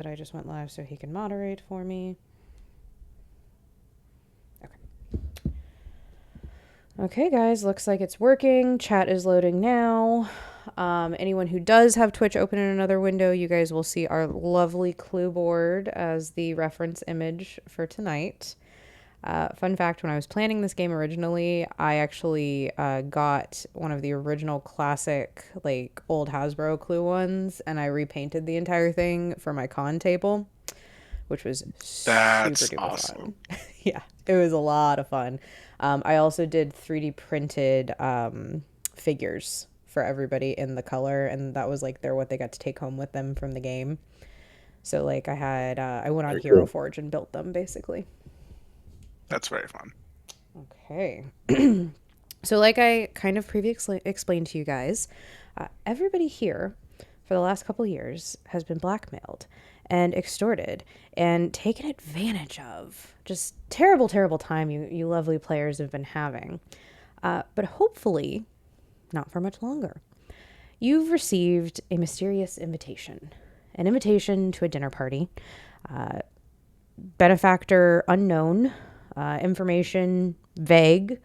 But I just went live so he can moderate for me. Okay. Okay, guys, looks like it's working. Chat is loading now. Anyone who does have Twitch open in another window, you guys will see our lovely clue board as the reference image for tonight. Fun fact, when I was planning this game originally, I actually got one of the original classic, like, old Hasbro Clue ones, and I repainted the entire thing for my con table, which was super That's duper awesome. fun. Yeah, it was a lot of fun. I also did 3D printed figures for everybody in the color, and that was like what they got to take home with them from the game. So like I went on Very Hero cool. Forge and built them basically. That's very fun. Okay. So like I kind of previously explained to you guys, everybody here for the last couple years has been blackmailed and extorted and taken advantage of. Just terrible, terrible time you lovely players have been having. But hopefully, not for much longer. You've received a mysterious invitation, an invitation to a dinner party. Benefactor unknown, information vague,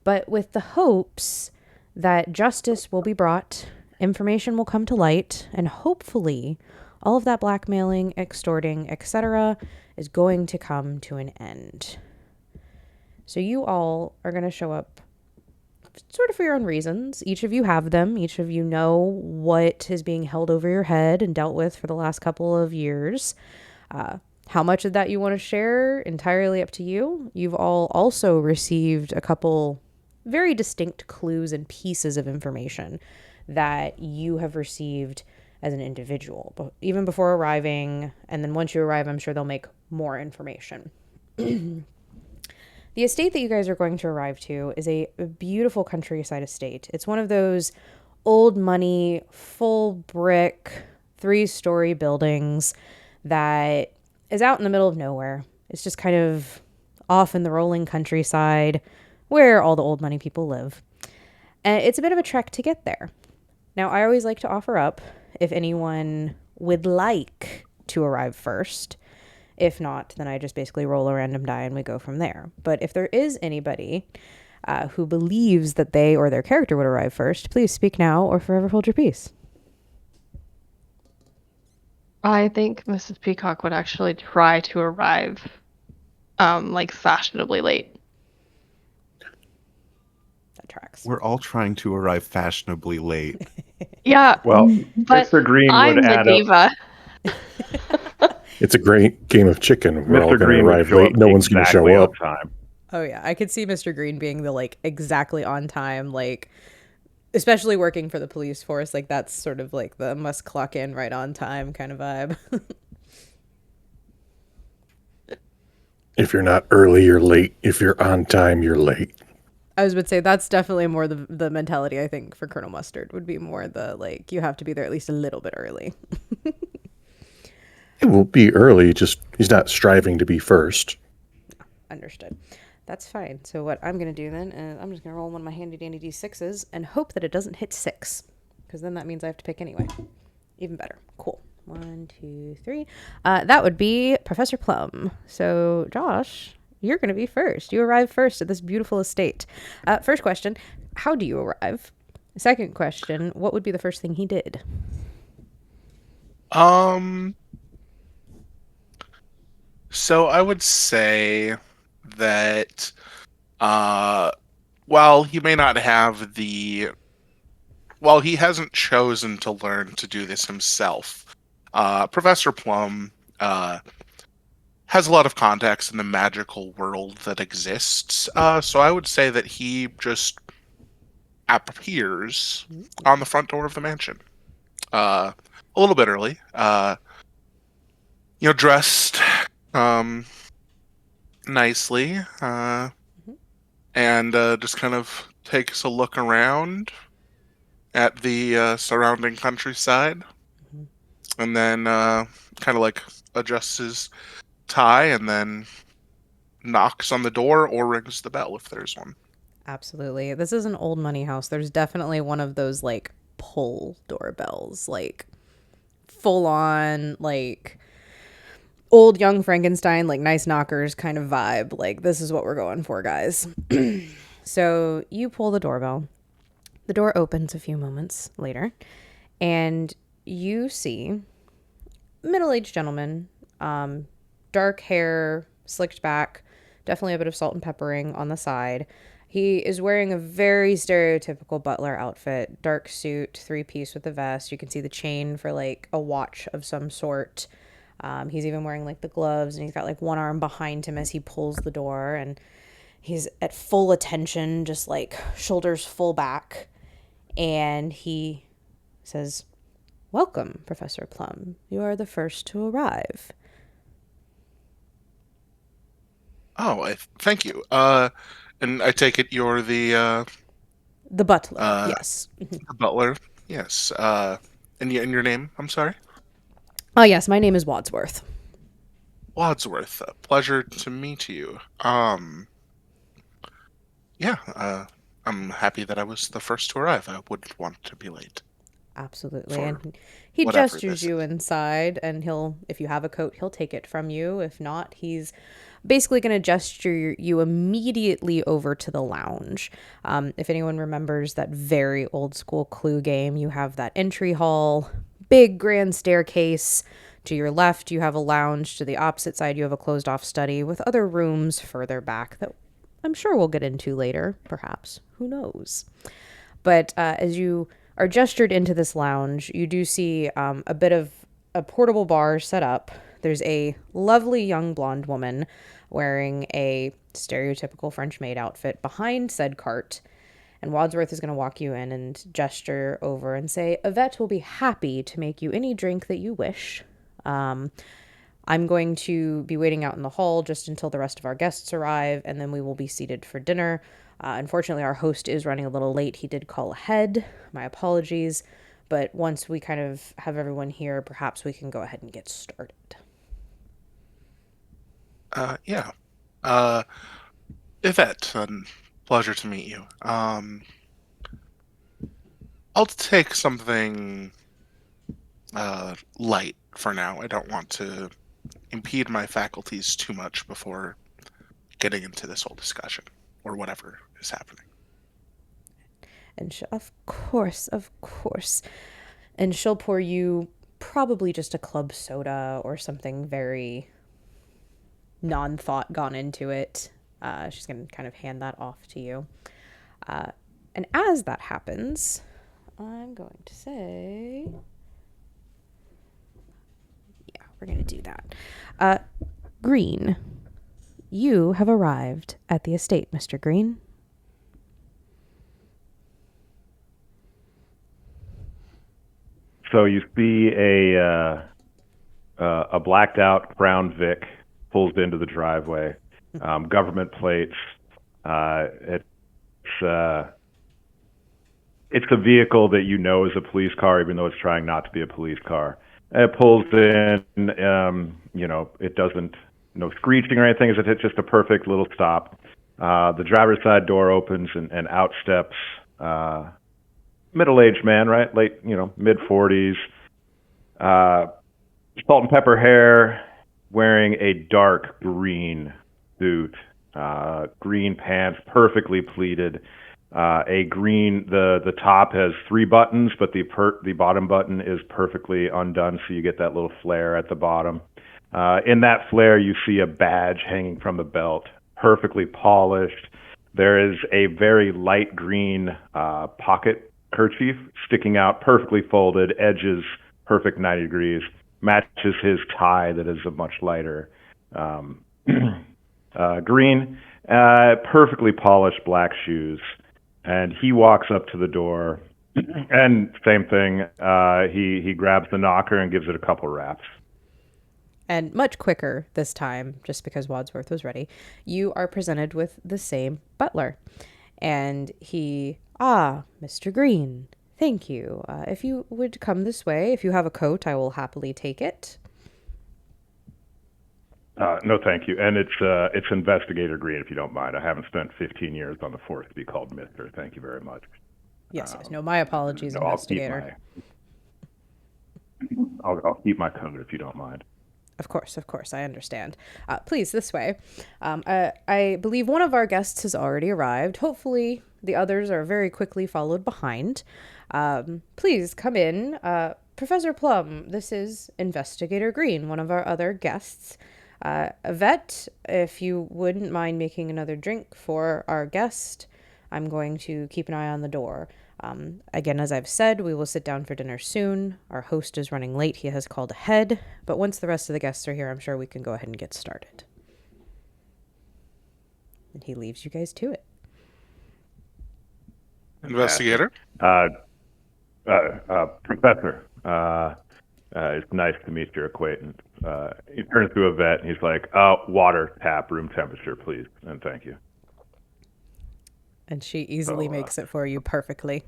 but with the hopes that justice will be brought, information will come to light, and hopefully all of that blackmailing, extorting, etc. is going to come to an end. So you all are going to show up sort of for your own reasons. Each of you have them. Each of you know what is being held over your head and dealt with for the last couple of years. How much of that you want to share, entirely up to you. You've all also received a couple very distinct clues and pieces of information that you have received as an individual, but even before arriving. And then once you arrive, I'm sure they'll make more information. The estate that you guys are going to arrive to is a beautiful countryside estate. It's one of those old money, full brick, 3-story buildings that is out in the middle of nowhere. It's just kind of off in the rolling countryside where all the old money people live. And it's a bit of a trek to get there. Now, I always like to offer up if anyone would like to arrive first. If not, then I just basically roll a random die and we go from there. But if there is anybody who believes that they or their character would arrive first, please speak now or forever hold your peace. I think Mrs. Peacock would actually try to arrive, like fashionably late. That tracks. We're all trying to arrive fashionably late. Yeah, Well, but Mr. Green I'm would the add up. diva. It's a great game of chicken. We're all Mr. going to Green would arrive show late. up No one's going to show exactly up. on time. Oh yeah, I could see Mr. Green being the like exactly on time, like especially working for the police force, like that's sort of like the must clock in right on time kind of vibe. If you're not early, you're late. If you're on time, you're late. I was would say that's definitely more the mentality I think for Colonel Mustard would be more the like you have to be there at least a little bit early. It will be early, just he's not striving to be first. Understood. That's fine. So what I'm going to do then is I'm just going to roll one of my handy dandy d6s and hope that it doesn't hit 6. Because then that means I have to pick anyway. Even better. Cool. 1, 2, 3. That would be Professor Plum. So Josh, you're going to be first. You arrive first at this beautiful estate. First question, how do you arrive? Second question, what would be the first thing he did? So I would say that while he may not have while he hasn't chosen to learn to do this himself, Professor Plum has a lot of context in the magical world that exists. So I would say that he just appears on the front door of the mansion. A little bit early. Dressed nicely, and just kind of takes a look around at the surrounding countryside, and then kind of like adjusts his tie, and then knocks on the door or rings the bell if there's one. Absolutely. This is an old money house. There's definitely one of those like pull doorbells, like full on, like old young Frankenstein, like nice knockers kind of vibe. Like, this is what we're going for, guys. So you pull the doorbell. The door opens a few moments later, and you see middle-aged gentleman, dark hair, slicked back, definitely a bit of salt and peppering on the side. He is wearing a very stereotypical butler outfit, dark suit, three-piece with a vest. You can see the chain for like a watch of some sort. He's even wearing like the gloves, and he's got like one arm behind him as he pulls the door, and he's at full attention, just like shoulders full back. And he says, "Welcome, Professor Plum. You are the first to arrive." Oh, thank you. And I take it you're The butler, uh, yes. the butler? Yes. And your name? I'm sorry? Oh, yes, my name is Wadsworth. Wadsworth. Pleasure to meet you. Yeah, I'm happy that I was the first to arrive. I wouldn't want to be late. Absolutely. For And he whatever gestures this you inside, and if you have a coat, he'll take it from you. If not, he's basically going to gesture you immediately over to the lounge. If anyone remembers that very old school Clue game, you have that entry hall, big grand staircase. To your left, you have a lounge. To the opposite side, you have a closed off study with other rooms further back that I'm sure we'll get into later, perhaps. Who knows? But as you are gestured into this lounge, you do see a bit of a portable bar set up. There's a lovely young blonde woman wearing a stereotypical French maid outfit behind said cart. And Wadsworth is going to walk you in and gesture over and say, "Yvette will be happy to make you any drink that you wish. I'm going to be waiting out in the hall just until the rest of our guests arrive, and then we will be seated for dinner. Unfortunately, our host is running a little late. He did call ahead. My apologies. But once we kind of have everyone here, perhaps we can go ahead and get started." Yeah. Uh, Yvette, pleasure to meet you. I'll take something light for now. I don't want to impede my faculties too much before getting into this whole discussion or whatever is happening. And of course. And she'll pour you probably just a club soda or something very non-thought gone into it. She's going to kind of hand that off to you. And as that happens, I'm going to say... Yeah, we're going to do that. Green, you have arrived at the estate, Mr. Green. So you see a blacked out Crown Vic pulls into the driveway. Government plates. It's a vehicle that you know is a police car, even though it's trying not to be a police car. It pulls in. It doesn't no screeching or anything. It's just a perfect little stop. The driver's side door opens and out steps middle-aged man, right? Late, mid-40s. Salt and pepper hair, wearing a dark green suit, green pants, perfectly pleated. The top has 3 buttons, but the bottom button is perfectly undone, so you get that little flare at the bottom. In that flare, you see a badge hanging from the belt, perfectly polished. There is a very light green pocket kerchief sticking out, perfectly folded, edges perfect 90 degrees, matches his tie that is a much lighter green, perfectly polished black shoes. And he walks up to the door, and same thing, he grabs the knocker and gives it a couple raps. And much quicker this time, just because Wadsworth was ready, you are presented with the same butler. And Mr. Green, thank you. If you would come this way, if you have a coat, I will happily take it. No, thank you. And it's Investigator Green, if you don't mind. I haven't spent 15 years on the force to be called Mister. Thank you very much. Yes. No, my apologies, Investigator. I'll keep my coat if you don't mind. Of course, I understand. Please, this way. I believe one of our guests has already arrived. Hopefully, the others are very quickly followed behind. Please come in. Professor Plum, this is Investigator Green, one of our other guests. Yvette, if you wouldn't mind making another drink for our guest, I'm going to keep an eye on the door. Again, as I've said, we will sit down for dinner soon. Our host is running late. He has called ahead. But once the rest of the guests are here, I'm sure we can go ahead and get started. And he leaves you guys to it. Investigator? Professor, it's nice to meet your acquaintance. He turns to Yvette, and he's like, water, tap, room temperature, please, and thank you. And she easily makes it for you perfectly.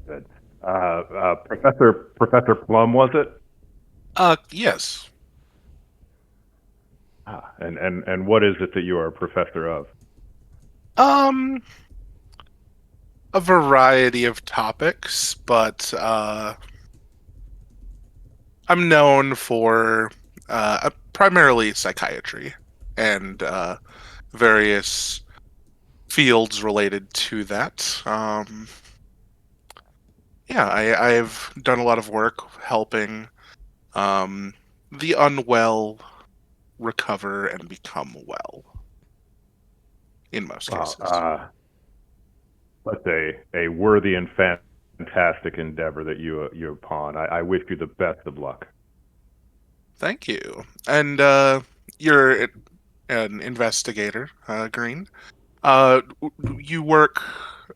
Good. Professor Plum, was it? Yes. And what is it that you are a professor of? A variety of topics, but I'm known for primarily psychiatry and various fields related to that. I've done a lot of work helping the unwell recover and become well. In most cases. That's a worthy and fantastic endeavor that you're upon. I wish you the best of luck. Thank you. And you're an investigator, Green. You work.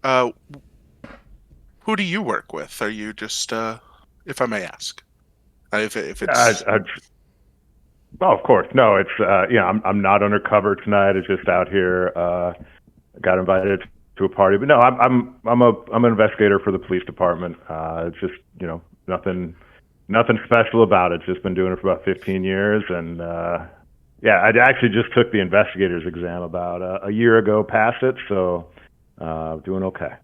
Who do you work with? Are you just, if I may ask, if it's? Oh, of course. No, it's I'm not undercover tonight. It's just out here. Got invited to a party, but no, I'm an investigator for the police department. It's just nothing special about it. Just been doing it for about 15 years, and I actually just took the investigator's exam about a year ago. Passed it, so doing okay.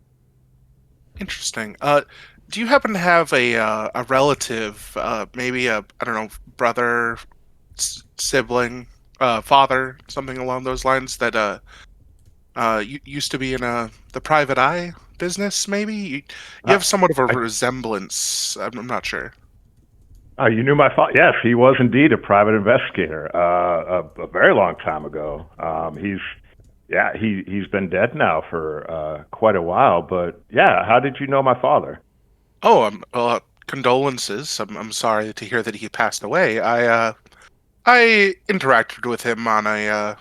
Interesting. Do you happen to have a relative, maybe a brother, sibling, father, something along those lines that used to be in the private eye business? Maybe you have somewhat of a resemblance. I'm not sure. You knew my father? Yes, he was indeed a private investigator a very long time ago. He's been dead now for quite a while. But yeah, how did you know my father? Oh, condolences. I'm sorry to hear that he passed away. I interacted with him on a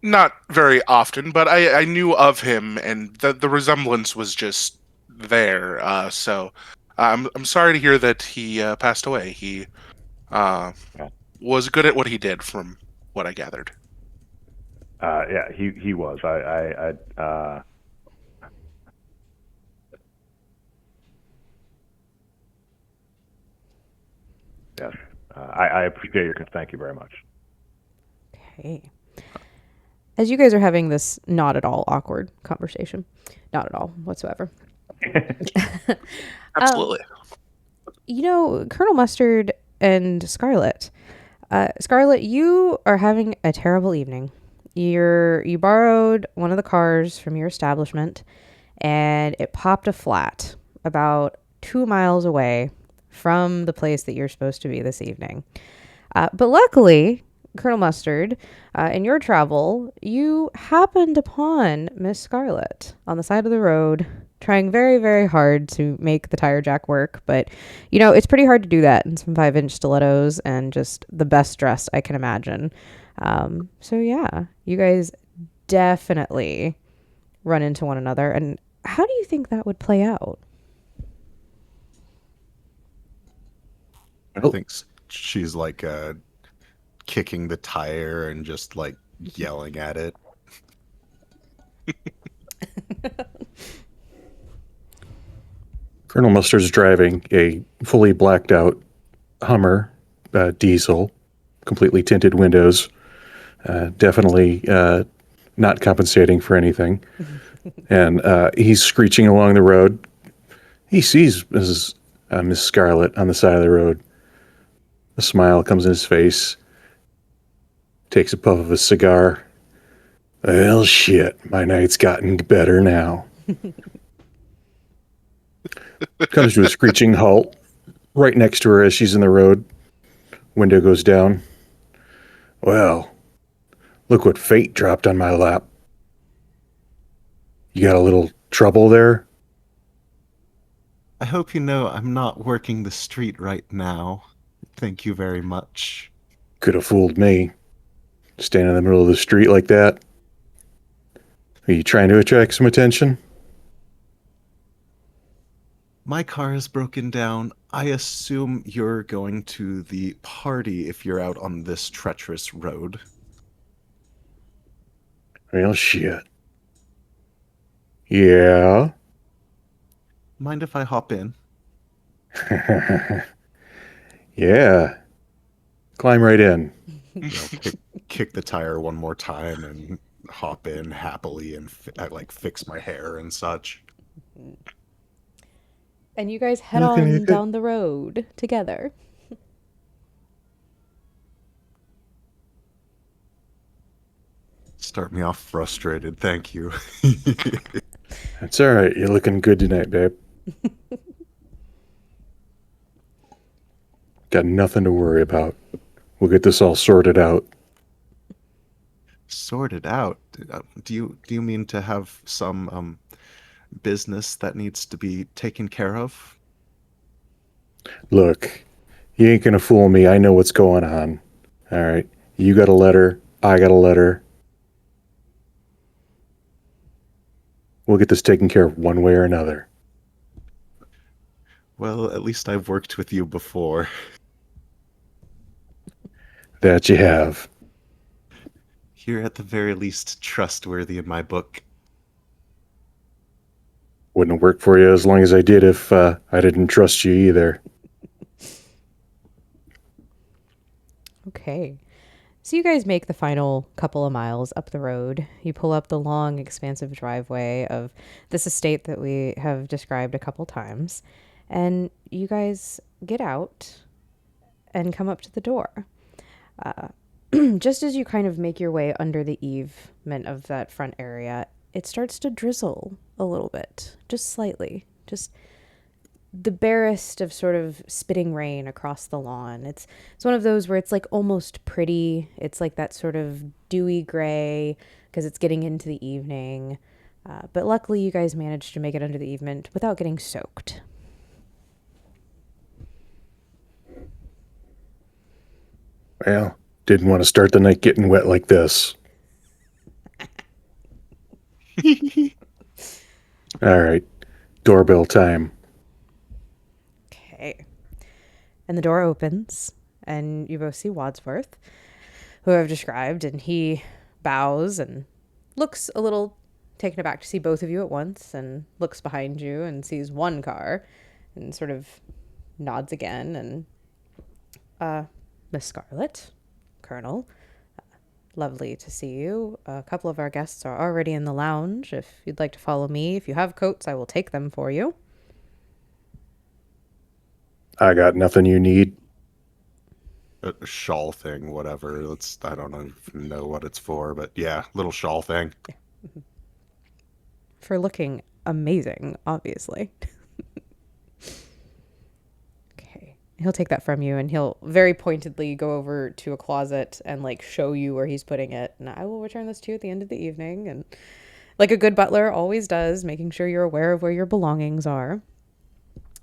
not very often, but I knew of him, and the resemblance was just there. So I'm sorry to hear that he passed away. He was good at what he did, from what I gathered. He was. Yes. I appreciate your. Thank you very much. Okay. As you guys are having this not at all awkward conversation, not at all whatsoever. Absolutely. Colonel Mustard and Scarlet. Scarlet, you are having a terrible evening. You borrowed one of the cars from your establishment, and it popped a flat about 2 miles away from the place that you're supposed to be this evening. But luckily, Colonel Mustard, in your travel, you happened upon Miss Scarlet on the side of the road, trying very, very hard to make the tire jack work. But, it's pretty hard to do that in some 5-inch stilettos and just the best dressed I can imagine. You guys definitely run into one another. And how do you think that would play out? I think she's like kicking the tire and just like yelling at it. Colonel Mustard's driving a fully blacked out Hummer diesel, completely tinted windows, definitely not compensating for anything. And he's screeching along the road. He sees Mrs. Miss Scarlet on the side of the road. A smile comes in his face. Takes a puff of his cigar. Well, shit, my night's gotten better now. Comes to a screeching halt right next to her as she's in the road. Window goes down. Well, look what fate dropped on my lap. You got a little trouble there? I hope you know I'm not working the street right now. Thank you very much. Could have fooled me. Standing in the middle of the street like that. Are you trying to attract some attention? My car is broken down. I assume you're going to the party if you're out on this treacherous road. Well, shit. Yeah? Mind if I hop in? Yeah. Climb right in. Kick the tire one more time and hop in happily and fix my hair and such. And you guys head Looking on at it. down the road together. Start me off frustrated, thank you. That's all right. You're looking good tonight, babe. Got nothing to worry about. We'll get this all sorted out. Sorted out. Do you mean to have some business that needs to be taken care of? Look, you ain't gonna fool me. I know what's going on. All right. You got a letter. I got a letter. We'll get this taken care of one way or another. Well, at least I've worked with you before. That you have. You're at the very least trustworthy in my book. Wouldn't work for you as long as I did if I didn't trust you either. Okay. So you guys make the final couple of miles up the road. You pull up the long, expansive driveway of this estate that we have described a couple times. And you guys get out and come up to the door. Just as you kind of make your way under the eavement of that front area, it starts to drizzle a little bit, just slightly. Just the barest of sort of spitting rain across the lawn. It's one of those where it's like almost pretty. It's like that sort of dewy gray because it's getting into the evening. But luckily you guys managed to make it under the eavement without getting soaked. Well, didn't want to start the night getting wet like this. All right. Doorbell time. Okay. And the door opens, and you both see Wadsworth, who I've described, and he bows and looks a little taken aback to see both of you at once, and looks behind you and sees one car, and sort of nods again, and Miss Scarlet, Colonel, lovely to see you. A couple of our guests are already in the lounge. If you'd like to follow me, if you have coats, I will take them for you. I got nothing you need. A shawl thing, whatever. I don't know what it's for, but yeah, little shawl thing. For looking amazing, obviously. Okay. He'll take that from you and he'll very pointedly go over to a closet and like show you where he's putting it. And I will return this to you at the end of the evening. And like a good butler always does, making sure you're aware of where your belongings are.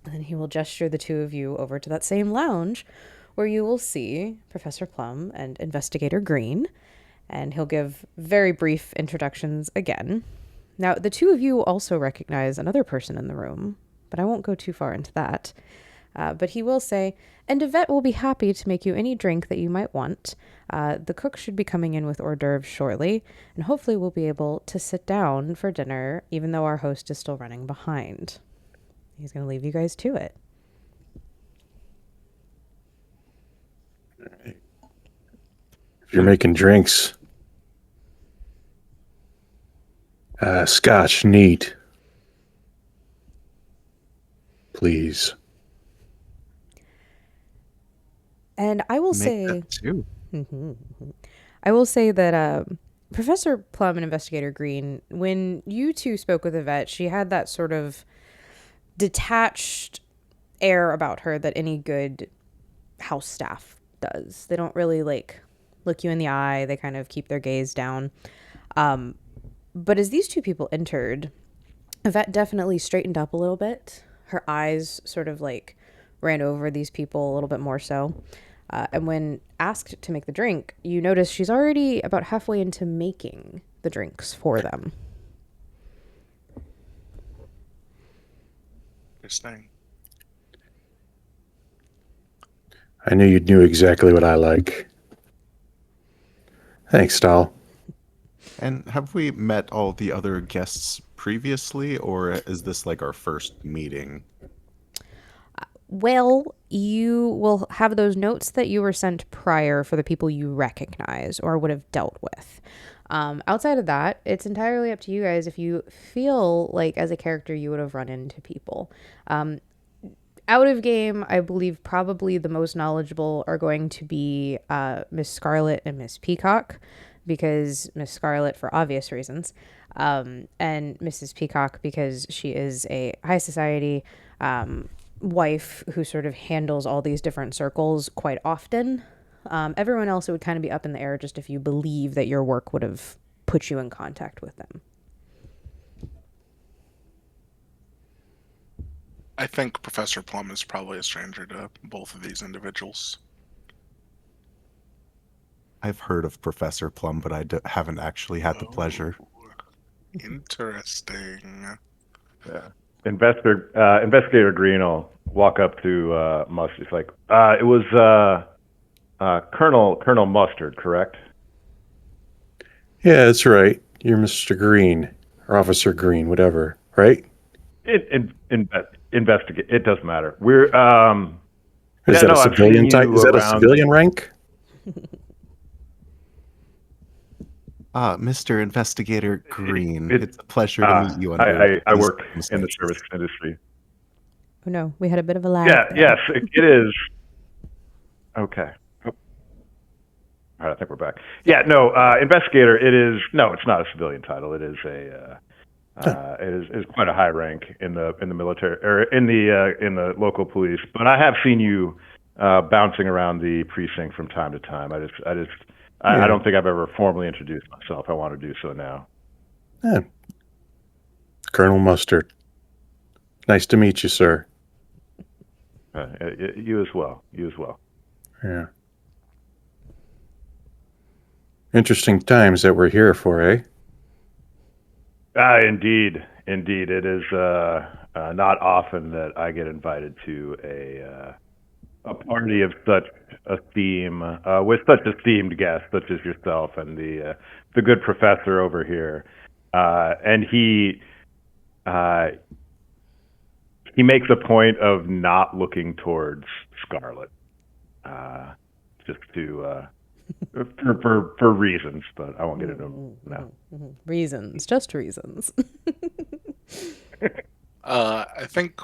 And then he will gesture the two of you over to that same lounge where you will see Professor Plum and Investigator Green. And he'll give very brief introductions again. Now, the two of you also recognize another person in the room, but I won't go too far into that. But he will say, and Yvette will be happy to make you any drink that you might want. The cook should be coming in with hors d'oeuvres shortly, and hopefully we'll be able to sit down for dinner, even though our host is still running behind. He's going to leave you guys to it. If you're making drinks, scotch neat. Please. And I will Make say, that too. I will say that Professor Plum and Investigator Green, when you two spoke with Yvette, she had that sort of detached air about her that any good house staff does. They don't really like look you in the eye. They kind of keep their gaze down. But as these two people entered, Yvette definitely straightened up a little bit. Her eyes sort of like ran over these people a little bit more so. And when asked to make the drink, you notice she's already about halfway into making the drinks for them. Interesting. I knew you knew exactly what I like. Thanks, Stahl. And have we met all the other guests previously, or is this like our first meeting? Well, you will have those notes that you were sent prior for the people you recognize or would have dealt with. Outside of that, it's entirely up to you guys if you feel like as a character you would have run into people. Out of game, I believe probably the most knowledgeable are going to be Miss Scarlet and Miss Peacock, because Miss Scarlet for obvious reasons, and Mrs. Peacock because she is a high society wife who sort of handles all these different circles quite often. Everyone else, it would kind of be up in the air just if you believe that your work would have put you in contact with them. I think Professor Plum is probably a stranger to both of these individuals. I've heard of Professor Plum, but I haven't actually had the pleasure. Interesting. Yeah. Investigator Green will walk up to Mustard. He's like, it was Colonel Mustard, correct? Yeah, that's right. You're Mr. Green, or Officer Green, whatever, right? Investigate. It doesn't matter. We're Is yeah, that no, a I've civilian seen type? you Is that a around- civilian rank? Mr. Investigator Green, it- it's a pleasure to meet you. Under I these work in the circumstances. service industry. Oh no, we had a bit of a lag. Yeah, there. yes, it is. Okay. Oh. All right, I think we're back. Yeah, no, investigator. It is no, it's not a civilian title. It is a. It is quite a high rank in the military or in the local police. But I have seen you bouncing around the precinct from time to time. I don't think I've ever formally introduced myself. I want to do so now. Yeah. Colonel Mustard. Nice to meet you, sir. You as well. You as well. Yeah. Interesting times that we're here for, eh? Indeed. It is not often that I get invited to a party of such esteem, with such esteemed guests such as yourself and the good professor over here. And he makes a point of not looking towards Scarlet, just to for reasons, but I won't get into them now. Reasons, just reasons. I think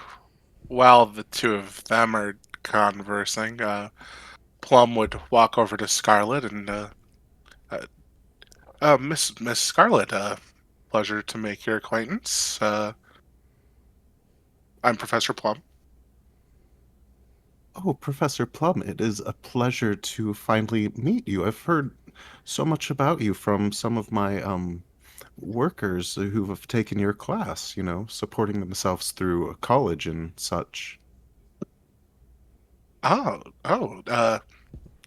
while the two of them are conversing, Plum would walk over to Scarlet and, Miss Scarlet, pleasure to make your acquaintance. I'm Professor Plum. Oh, Professor Plum, it is a pleasure to finally meet you. I've heard so much about you from some of my workers who have taken your class, supporting themselves through college and such. Oh,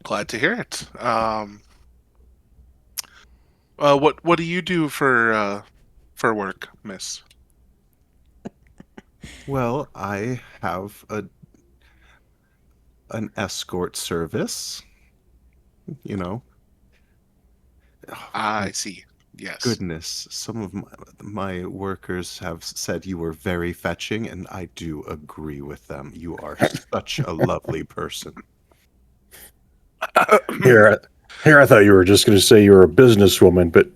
glad to hear it. What do you do for work, Miss? Well, I have an escort service, I see. Yes. Goodness, some of my workers have said you were very fetching, and I do agree with them. You are such a lovely person. Here, I thought you were just going to say you were a businesswoman, but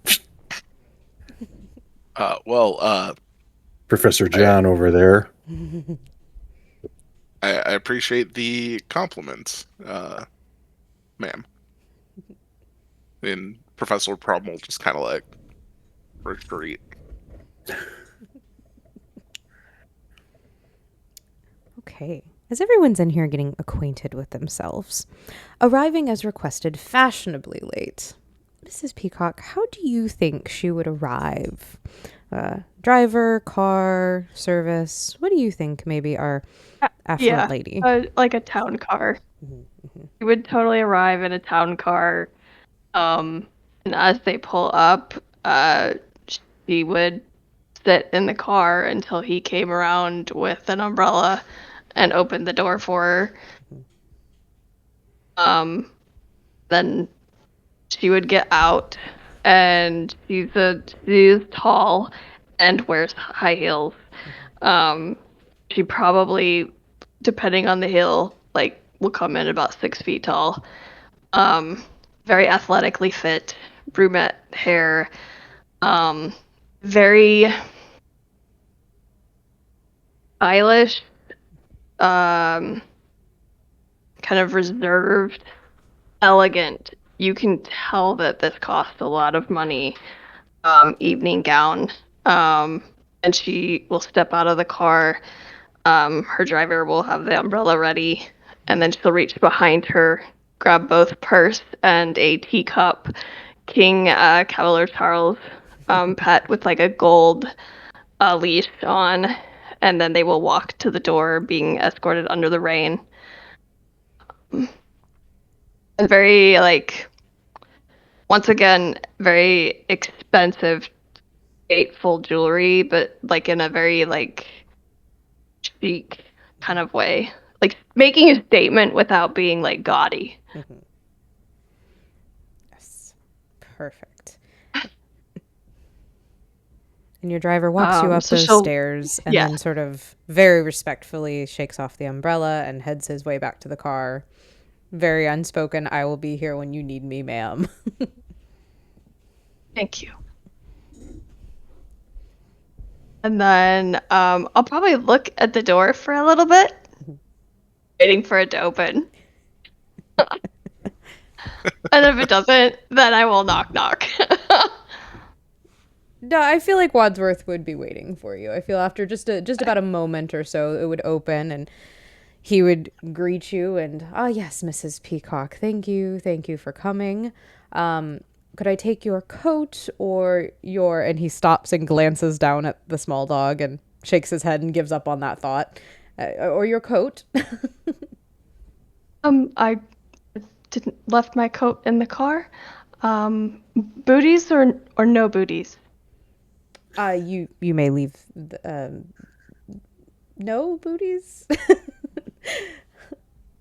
Professor John over there. I appreciate the compliments. ma'am. And Professor Plum will just kind of like retreat. Okay. As everyone's in here getting acquainted with themselves, arriving as requested fashionably late, Mrs. Peacock, how do you think she would arrive? Driver, car, service? What do you think maybe our affluent lady? Like a town car. You would totally arrive in a town car. And as they pull up, she would sit in the car until he came around with an umbrella and opened the door for her. Then she would get out, and she's tall and wears high heels. She probably, depending on the hill, like will come in about 6 feet tall. Very athletically fit, brunette hair, very stylish, kind of reserved, elegant. You can tell that this cost a lot of money. Evening gown, and she will step out of the car. Her driver will have the umbrella ready, and then she'll reach behind her, grab both purse and a teacup, King Cavalier Charles pet with like a gold leash on, and then they will walk to the door, being escorted under the rain. And very like, once again, very expensive, fateful jewelry, but like in a very like chic kind of way, like making a statement without being like gaudy. Yes. Perfect. And your driver walks you up So those she'll- stairs and yeah. then sort of very respectfully shakes off the umbrella and heads his way back to the car. Very unspoken, I will be here when you need me, ma'am. Thank you. And then I'll probably look at the door for a little bit, waiting for it to open. And if it doesn't, then I will knock knock. No, I feel like Wadsworth would be waiting for you. I feel after just about a moment or so, it would open and he would greet you and, yes, Mrs. Peacock, thank you for coming. Could I take your coat or your, and he stops and glances down at the small dog and shakes his head and gives up on that thought, or your coat. I didn't left my coat in the car. Booties or no booties? You may leave, no booties?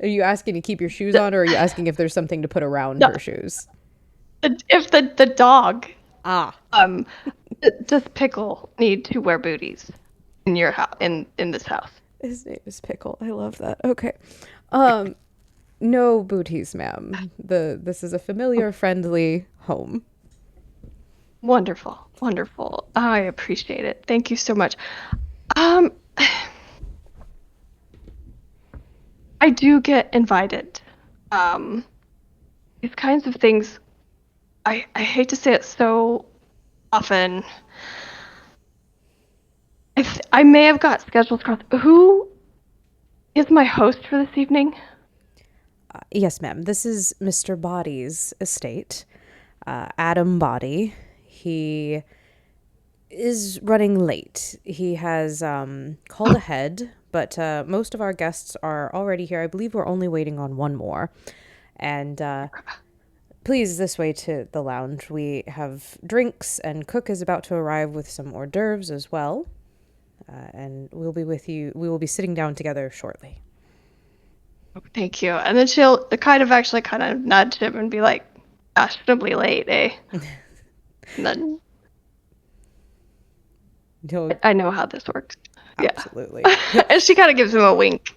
Are you asking to keep your shoes on, or are you asking if there's something to put around her shoes? If the dog, Ah, does Pickle need to wear booties in your house, in this house? his name is Pickle. I love that. Okay. No booties, ma'am. This is a familiar, friendly home. Wonderful, wonderful. I appreciate it. Thank you so much. I do get invited. These kinds of things, I hate to say it so often. I may have got schedules crossed. Who is my host for this evening? Yes, ma'am. This is Mr. Body's estate. Adam Body. He is running late. He has called ahead, but most of our guests are already here. I believe we're only waiting on one more. And please, this way to the lounge. We have drinks, and Cook is about to arrive with some hors d'oeuvres as well. And we'll be with you. We will be sitting down together shortly. Thank you. And then she'll kind of nudge him and be like, fashionably late, eh? And then I know how this works. Absolutely. Yeah. And she kind of gives him a wink.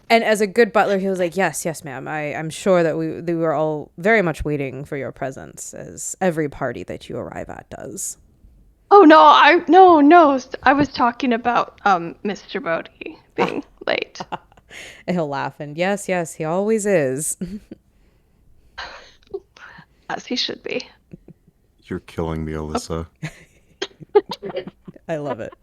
And as a good butler, he was like, yes, ma'am. I'm sure that we were all very much waiting for your presence, as every party that you arrive at does. Oh, no, no. I was talking about Mr. Bodie being late. And he'll laugh, and yes, he always is. As he should be. You're killing me, Alyssa. I love it.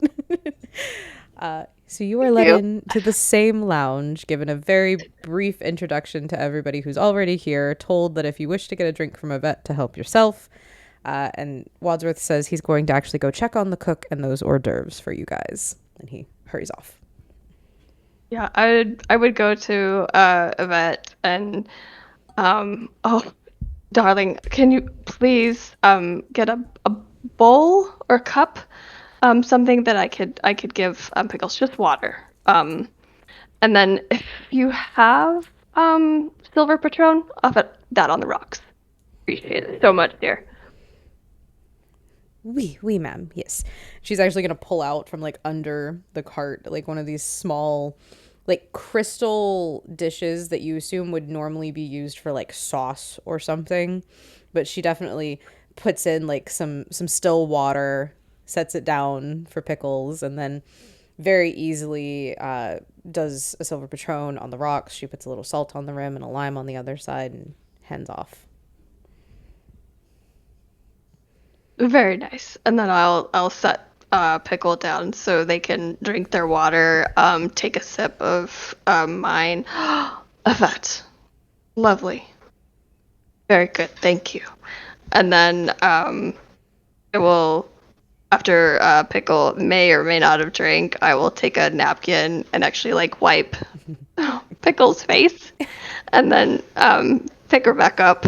So you are led into the same lounge, given a very brief introduction to everybody who's already here, told that if you wish to get a drink from Yvette to help yourself, and Wadsworth says he's going to actually go check on the cook and those hors d'oeuvres for you guys, and he hurries off. Yeah, I would go to Yvette and oh, darling, can you please get a bowl or cup, something that I could give Pickles, just water. And then if you have silver Patron, I'll put that on the rocks. Appreciate it so much, dear. Oui, ma'am. Yes. She's actually going to pull out from like under the cart, like one of these small, like crystal dishes that you assume would normally be used for like sauce or something. But she definitely puts in like some still water, sets it down for Pickles, and then very easily does a silver Patron on the rocks. She puts a little salt on the rim and a lime on the other side and hands off. Very nice. And then I'll set Pickle down so they can drink their water, take a sip of mine. Yvette. Lovely. Very good, thank you. And then I will, after Pickle may or may not have drank, I will take a napkin and actually like wipe Pickle's face, and then pick her back up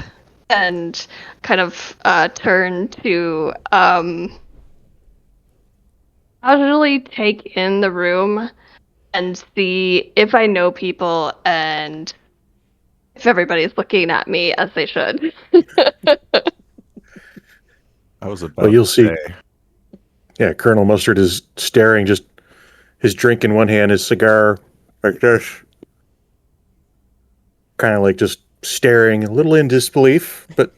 and kind of turn to casually take in the room and see if I know people and if everybody's looking at me as they should. I was about Well, you'll to see. say, Yeah, Colonel Mustard is staring, just his drink in one hand, his cigar like this. Kind of like just staring, a little in disbelief, but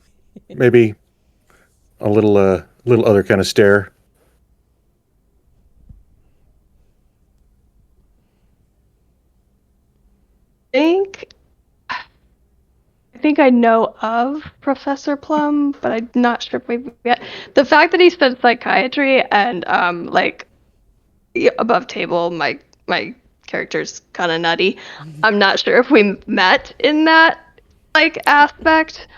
maybe a little other kind of stare. I think I know of Professor Plum, but I'm not sure if we've yet. The fact that he said psychiatry and like above table, my character's kind of nutty. I'm not sure if we met in that like aspect.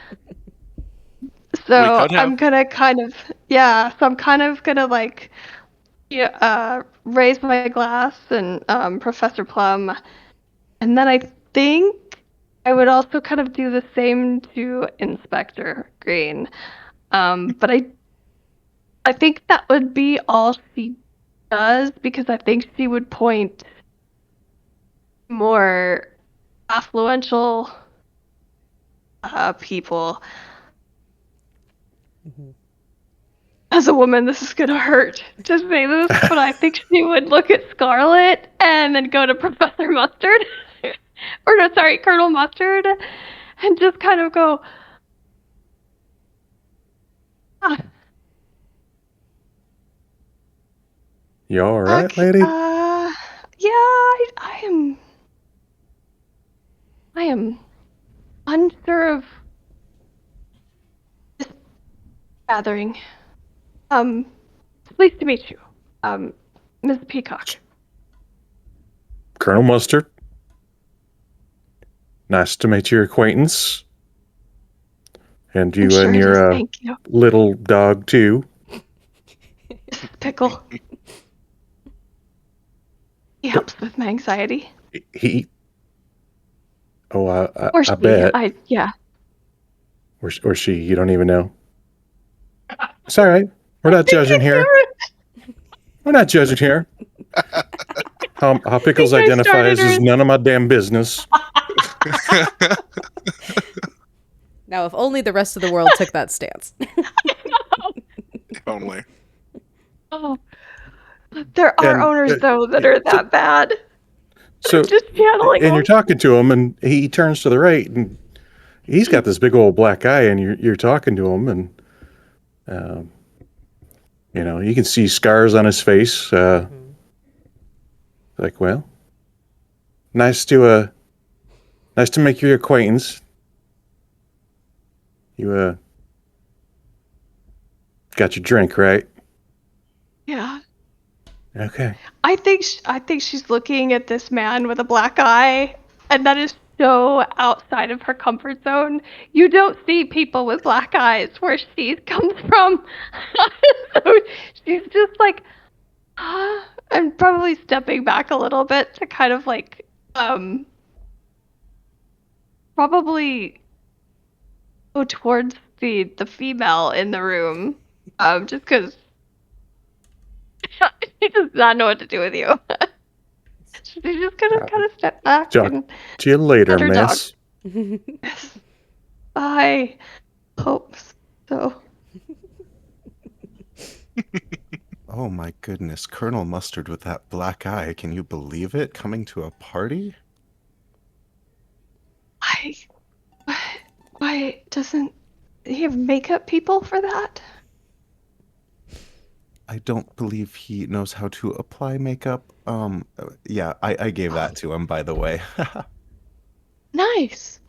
So We could have. I'm gonna kind of So I'm kind of gonna like raise my glass and Professor Plum, and then I think I would also kind of do the same to Inspector Green. But I think that would be all she does, because I think she would point more affluential people. As a woman, this is gonna hurt to say this, but I think she would look at Scarlet and then go to Professor Mustard, or no, sorry, Colonel Mustard, and just kind of go, ah, You all right, Doc, lady? yeah, I am unsure of this gathering. Pleased to meet you, Ms. Peacock. Colonel Mustard. Nice to make your acquaintance. And you Sure and it is, your thank you, little dog, too. Pickle. He helps with my anxiety. He. Oh, Or I she, bet. yeah. Or she, you don't even know. It's all right. We're not judging here. We're not judging here. How Pickles I identifies started her- is none of my damn business. Now, if only the rest of the world took that stance. Only. Oh, there are And, owners though that are that bad. So, Just channeling and you're them. talking to him, and he turns to the right, and he's got this big old black eye, and you're talking to him, and you can see scars on his face. Like, well, nice to make your acquaintance. You Got your drink, right? Yeah. Okay. I think she's looking at this man with a black eye, and that is so outside of her comfort zone. You don't see people with black eyes where she comes from. So she's just like, and probably stepping back a little bit to kind of like, probably go towards the female in the room, just because she does not know what to do with you. She's just gonna kind of step back Talk and to you later, pet her dog. miss. Yes, I hope so. Oh my goodness, Colonel Mustard with that black eye. Can you believe it? Coming to a party? Why doesn't he have makeup people for that? I don't believe he knows how to apply makeup. Yeah, I gave that to him, by the way. Nice.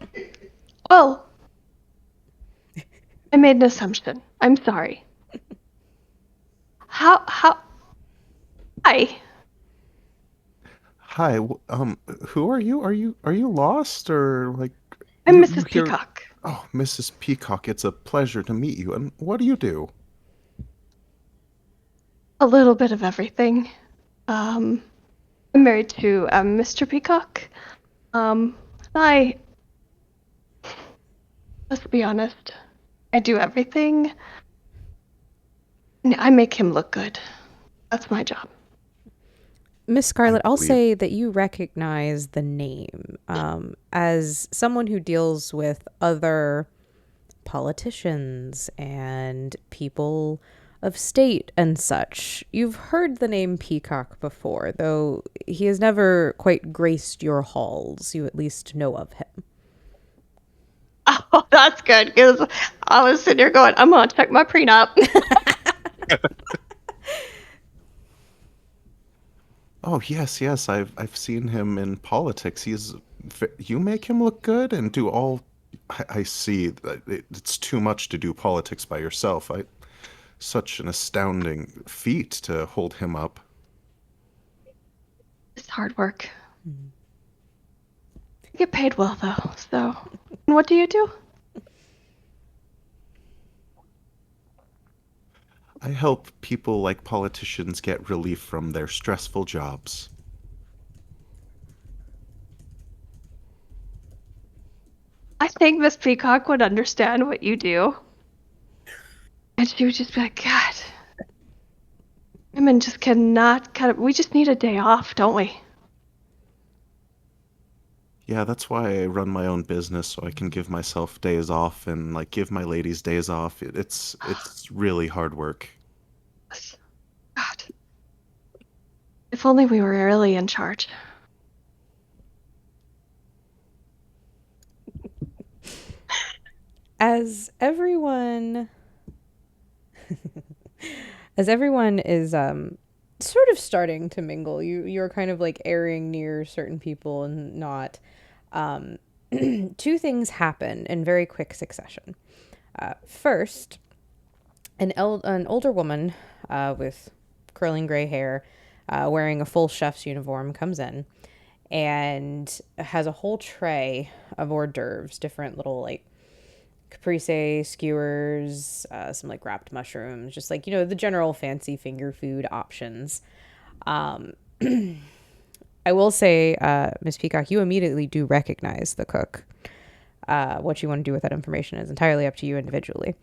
Well, I made an assumption. I'm sorry. How, hi. Hi, who are you? Are you lost or like I'm you Mrs. here? Peacock. Oh, Mrs. Peacock, it's a pleasure to meet you. And what do you do? A little bit of everything. I'm married to Mr. Peacock. I, let's be honest, I do everything. I make him look good. That's my job. Miss Scarlet, I'll believe- say that you recognize the name as someone who deals with other politicians and people of state and such. You've heard the name Peacock before, though he has never quite graced your halls. You at least know of him. Oh, that's good, because I was sitting here going, I'm gonna check my prenup. Oh, yes, I've seen him in politics. You make him look good and do all. I see that it's too much to do politics by yourself. Such an astounding feat to hold him up. It's hard work. I get paid well, though, so. And what do you do? I help people like politicians get relief from their stressful jobs. I think Miss Peacock would understand what you do. And she would just be like, God, women just cannot we just need a day off, don't we? Yeah, that's why I run my own business so I can give myself days off and like give my ladies days off. It's really hard work. God. If only we were really in charge. As everyone is sort of starting to mingle, you're kind of like airing near certain people and not. Two things happen in very quick succession. First, an older woman with curling gray hair, wearing a full chef's uniform, comes in and has a whole tray of hors d'oeuvres, different little like caprese skewers, some like wrapped mushrooms, just like, the general fancy finger food options. I will say, Miss Peacock, you immediately do recognize the cook. What you want to do with that information is entirely up to you individually.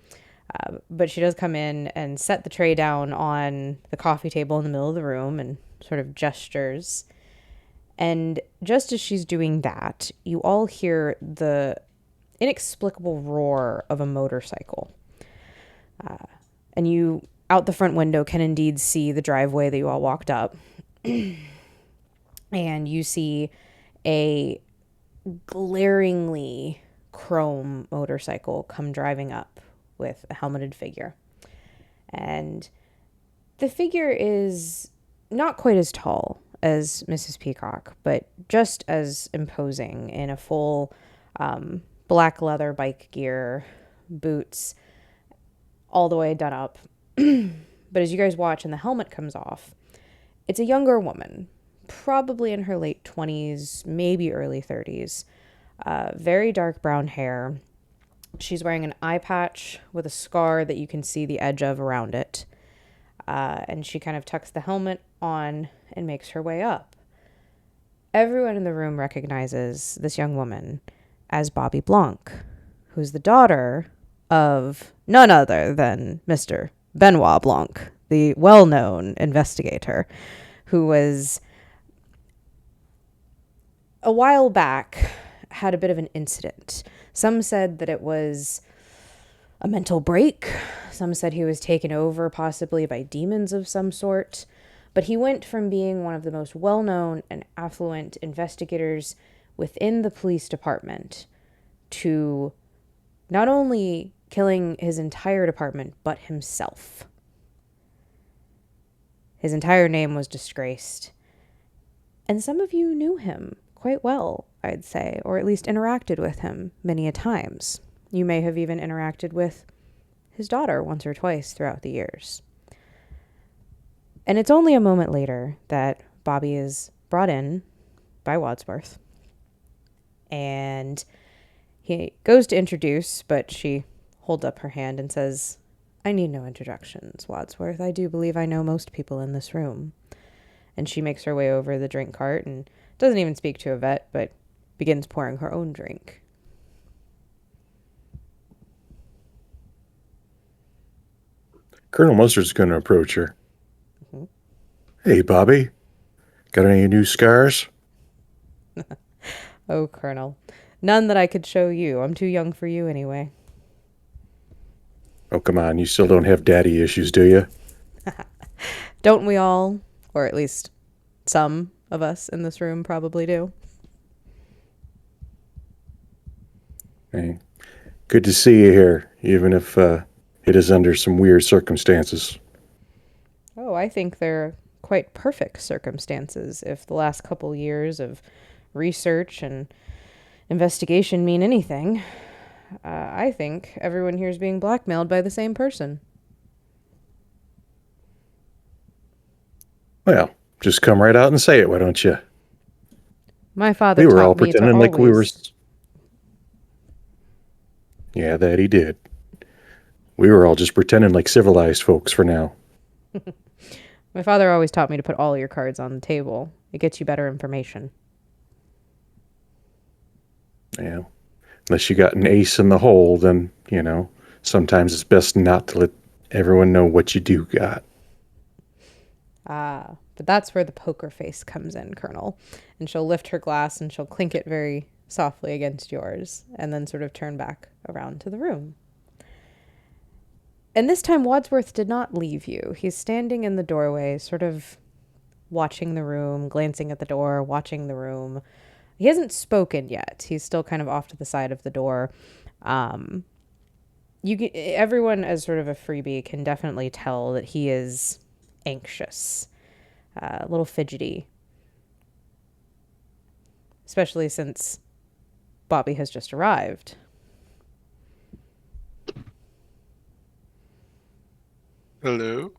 But she does come in and set the tray down on the coffee table in the middle of the room and sort of gestures. And just as she's doing that, you all hear the inexplicable roar of a motorcycle. And you, out the front window, can indeed see the driveway that you all walked up. And you see a glaringly chrome motorcycle come driving up with a helmeted figure. And the figure is not quite as tall as Mrs. Peacock, but just as imposing in a full black leather bike gear, boots, all the way done up. But as you guys watch and the helmet comes off, it's a younger woman, probably in her late 20s, maybe early 30s. Very dark brown hair. She's wearing an eye patch with a scar that you can see the edge of around it. And she kind of tucks the helmet on and makes her way up. Everyone in the room recognizes this young woman as Bobby Blanc, who's the daughter of none other than Mr. Benoit Blanc, the well-known investigator, who was, a while back, had a bit of an incident. Some said that it was a mental break. Some said he was taken over possibly by demons of some sort. But he went from being one of the most well-known and affluent investigators within the police department to not only killing his entire department, but himself. His entire name was disgraced. And some of you knew him quite well, I'd say, or at least interacted with him many a times. You may have even interacted with his daughter once or twice throughout the years. And it's only a moment later that Bobby is brought in by Wadsworth. And he goes to introduce, but she holds up her hand and says, "I need no introductions, Wadsworth. I do believe I know most people in this room." And she makes her way over the drink cart and doesn't even speak to Yvette, but begins pouring her own drink. Colonel Mustard's going to approach her. Hey, Bobby. Got any new scars? Oh, Colonel. None that I could show you. I'm too young for you anyway. Oh, come on. You still don't have daddy issues, do you? Don't we all? Or at least some of us in this room probably do. Hey, good to see you here, even if it is under some weird circumstances. Oh, I think they're quite perfect circumstances if the last couple years of research and investigation mean anything. I think everyone here is being blackmailed by the same person. Well, just come right out and say it, why don't you? My father We were taught all me to pretending like we were... always- Yeah, that he did. We were all just pretending like civilized folks for now. My father always taught me to put all your cards on the table. It gets you better information. Yeah. Unless you got an ace in the hole, then, sometimes it's best not to let everyone know what you do got. But that's where the poker face comes in, Colonel. And she'll lift her glass and she'll clink it very softly against yours and then sort of turn back around to the room. And this time Wadsworth did not leave you. He's standing in the doorway, sort of watching the room, glancing at the door, watching the room. He hasn't spoken yet. He's still kind of off to the side of the door. Everyone, as sort of a freebie, can definitely tell that he is anxious, a little fidgety, especially since Bobby has just arrived. Hello?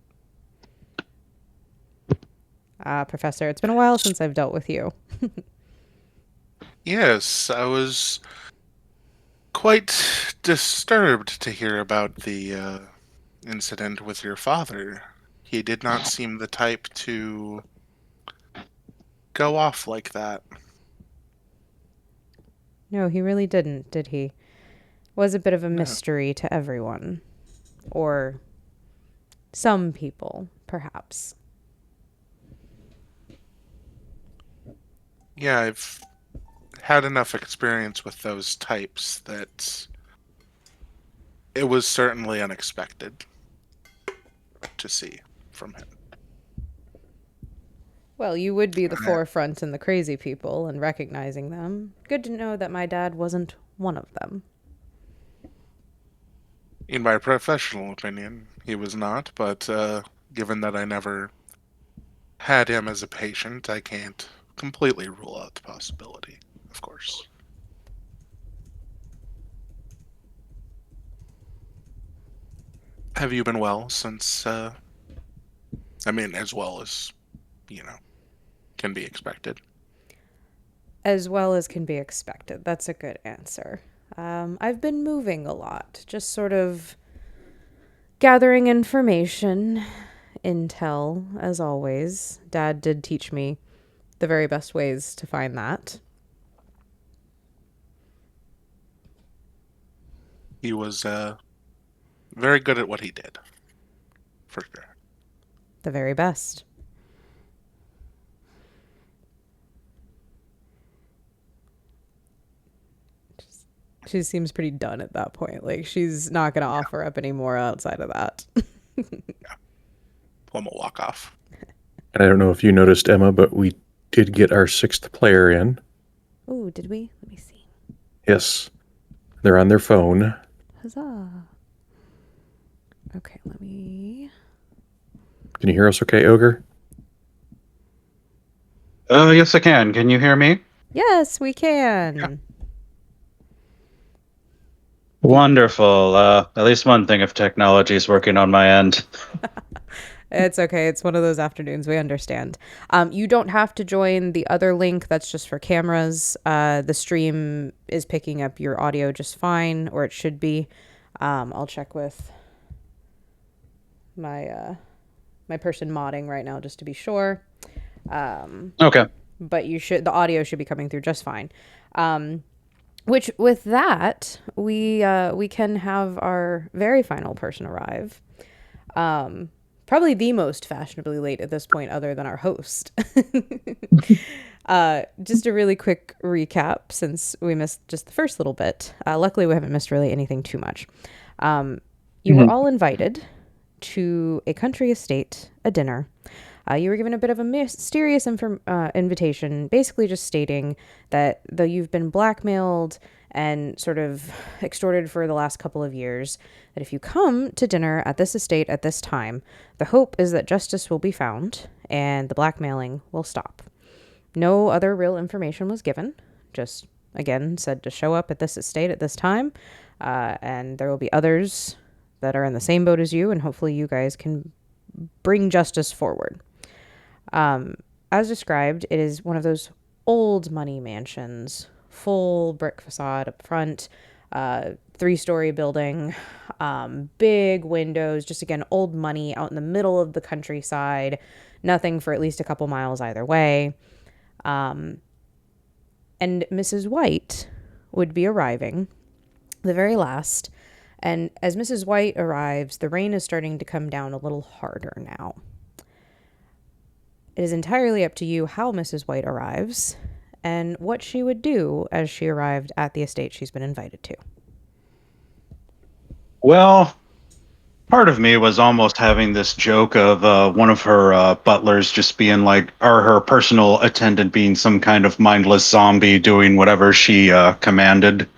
Professor, it's been a while since I've dealt with you. Yes, I was quite disturbed to hear about the incident with your father. He did not seem the type to go off like that. No, he really didn't, did he? Was a bit of a No. mystery to everyone. Or some people, perhaps. Yeah, I've had enough experience with those types that it was certainly unexpected to see from him. Well, you would be the Yeah. forefront in the crazy people and recognizing them. Good to know that my dad wasn't one of them. In my professional opinion, he was not, but given that I never had him as a patient, I can't completely rule out the possibility, of course. Have you been well since, I mean, as well as, can be expected? As well as can be expected. That's a good answer. I've been moving a lot, just sort of gathering information, intel, as always. Dad did teach me the very best ways to find that. He was, very good at what he did. For sure. The very best. She seems pretty done at that point. Like, she's not going to offer up any more outside of that. Plum will walk off. And I don't know if you noticed, Emma, but we did get our 6th player in. Ooh, did we? Let me see. Yes. They're on their phone. Huzzah. Okay, let me... Can you hear us okay, Ogre? Yes, I can. Can you hear me? Yes, we can. Yeah. Wonderful. At least one thing of technology is working on my end. It's okay. It's one of those afternoons. We understand. You don't have to join the other link. That's just for cameras. The stream is picking up your audio just fine, or it should be. I'll check with my my person modding right now just to be sure. Okay. But the audio should be coming through just fine. Which with that, we can have our very final person arrive. Probably the most fashionably late at this point, other than our host. Just a really quick recap, since we missed just the first little bit. Luckily, we haven't missed really anything too much. You were all invited to a country estate, a dinner. You were given a bit of a mysterious invitation, basically just stating that though you've been blackmailed and sort of extorted for the last couple of years, that if you come to dinner at this estate at this time, the hope is that justice will be found and the blackmailing will stop. No other real information was given, just, again, said to show up at this estate at this time, and there will be others that are in the same boat as you, and hopefully you guys can bring justice forward. As described, it is one of those old money mansions, full brick facade up front, 3-story building, big windows, just again, old money out in the middle of the countryside, nothing for at least a couple miles either way. And Mrs. White would be arriving, the very last. And as Mrs. White arrives, the rain is starting to come down a little harder now. It is entirely up to you how Mrs. White arrives and what she would do as she arrived at the estate she's been invited to. Well, part of me was almost having this joke of one of her butlers just being like, or her personal attendant being some kind of mindless zombie doing whatever she commanded.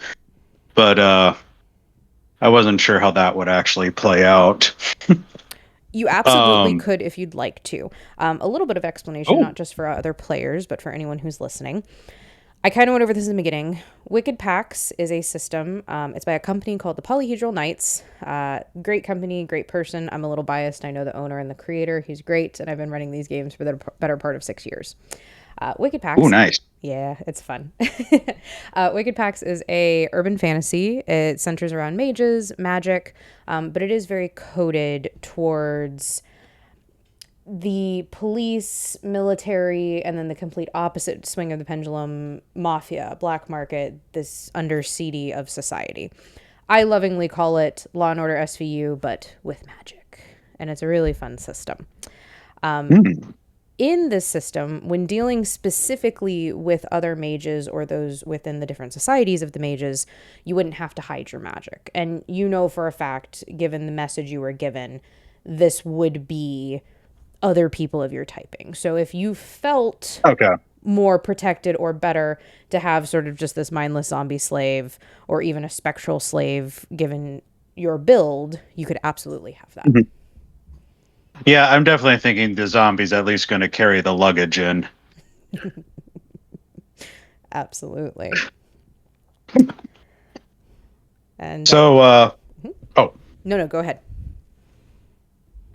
But I wasn't sure how that would actually play out. You absolutely could if you'd like to. A little bit of explanation, not just for other players, but for anyone who's listening. I kind of went over this in the beginning. Wicked Pax is a system. It's by a company called the Polyhedral Knights. Great company, great person. I'm a little biased. I know the owner and the creator. He's great, and I've been running these games for the better part of 6 years. Wicked Pax. Oh, nice. Yeah, it's fun. Wicked Pax is a urban fantasy. It centers around mages, magic, but it is very coded towards the police, military, and then the complete opposite swing of the pendulum, mafia, black market, this undercity of society. I lovingly call it Law and Order SVU, but with magic. And it's a really fun system. In this system, when dealing specifically with other mages or those within the different societies of the mages, you wouldn't have to hide your magic. And you know for a fact, given the message you were given, this would be other people of your typing. So if you felt more protected or better to have sort of just this mindless zombie slave or even a spectral slave given your build, you could absolutely have that. Mm-hmm. Yeah, I'm definitely thinking the zombie's at least going to carry the luggage in. Absolutely. And so, No, go ahead.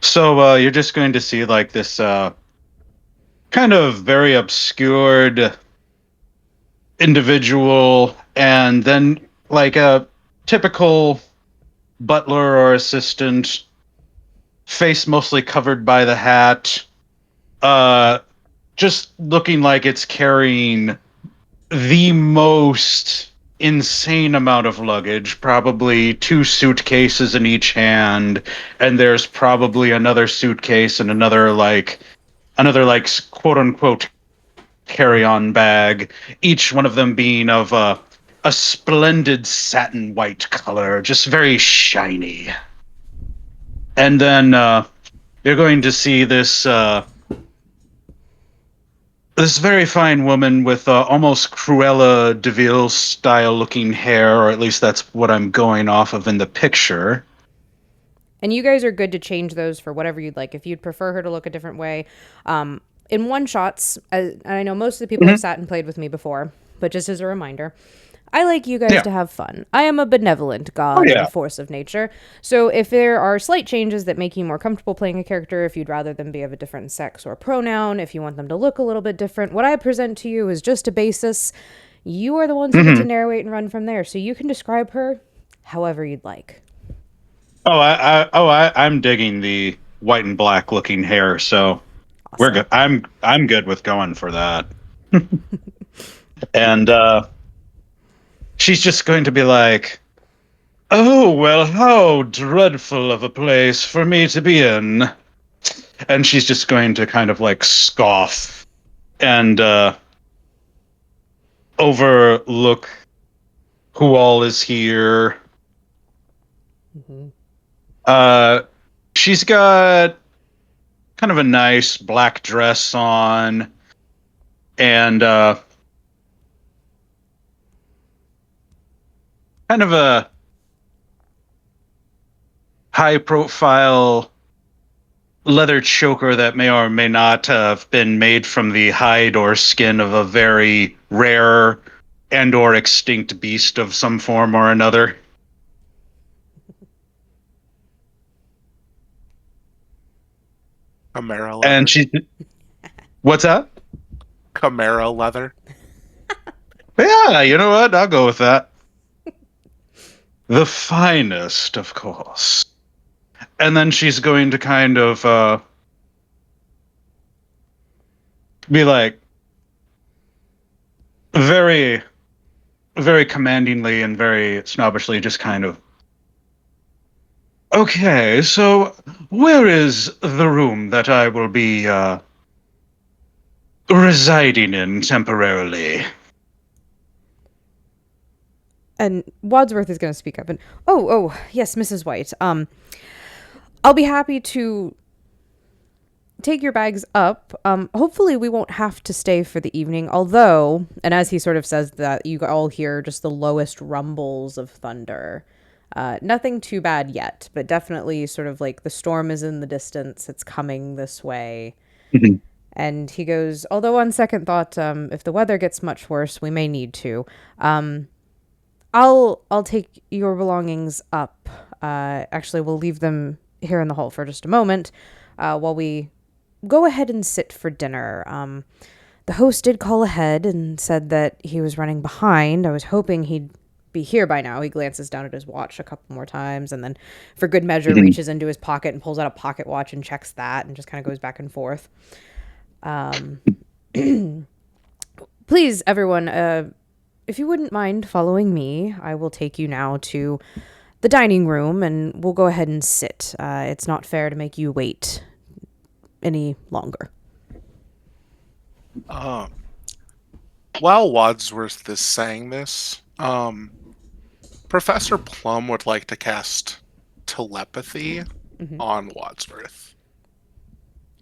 So you're just going to see like this kind of very obscured individual, and then like a typical butler or assistant, face mostly covered by the hat, uh, just looking like it's carrying the most insane amount of luggage, probably 2 suitcases in each hand, and there's probably another suitcase and another quote unquote carry-on bag, each one of them being of a splendid satin white color, just very shiny. And then you're going to see this very fine woman with almost Cruella de Vil style looking hair, or at least that's what I'm going off of in the picture. And you guys are good to change those for whatever you'd like. If you'd prefer her to look a different way, in one shots, I know most of the people have sat and played with me before, but just as a reminder, I like you guys to have fun. I am a benevolent god and force of nature. So if there are slight changes that make you more comfortable playing a character, if you'd rather them be of a different sex or pronoun, if you want them to look a little bit different, what I present to you is just a basis. You are the ones who get to narrate and run from there. So you can describe her however you'd like. I'm digging the white and black looking hair, so we're good. I'm good with going for that. And she's just going to be like, "Oh, well, how dreadful of a place for me to be in." And she's just going to kind of like scoff and overlook who all is here. She's got kind of a nice black dress on, and kind of a high profile leather choker that may or may not have been made from the hide or skin of a very rare and or extinct beast of some form or another. Chimera leather. And she, what's that? Chimera leather. Yeah, you know what? I'll go with that. The finest, of course. And then she's going to kind of be like very, very commandingly and very snobbishly, just kind of, "Okay, so where is the room that I will be residing in temporarily?" And Wadsworth is going to speak up and, oh, yes, Mrs. White. I'll be happy to take your bags up. Hopefully we won't have to stay for the evening, although, and as he sort of says that, you all hear just the lowest rumbles of thunder. Nothing too bad yet, but definitely sort of like the storm is in the distance. It's coming this way. And he goes, although on second thought, if the weather gets much worse, we may need to. I'll take your belongings up. Actually, we'll leave them here in the hall for just a moment, while we go ahead and sit for dinner. The host did call ahead and said that he was running behind. I was hoping he'd be here by now. He glances down at his watch a couple more times and then, for good measure, reaches into his pocket and pulls out a pocket watch and checks that and just kind of goes back and forth. Please, everyone, if you wouldn't mind following me, I will take you now to the dining room and we'll go ahead and sit. It's not fair to make you wait any longer. While Wadsworth is saying this, Professor Plum would like to cast telepathy on Wadsworth.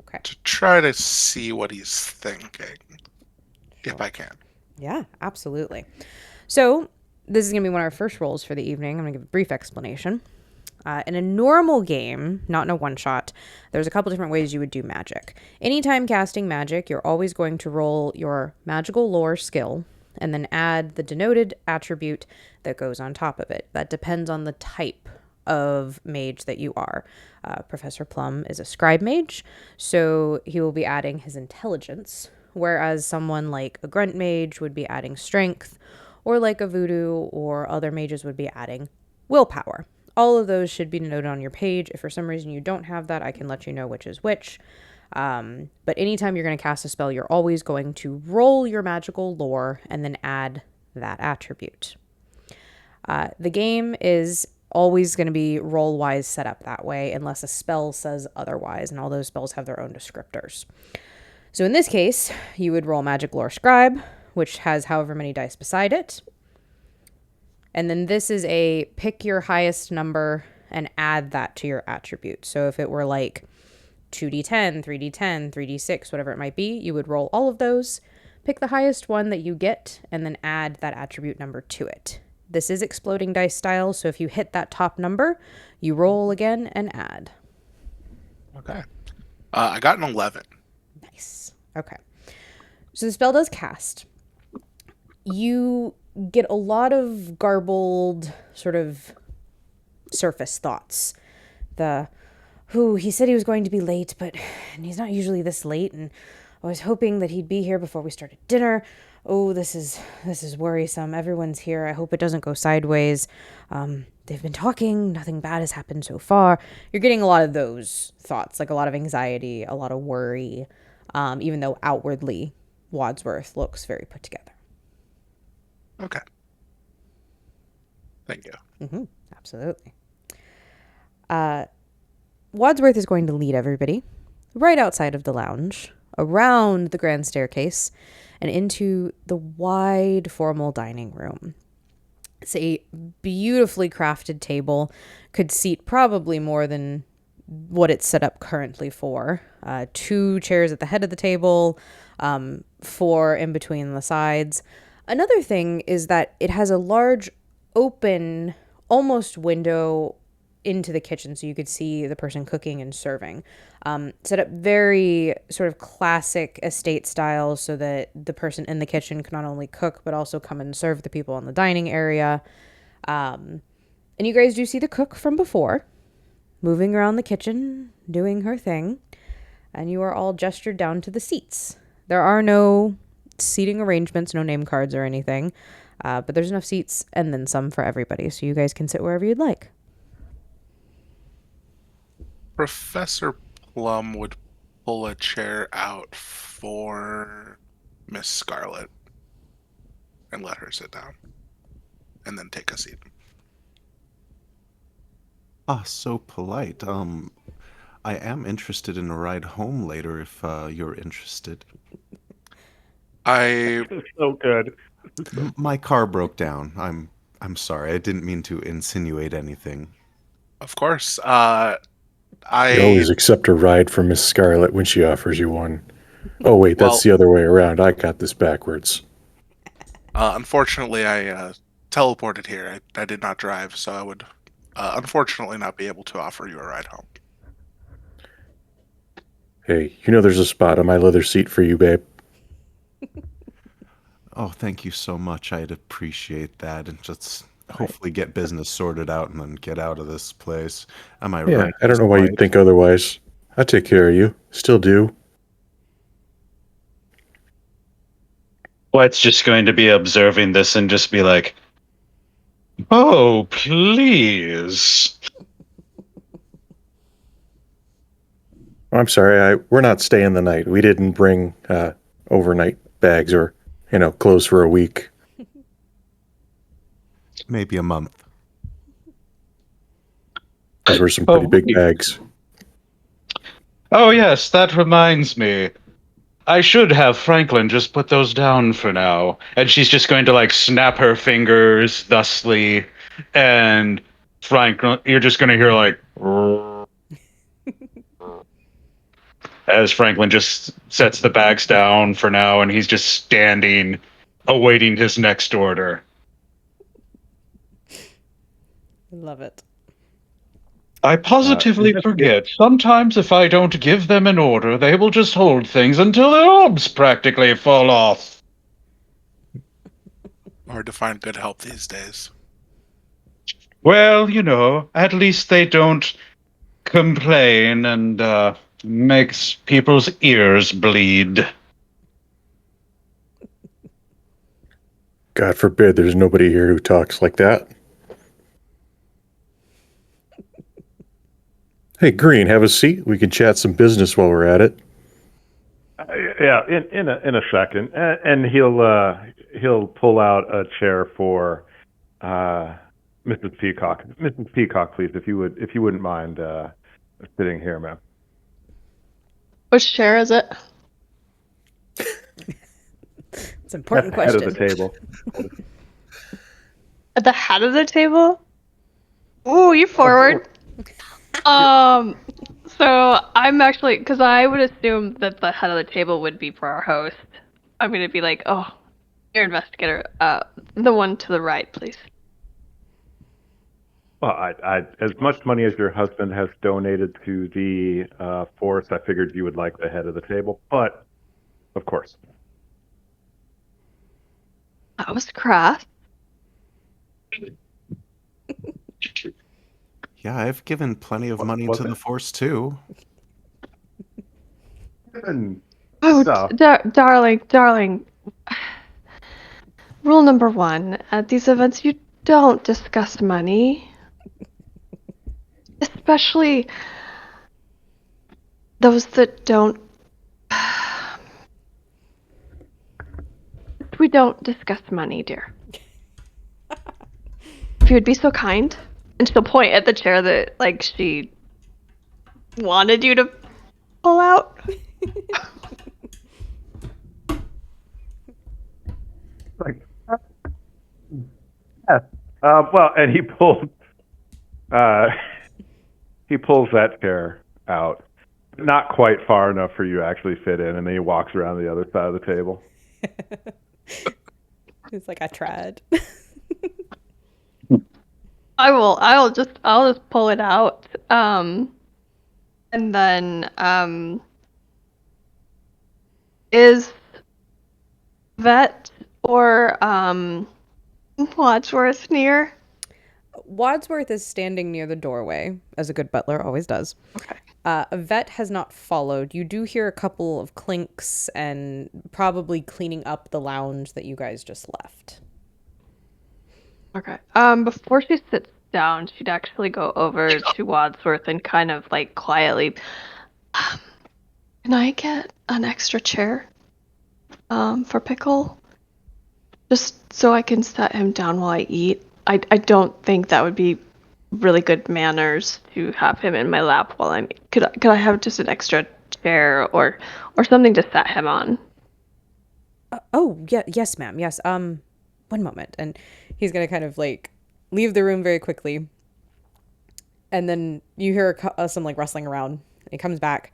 Okay. To try to see what he's thinking, if I can. Yeah, absolutely. So this is going to be one of our first rolls for the evening. I'm going to give a brief explanation. In a normal game, not in a one-shot, there's a couple different ways you would do magic. Anytime casting magic, you're always going to roll your magical lore skill and then add the denoted attribute that goes on top of it. That depends on the type of mage that you are. Professor Plum is a scribe mage, so he will be adding his intelligence, whereas someone like a grunt mage would be adding strength, or like a voodoo or other mages would be adding willpower. All of those should be noted on your page. If for some reason you don't have that, I can let you know which is which. But anytime you're going to cast a spell, you're always going to roll your magical lore and then add that attribute. The game is always going to be roll-wise set up that way unless a spell says otherwise, and all those spells have their own descriptors. So in this case, you would roll Magic Lore Scribe, which has however many dice beside it. And then this is a pick your highest number and add that to your attribute. So if it were like 2d10, 3d10, 3d6, whatever it might be, you would roll all of those, pick the highest one that you get, and then add that attribute number to it. This is exploding dice style, so if you hit that top number, you roll again and add. Okay. I got an 11. Nice. Okay. So the spell does cast. You get a lot of garbled sort of surface thoughts. He said he was going to be late, but he's not usually this late, and I was hoping that he'd be here before we started dinner. Oh, this is worrisome. Everyone's here. I hope it doesn't go sideways. They've been talking. Nothing bad has happened so far. You're getting a lot of those thoughts, like a lot of anxiety, a lot of worry, even though outwardly Wadsworth looks very put together. Okay. Thank you. Mm-hmm. Absolutely. Wadsworth is going to lead everybody right outside of the lounge, around the grand staircase, and into the wide formal dining room. It's a beautifully crafted table, could seat probably more than what it's set up currently for. 2 chairs at the head of the table, 4 in between the sides. Another thing is that it has a large open, almost window into the kitchen, so you could see the person cooking and serving. Set up very sort of classic estate style, so that the person in the kitchen can not only cook but also come and serve the people in the dining area. And you guys do see the cook from before, moving around the kitchen, doing her thing, and you are all gestured down to the seats. There are no seating arrangements, no name cards or anything, but there's enough seats and then some for everybody, so you guys can sit wherever you'd like. Professor Plum would pull a chair out for Miss Scarlet and let her sit down, and then take a seat. Ah, so polite. I am interested in a ride home later if you're interested. I So good. My car broke down. I'm sorry. I didn't mean to insinuate anything. Of course. You always accept a ride from Miss Scarlet when she offers you one. Oh, wait, that's Well- the other way around. I got this backwards. Unfortunately, I teleported here. I did not drive, so I would unfortunately not be able to offer you a ride home. Hey, you know there's a spot on my leather seat for you, babe. Oh, thank you so much. I'd appreciate that, and just hopefully get business sorted out and then get out of this place. Am I Yeah, right? I don't know why Miss you'd think otherwise. I take care of you. Still do. White's just going to be observing this and just be like, "Oh, please." I'm sorry, we're not staying the night. We didn't bring overnight bags or, clothes for a week. Maybe a month. Those were some pretty Oh, big wait. bags. Oh, yes, that reminds me. I should have Franklin just put those down for now. And she's just going to, like, snap her fingers thusly. And Franklin, you're just going to hear, like, as Franklin just sets the bags down for now, and he's just standing, awaiting his next order. Love it. I positively forget. Sometimes if I don't give them an order, they will just hold things until their arms practically fall off. Hard to find good help these days. Well, at least they don't complain and makes people's ears bleed. God forbid there's nobody here who talks like that. Hey, Green, have a seat. We can chat some business while we're at it. Yeah, in a second, and he'll pull out a chair for Mrs. Peacock. Mrs. Peacock, please, if you wouldn't mind sitting here, ma'am. Which chair is it? It's an important Head question. of the table. At the head of the table? Ooh, you forward. So I'm actually, because I would assume that the head of the table would be for our host. I'm gonna be like, oh, your investigator, the one to the right, please. Well, I as much money as your husband has donated to the force, I figured you would like the head of the table, but of course. That was crass. Yeah, I've given plenty of money was to it? the Force too. And Oh, so, darling. Rule number 1, at these events, you don't discuss money. Especially those that don't. We don't discuss money, dear. If you would be so kind. And she'll point at the chair that, like, she wanted you to pull out. like, yes. Well, and he pulls that chair out, not quite far enough for you to actually fit in, and then he walks around the other side of the table. It's like, I tried. I'll just pull it out. And then, is Vet or, Wadsworth near? Wadsworth is standing near the doorway, as a good butler always does. Okay. Vet has not followed. You do hear a couple of clinks and probably cleaning up the lounge that you guys just left. Okay. Before she sits down, she'd actually go over to Wadsworth and kind of like quietly, can I get an extra chair, for Pickle? Just so I can set him down while I eat. I don't think that would be really good manners to have him in my lap while I'm. Could I have just an extra chair or something to set him on? Yes, ma'am. Yes. One moment. And he's gonna kind of like leave the room very quickly. And then you hear some like rustling around. And he comes back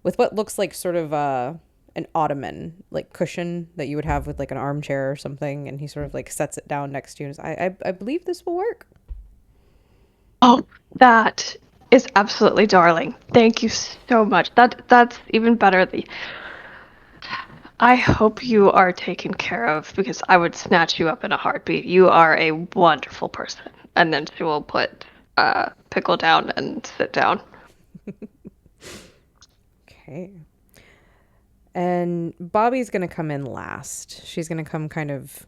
with what looks like sort of an ottoman like cushion that you would have with like an armchair or something, and he sort of like sets it down next to you and says, I believe this will work. Oh, that is absolutely darling. Thank you so much. That's even better. I hope you are taken care of because I would snatch you up in a heartbeat. You are a wonderful person. And then she will put Pickle down and sit down. Okay. And Bobby's going to come in last. She's going to come kind of,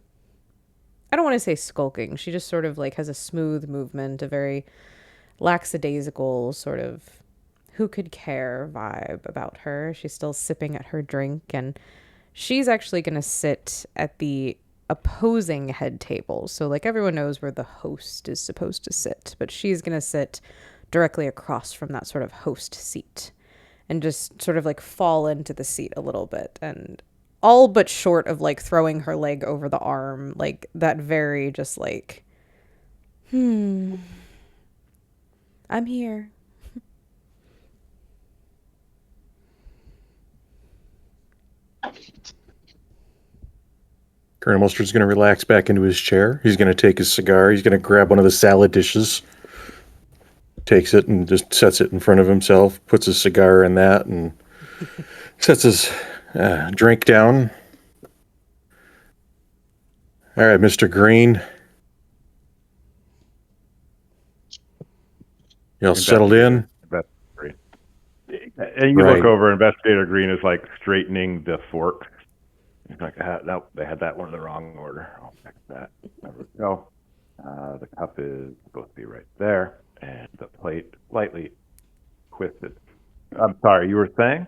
I don't want to say skulking. She just sort of like has a smooth movement, a very lackadaisical sort of who could care vibe about her. She's still sipping at her drink, and she's actually going to sit at the opposing head table. So like everyone knows where the host is supposed to sit, but she's going to sit directly across from that sort of host seat and just sort of like fall into the seat a little bit, and all but short of like throwing her leg over the arm, like that very just like, I'm here. Colonel Mustard's going to relax back into his chair. He's going to take his cigar. He's going to grab one of the salad dishes, takes it and just sets it in front of himself, puts his cigar in that, and sets his drink down. All right, Mr. Green. Y'all settled in? Investigator Green. And you Right. look over, Investigator Green is like straightening the fork. He's like, no, they had that one in the wrong order. I'll fix that. There we go. The cup is supposed to be right there, and the plate slightly twisted. I'm sorry, you were saying?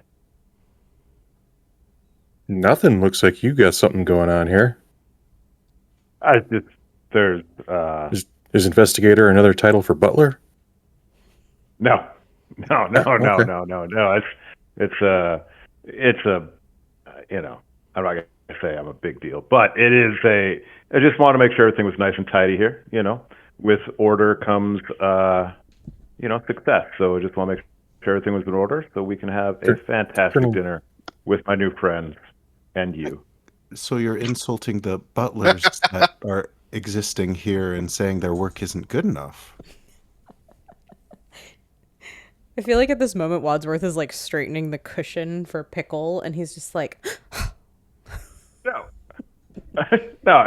Nothing. Looks like you got something going on here. There's Is investigator another title for butler? no. Okay. It's a I'm not gonna say I'm a big deal, but it is I just want to make sure everything was nice and tidy here. With order comes success. So I just want to make sure everything was in order, so we can have a fantastic Colonel- dinner with my new friends and you. So you're insulting the butlers that are existing here and saying their work isn't good enough. I feel like at this moment Wadsworth is like straightening the cushion for Pickle, and he's just like, No,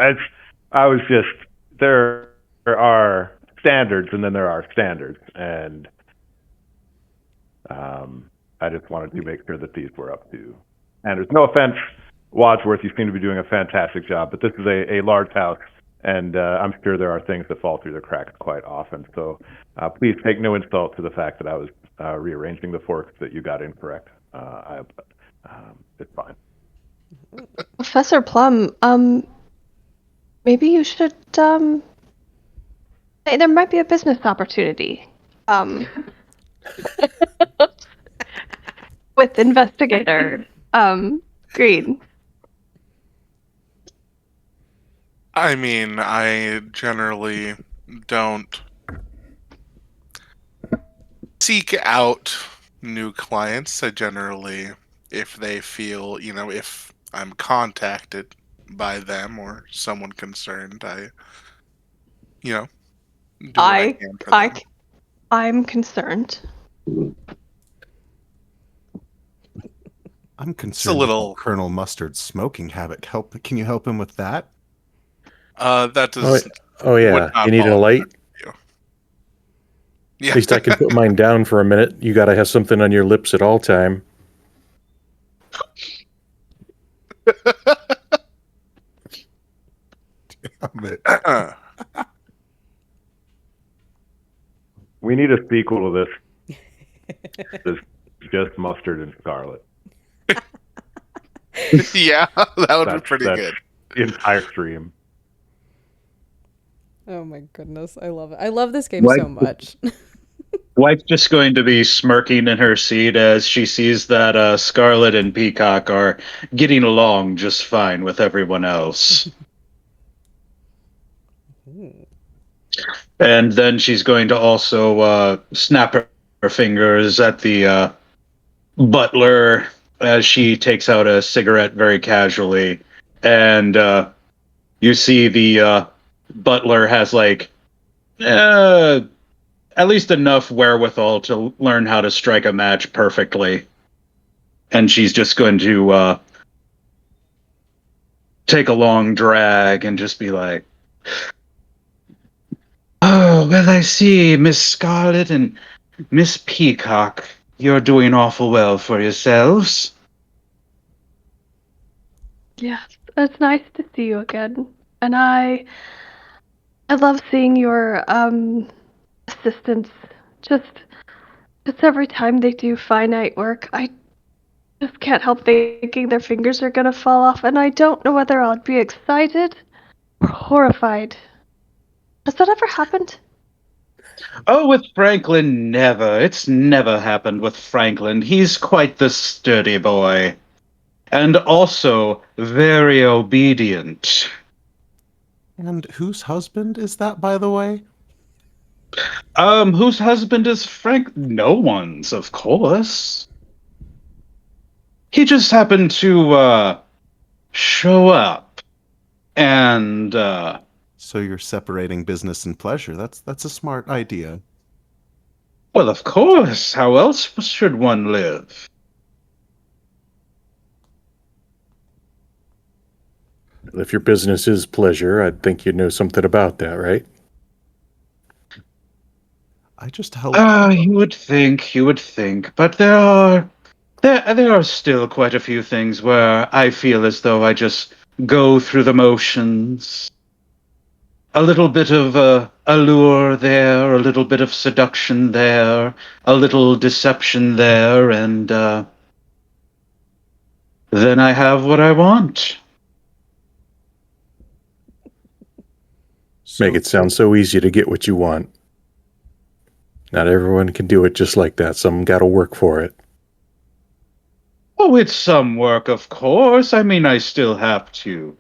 there are standards, and then there are standards, and I just wanted to make sure that these were up to standards. No offense, Wadsworth, you seem to be doing a fantastic job, but this is a large house, and I'm sure there are things that fall through the cracks quite often. So please take no insult to the fact that I was rearranging the forks that you got incorrect. It's fine. Professor Plum, maybe you should, hey, there might be a business opportunity, with investigator, Green. I mean, I generally don't seek out new clients. I generally, if they feel, if I'm contacted by them or someone concerned, I, do what I can for them. I'm concerned. I'm concerned little- about Colonel Mustard's smoking habit. Can you help him with that? That does. Oh would yeah. not You need a fall light? under you. Yeah. At least I can put mine down for a minute. You got to have something on your lips at all time. Damn it. We need a sequel to this. It's just Mustard and Scarlet. Yeah, that would be pretty That's good. the entire stream. oh my goodness, I love it. I love this game Like- so much. Wife's just going to be smirking in her seat as she sees that Scarlet and Peacock are getting along just fine with everyone else. And then she's going to also snap her fingers at the butler as she takes out a cigarette very casually. And you see the butler has at least enough wherewithal to learn how to strike a match perfectly. And she's just going to take a long drag and just be like, "Oh, well, I see, Miss Scarlet and Miss Peacock. You're doing awful well for yourselves." Yes, it's nice to see you again. And I love seeing your assistants. Just every time they do finite work, I just can't help thinking their fingers are gonna fall off, and I don't know whether I'll be excited or horrified. Has that ever happened? Oh, with Franklin, never. It's never happened with Franklin. He's quite the sturdy boy. And also very obedient. And whose husband is that, by the way? Whose husband is Frank? No one's, of course. He just happened to, show up. And, So you're separating business and pleasure. That's a smart idea. well, of course. How else should one live? If your business is pleasure, I'd think you'd know something about that, right? I just help. You would think, but there are still quite a few things where I feel as though I just go through the motions. A little bit of allure there, a little bit of seduction there, a little deception there, and then I have what I want. Make it sound so easy to get what you want. Not everyone can do it just like that. Some got to work for it. Oh, it's some work, of course. I mean, I still have to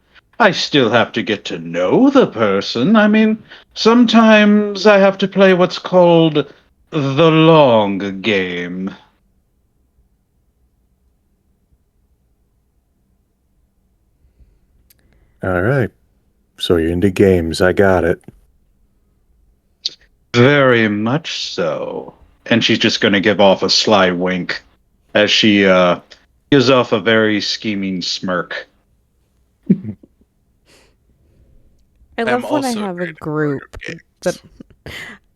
get to know the person. I mean, sometimes I have to play what's called the long game. All right. So you're into games. I got it. Very much so. And she's just going to give off a sly wink as she gives off a very scheming smirk. I love when I also have a great at group board that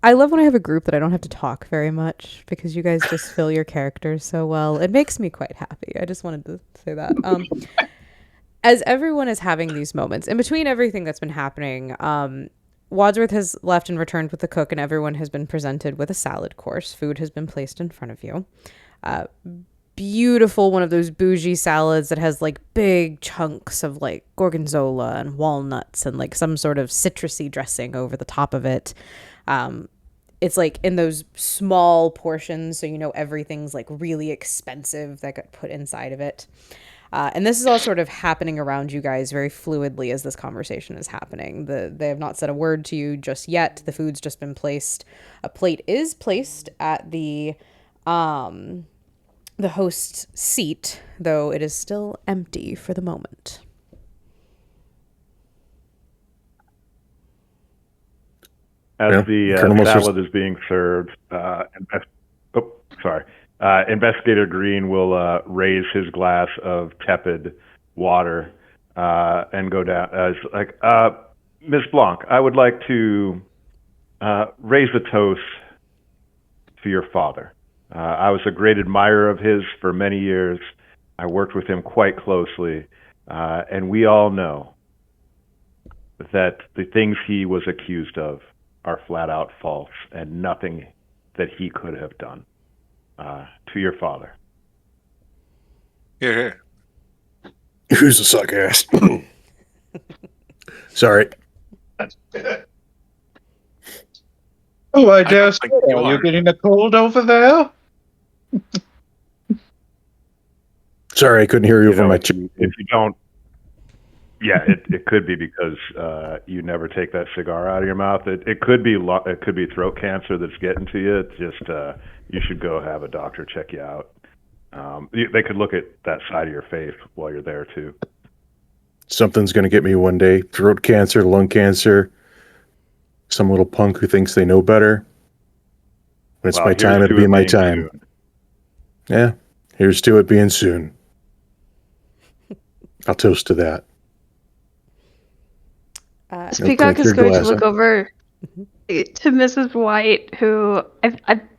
I love when I have a group that I don't have to talk very much because you guys just fill your characters so well. It makes me quite happy. I just wanted to say that. As everyone is having these moments, in between everything that's been happening, Wadsworth has left and returned with the cook, and everyone has been presented with a salad course. Food has been placed in front of you. Beautiful, one of those bougie salads that has like big chunks of like gorgonzola and walnuts and like some sort of citrusy dressing over the top of it. It's like in those small portions, so you know everything's like really expensive that got put inside of it. And this is all sort of happening around you guys very fluidly as this conversation is happening. They have not said a word to you just yet. The food's just been placed. A plate is placed at the host's seat, though it is still empty for the moment. As Yeah, the Colonel Mustard's- salad is being served, Investigator Green will raise his glass of tepid water and go down. It's like, Ms. Blanc, I would like to raise a toast to your father. I was a great admirer of his for many years. I worked with him quite closely, and we all know that the things he was accused of are flat out false and nothing that he could have done. To your father. Here. Who's a suck ass? Sorry. Oh, I don't dare say, think you are you are. getting a cold over there? Sorry, I couldn't hear you over my if you don't, yeah, it could be because you never take that cigar out of your mouth. It could be throat cancer that's getting to you. It's just you should go have a doctor check you out. They could look at that side of your face while you're there too. Something's going to get me one day. Throat cancer, lung cancer. Some little punk who thinks they know better. When it's Well, my here's time, to it'll be it my being time. soon. Yeah, here's to it being soon. I'll toast to that. Peacock is your going to glass, look huh? over to Mrs. White, who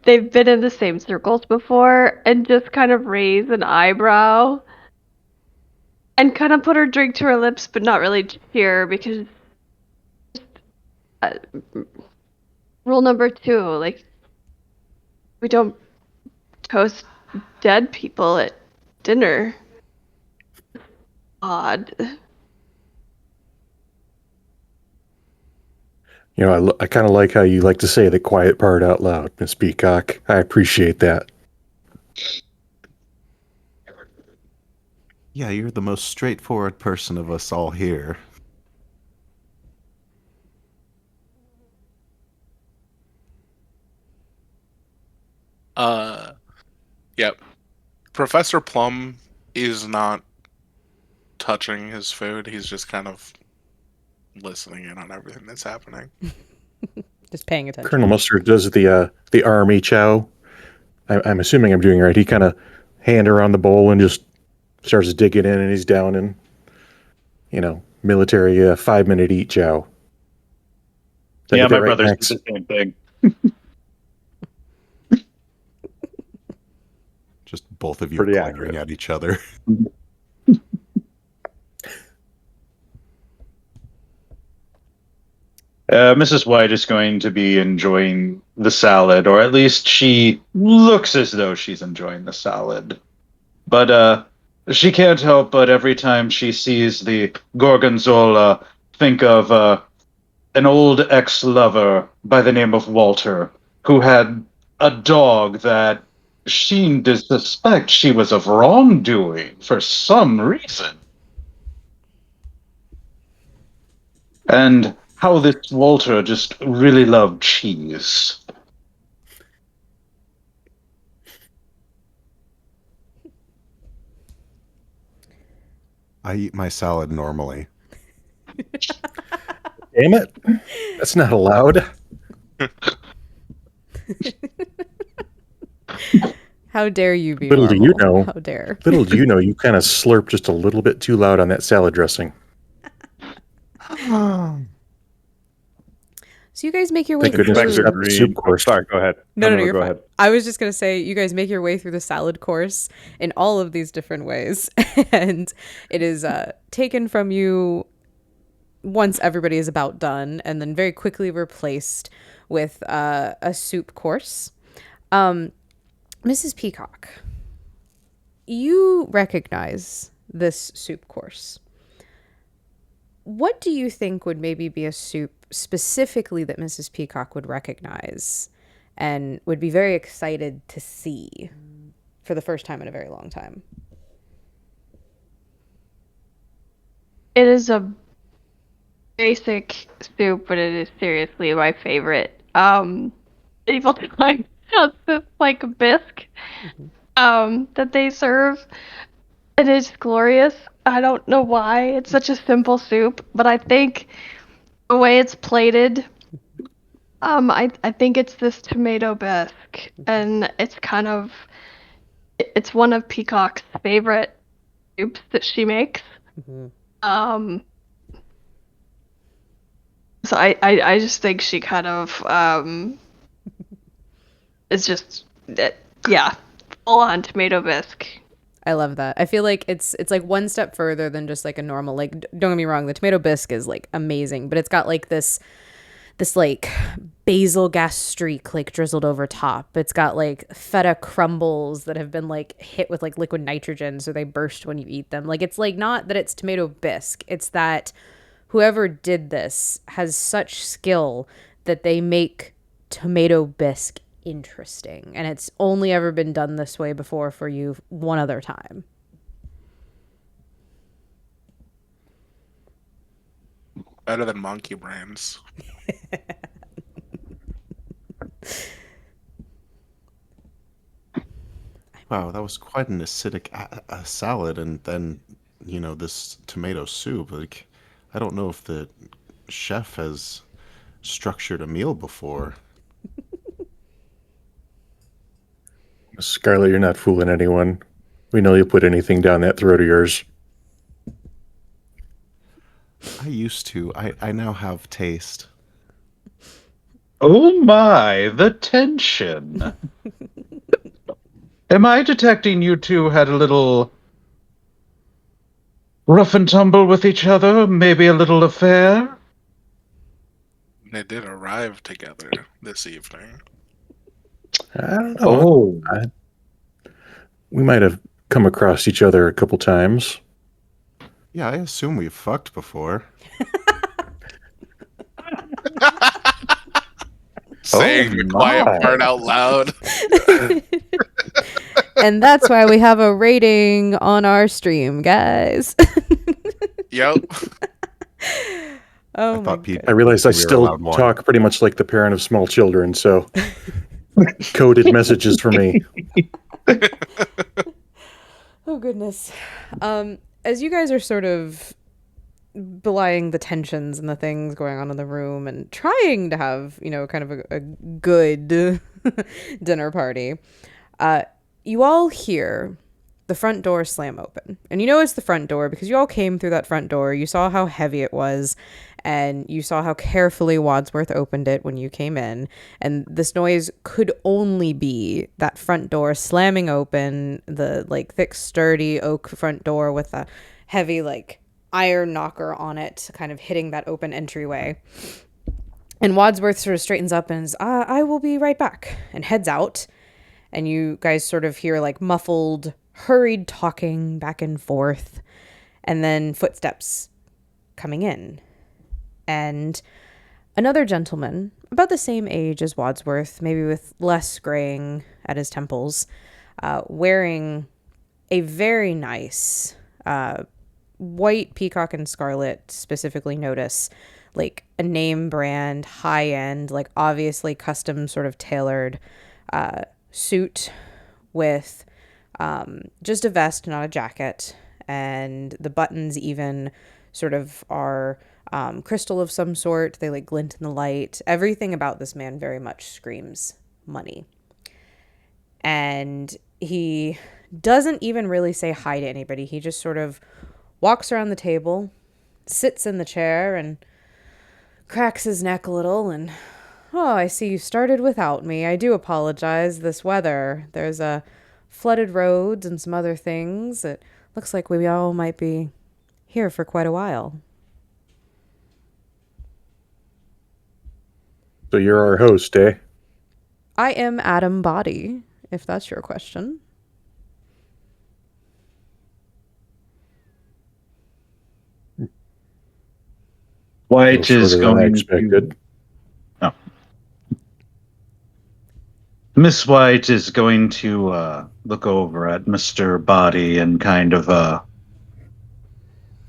they've been in the same circles before, and just kind of raise an eyebrow and kind of put her drink to her lips, but not really cheer because uh, rule number 2, like, we don't toast dead people at dinner. Odd. You know, I kind of like how you like to say the quiet part out loud, Miss Peacock. I appreciate that. Yeah, you're the most straightforward person of us all here. Yep. Professor Plum is not touching his food. He's just kind of listening in on everything that's happening. Just paying attention. Colonel Mustard does the army chow. I'm assuming I'm doing right. He kind of hand around the bowl and just starts digging in, and he's down in, military 5-minute eat chow. Did I Yeah, get that my right, brothers Max? do the same thing. both of you Pretty glaring accurate. at each other. Mrs. White is going to be enjoying the salad, or at least she looks as though she's enjoying the salad. But she can't help but every time she sees the gorgonzola think of an old ex-lover by the name of Walter, who had a dog that seemed to suspect she was of wrongdoing for some reason. And how this Walter just really loved cheese. I eat my salad normally. Damn it. That's not allowed. How dare you be Little do you normal? know. How dare. Little do you know, you kind of slurp just a little bit too loud on that salad dressing. So you guys make your way Thank goodness through. it's not the soup course. Sorry, go ahead. No, Emma, you're go fine. ahead. I was just going to say, you guys make your way through the salad course in all of these different ways. And it is taken from you once everybody is about done, and then very quickly replaced with a soup course. Mrs. Peacock, you recognize this soup course. What do you think would maybe be a soup specifically that Mrs. Peacock would recognize and would be very excited to see for the first time in a very long time? It is a basic soup, but it is seriously my favorite. Evil Time has this like bisque that they serve. It is glorious. I don't know why it's such a simple soup, but I think the way it's plated, I think it's this tomato bisque, and it's one of Peacock's favorite soups that she makes. Um, so I just think she kind of is just yeah, full on tomato bisque. I love that. I feel like it's like one step further than just like a normal, like, don't get me wrong, the tomato bisque is like amazing, but it's got like this like basil gastrique like drizzled over top. It's got like feta crumbles that have been like hit with like liquid nitrogen so they burst when you eat them. Like, it's like not that it's tomato bisque, it's that whoever did this has such skill that they make tomato bisque interesting, and it's only ever been done this way before for you one other time. Better than monkey brains. Wow, that was quite an acidic salad, and then this tomato soup. Like, I don't know if the chef has structured a meal before. Scarlett, you're not fooling anyone. We know you put anything down that throat of yours. I used to. I now have taste. Oh my, the tension. Am I detecting you two had a little rough and tumble with each other? Maybe a little affair? They did arrive together this evening. I don't know. Oh. We might have come across each other a couple times. Yeah, I assume we've fucked before. Saying the quiet my. part out loud. And that's why we have a rating on our stream, guys. Yep. Oh I my thought Pete. I realize I We were still allowed one. talk pretty much like the parent of small children, so coded messages for me. Oh goodness. As you guys are sort of belying the tensions and the things going on in the room and trying to have, kind of a good dinner party, you all hear the front door slam open. And you know it's the front door because you all came through that front door. You saw how heavy it was. and you saw how carefully Wadsworth opened it when you came in. And this noise could only be that front door slamming open, the like thick, sturdy oak front door with a heavy like iron knocker on it, kind of hitting that open entryway. And Wadsworth sort of straightens up and is, I will be right back, and heads out. And you guys sort of hear like muffled, hurried talking back and forth, and then footsteps coming in. And another gentleman, about the same age as Wadsworth, maybe with less graying at his temples, wearing a very nice white peacock and scarlet, specifically notice, like a name brand, high end, like obviously custom sort of tailored suit with just a vest, not a jacket. And the buttons even sort of are crystal of some sort. They like glint in the light. Everything about this man very much screams money. And he doesn't even really say hi to anybody. He just sort of walks around the table, sits in the chair, and cracks his neck a little. And, oh, I see you started without me. I do apologize. This weather, there's flooded roads and some other things. It looks like we all might be here for quite a while. So you're our host, eh? I am Adam Body, if that's your question. White is Shorter than I going expected. to. Oh. Miss White is going to look over at Mr. Body and kind of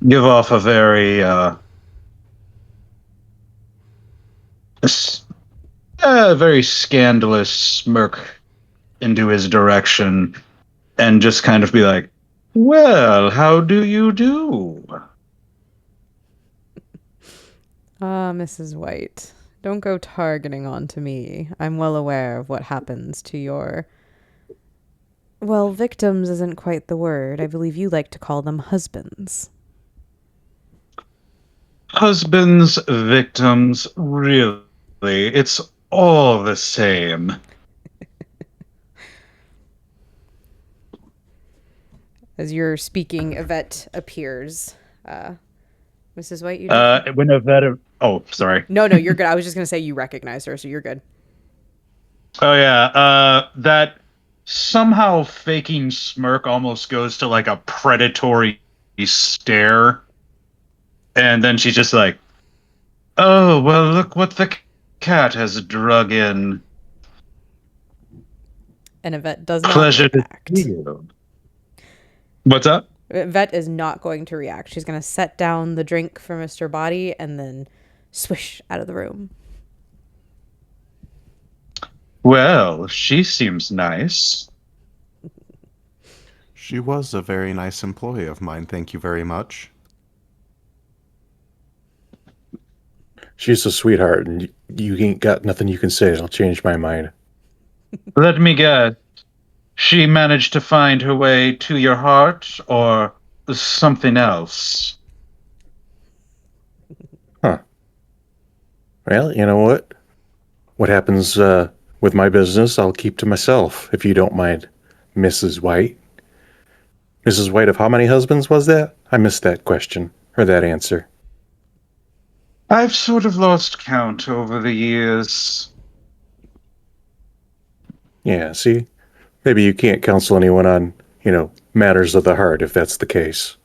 give off a very very scandalous smirk into his direction, and just kind of be like, "Well, how do you do?" Mrs. White, don't go targeting onto me. I'm well aware of what happens to your... Well, victims isn't quite the word. I believe you like to call them husbands. Husbands, victims, really, it's all the same. As you're speaking, Yvette appears. Mrs. White, you When Yvette... Oh, sorry. No, you're good. I was just going to say you recognize her, so you're good. Oh, yeah. That somehow faking smirk almost goes to like a predatory stare. And then she's just like, "Oh, well, look what the cat has drug in." And Yvette does not Pleasure to react. see you. What's up? Yvette is not going to react. She's going to set down the drink for Mr. Body and then swish out of the room. Well, she seems nice. She was a very nice employee of mine, thank you very much. She's a sweetheart, and you ain't got nothing you can say that'll change my mind. Let me guess. She managed to find her way to your heart, or something else? Huh. Well, you know what? What happens with my business, I'll keep to myself, if you don't mind, Mrs. White. Mrs. White, of how many husbands was that? I missed that question, or that answer. I've sort of lost count over the years. Yeah, see? Maybe you can't counsel anyone on, matters of the heart, if that's the case.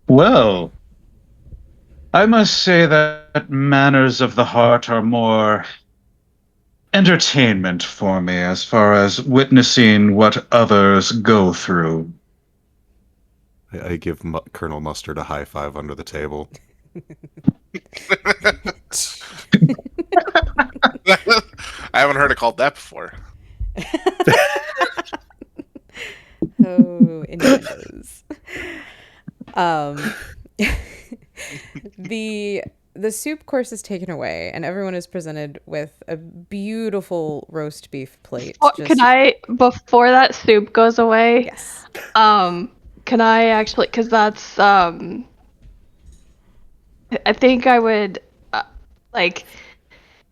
Well, I must say that manners of the heart are more entertainment for me as far as witnessing what others go through. I give Colonel Mustard a high five under the table. I haven't heard it called that before. Oh, innuendos. The soup course is taken away, and everyone is presented with a beautiful roast beef plate. Can I, before that soup goes away? Yes. Can I actually, because that's I think I would like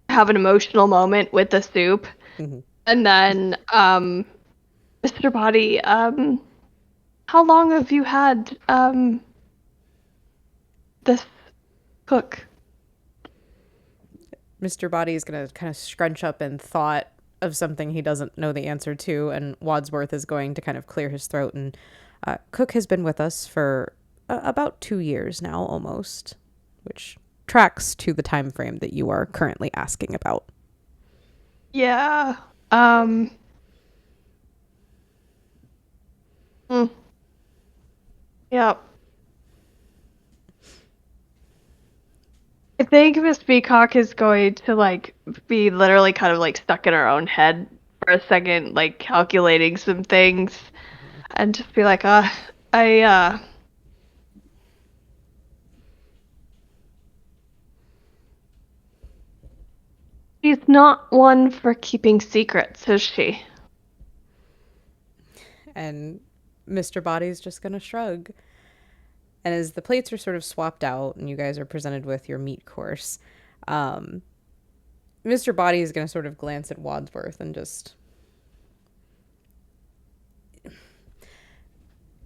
have an emotional moment with the soup, and then Mr. Body, how long have you had this cook? Mr. Body is going to kind of scrunch up in thought of something he doesn't know the answer to, and Wadsworth is going to kind of clear his throat. And Cook has been with us for about 2 years now, almost, which tracks to the time frame that you are currently asking about. Yeah. Yep. I think Miss Peacock is going to like be literally kind of like stuck in her own head for a second, like calculating some things, and just be like, I she's not one for keeping secrets, is she? And Mr. Body's just going to shrug. And as the plates are sort of swapped out and you guys are presented with your meat course, Mr. Body is going to sort of glance at Wadsworth and just...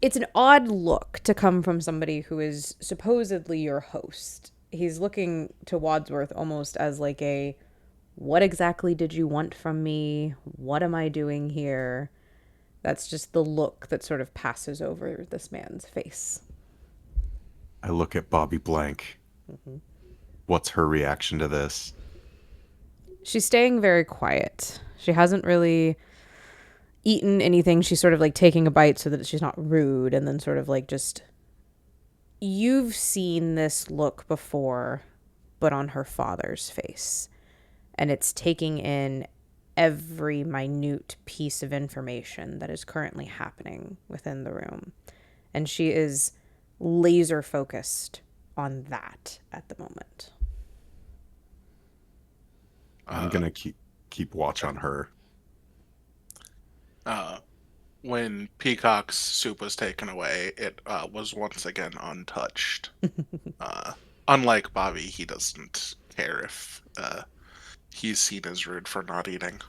It's an odd look to come from somebody who is supposedly your host. He's looking to Wadsworth almost as like a, what exactly did you want from me? What am I doing here? That's just the look that sort of passes over this man's face. I look at Bobby Blank. What's her reaction to this? She's staying very quiet. She hasn't really eaten anything. She's sort of like taking a bite so that she's not rude, and then sort of like just... You've seen this look before, but on her father's face. And it's taking in every minute piece of information that is currently happening within the room. And she is laser focused on that at the moment. I'm gonna keep watch on her. When Peacock's soup was taken away, it was once again untouched. Unlike Bobby, he doesn't care if he's seen as rude for not eating.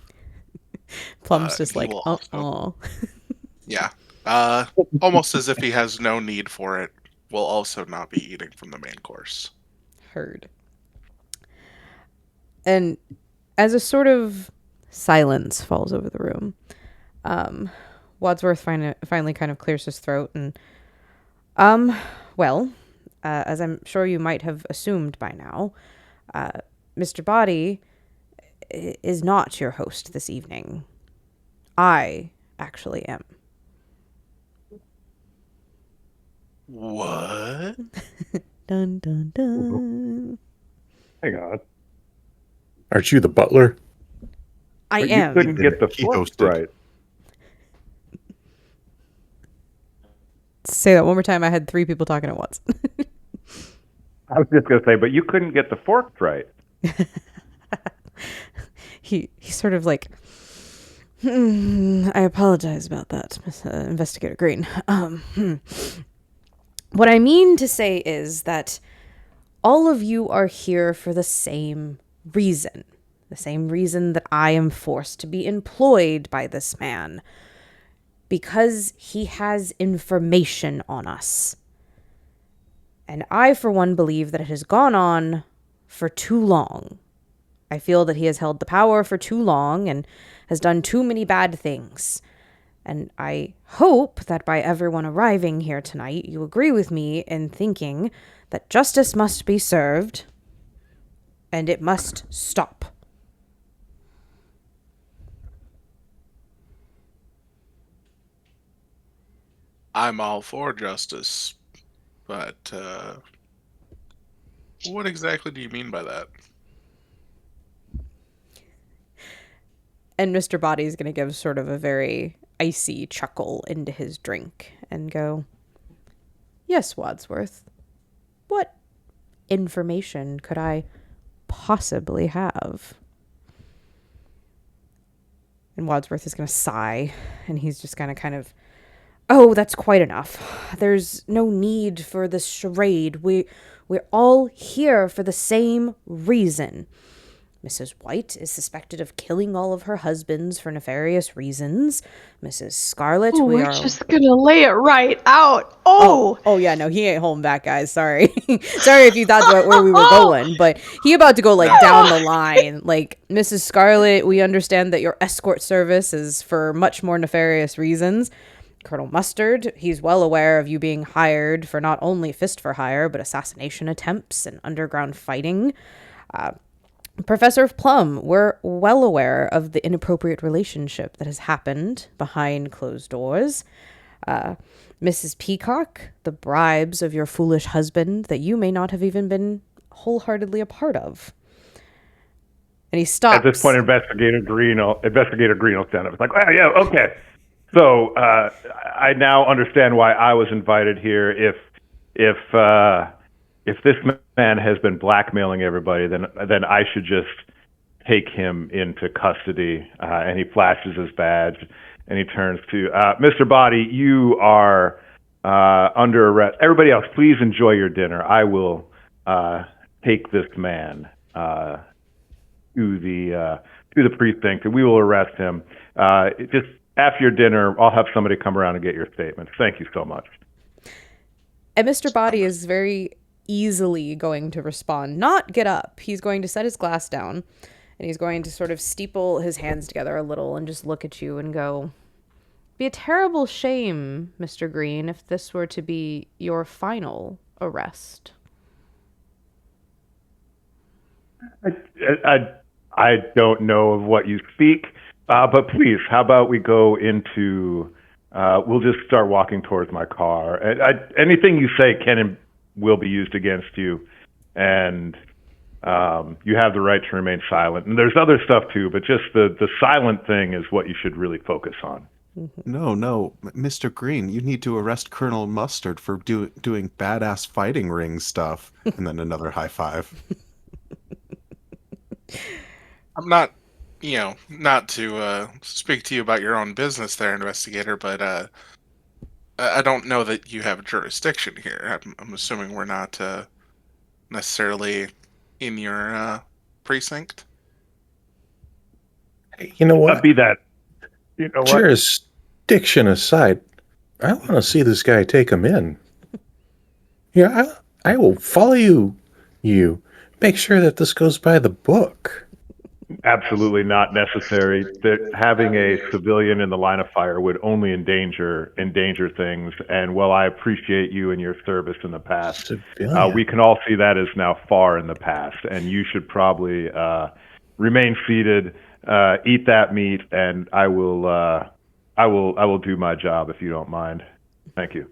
Plum's just he like, will oh, also- Yeah. Almost as if he has no need for it, will also not be eating from the main course. heard. And as a sort of silence falls over the room, Wadsworth finally kind of clears his throat and, well, as I'm sure you might have assumed by now, Mr. Body is not your host this evening. I actually am. What? Dun, dun, dun. Hang on. Aren't you the butler? I But am. You couldn't get the He fork hosted. right. Say that one more time. I had 3 people talking at once. I was just gonna say, but you couldn't get the forks right. He sort of like, I apologize about that, Miss Investigator Green. What I mean to say is that all of you are here for the same reason that I am forced to be employed by this man, because he has information on us. And I, for one, believe that it has gone on for too long. I feel that he has held the power for too long and has done too many bad things. And I hope that by everyone arriving here tonight, you agree with me in thinking that justice must be served and it must stop. I'm all for justice, but what exactly do you mean by that? And Mr. Body's going to give sort of a very icy chuckle into his drink and go, "Yes, Wadsworth. What information could I possibly have?" And Wadsworth is going to sigh, and he's just going to kind of, "Oh, that's quite enough. There's no need for this charade. We're all here for the same reason. Mrs. White is suspected of killing all of her husbands for nefarious reasons. Mrs. Scarlet, Ooh, we we're are... just gonna lay it right out. Oh, yeah, no, he ain't holding back, guys. Sorry. Sorry if you thought where we were going, but he about to go, like, down the line. Like, Mrs. Scarlet, we understand that your escort service is for much more nefarious reasons. Colonel Mustard, he's well aware of you being hired for not only fist for hire, but assassination attempts and underground fighting. Professor Plum, we're well aware of the inappropriate relationship that has happened behind closed doors. Mrs. Peacock, the bribes of your foolish husband that you may not have even been wholeheartedly a part of. And he stops. At this point, Investigator Green will stand up. It's like, oh, yeah, okay. So I now understand why I was invited here. If this man has been blackmailing everybody, then I should just take him into custody. And he flashes his badge, and he turns to Mr. Body. You are under arrest. Everybody else, please enjoy your dinner. I will take this man to the precinct, and we will arrest him. Just after your dinner, I'll have somebody come around and get your statements. Thank you so much. And Mr. Body is very easily going to respond, not get up. He's going to set his glass down, and he's going to sort of steeple his hands together a little and just look at you and go, "Be a terrible shame, Mr. Green, if this were to be your final arrest." I don't know of what you speak, but please, how about we go into, we'll just start walking towards my car. Anything you say can and will be used against you, and you have the right to remain silent. And there's other stuff too, but just the silent thing is what you should really focus on. No, Mr. Green, you need to arrest Colonel Mustard for doing badass fighting ring stuff. And then another high five. I'm not, not to speak to you about your own business there, investigator, but I don't know that you have jurisdiction here. I'm assuming we're not necessarily in your precinct. Hey, you know what? Be that. You know what? Jurisdiction aside, I want to see this guy take him in. Yeah, I will follow you. Make sure that this goes by the book. Absolutely not necessary. That having a civilian in the line of fire would only endanger things. And while I appreciate you and your service in the past, we can all see that is now far in the past. And you should probably remain seated, eat that meat, and I will do my job if you don't mind. Thank you.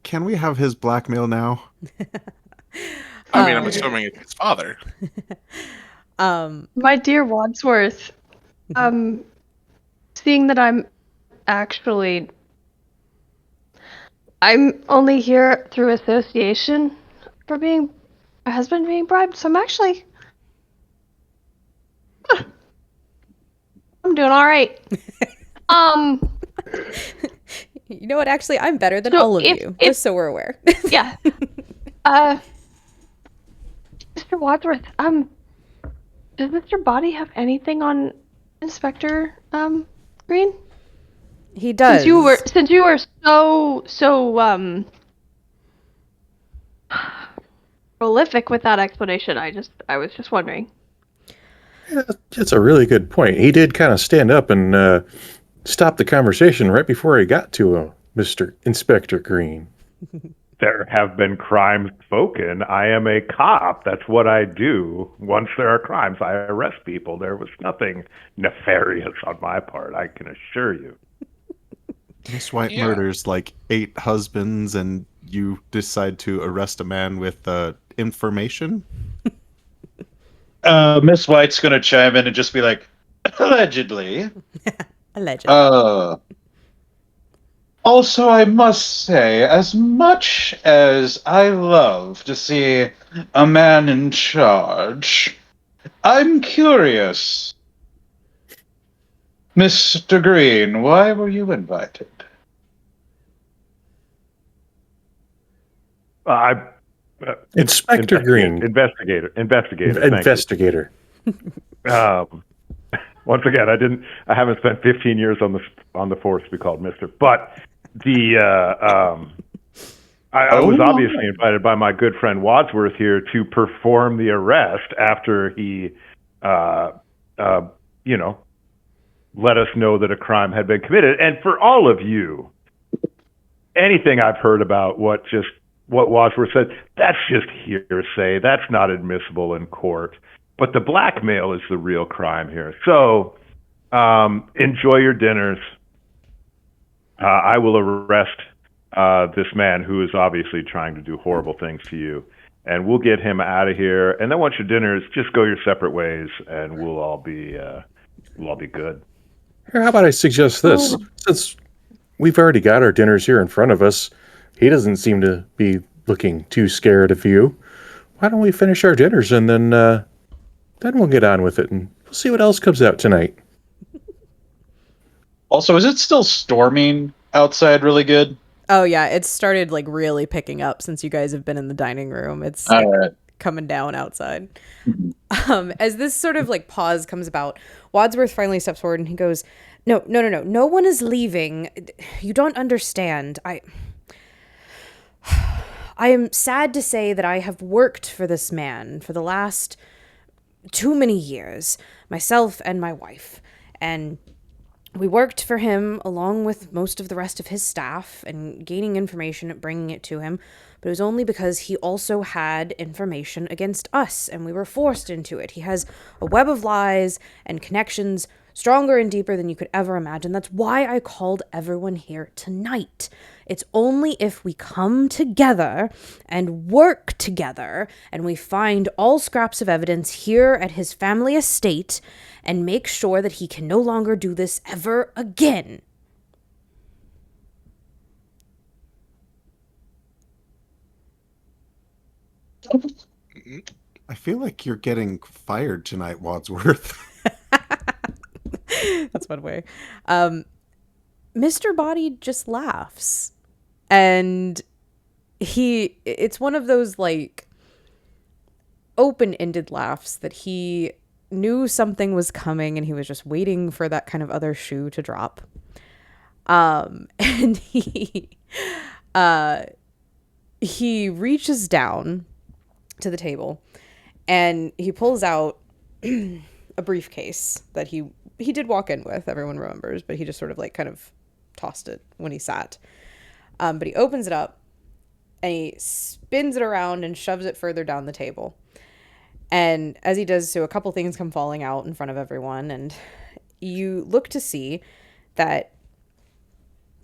Can we have his blackmail now? I mean, I'm assuming it's his father. My dear Wadsworth, seeing that I'm only here through association for being my husband being bribed, so I'm actually I'm doing all right. You know what? Actually, I'm better than all of you, just so we're aware. Yeah. Mr. Wadsworth, does Mr. Body have anything on Inspector Green? He does. Since you were so prolific with that explanation, I was just wondering. Yeah, that's a really good point. He did kind of stand up and stop the conversation right before he got to Mr. Inspector Green. There have been crimes spoken. I am a cop. That's what I do. Once there are crimes, I arrest people. There was nothing nefarious on my part, I can assure you. Miss White murders like 8 husbands, and you decide to arrest a man with information? Miss White's gonna chime in and just be like, allegedly. Allegedly. Also, I must say, as much as I love to see a man in charge, I'm curious. Mr. Green, why were you invited? Inspector Green. Investigator. Thank you. Investigator. Once again, I haven't spent 15 years on the force to be called Mister. But I was obviously invited by my good friend Wadsworth here to perform the arrest after he, let us know that a crime had been committed. And for all of you, anything I've heard about what Wadsworth said, that's just hearsay. That's not admissible in court. But the blackmail is the real crime here. So enjoy your dinners. I will arrest this man who is obviously trying to do horrible things to you. And we'll get him out of here. And then once your dinners, just go your separate ways, and we'll all be good. Here, how about I suggest this? Since we've already got our dinners here in front of us, he doesn't seem to be looking too scared of you. Why don't we finish our dinners and then we'll get on with it, and we'll see what else comes out tonight. Also, is it still storming outside really good? Oh yeah, it's started like really picking up since you guys have been in the dining room. It's All right. coming down outside. As this sort of like pause comes about, Wadsworth finally steps forward and he goes, No. No one is leaving. You don't understand. I am sad to say that I have worked for this man for the last too many years, myself and my wife. And we worked for him along with most of the rest of his staff and gaining information and bringing it to him. But it was only because he also had information against us and we were forced into it. He has a web of lies and connections stronger and deeper than you could ever imagine. That's why I called everyone here tonight. It's only if we come together and work together and we find all scraps of evidence here at his family estate and make sure that he can no longer do this ever again. I feel like you're getting fired tonight, Wadsworth. That's one way. Mr. Body just laughs. And it's one of those like open-ended laughs that he knew something was coming and he was just waiting for that kind of other shoe to drop. And he reaches down to the table and he pulls out a briefcase that he did walk in with, everyone remembers, but he just sort of like kind of tossed it when he sat. But he opens it up and he spins it around and shoves it further down the table. And as he does so, a couple things come falling out in front of everyone, and you look to see that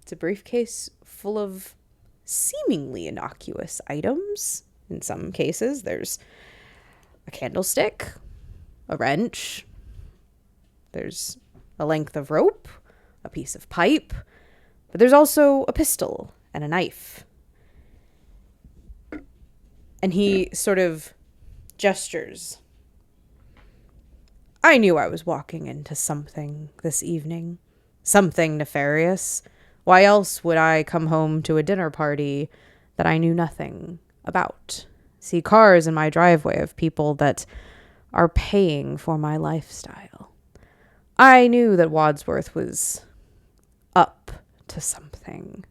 it's a briefcase full of seemingly innocuous items. In some cases, there's a candlestick, a wrench, there's a length of rope, a piece of pipe, but there's also a pistol and a knife. And he sort of gestures. I knew I was walking into something this evening. Something nefarious. Why else would I come home to a dinner party that I knew nothing about? See cars in my driveway of people that are paying for my lifestyle. I knew that Wadsworth was up to something.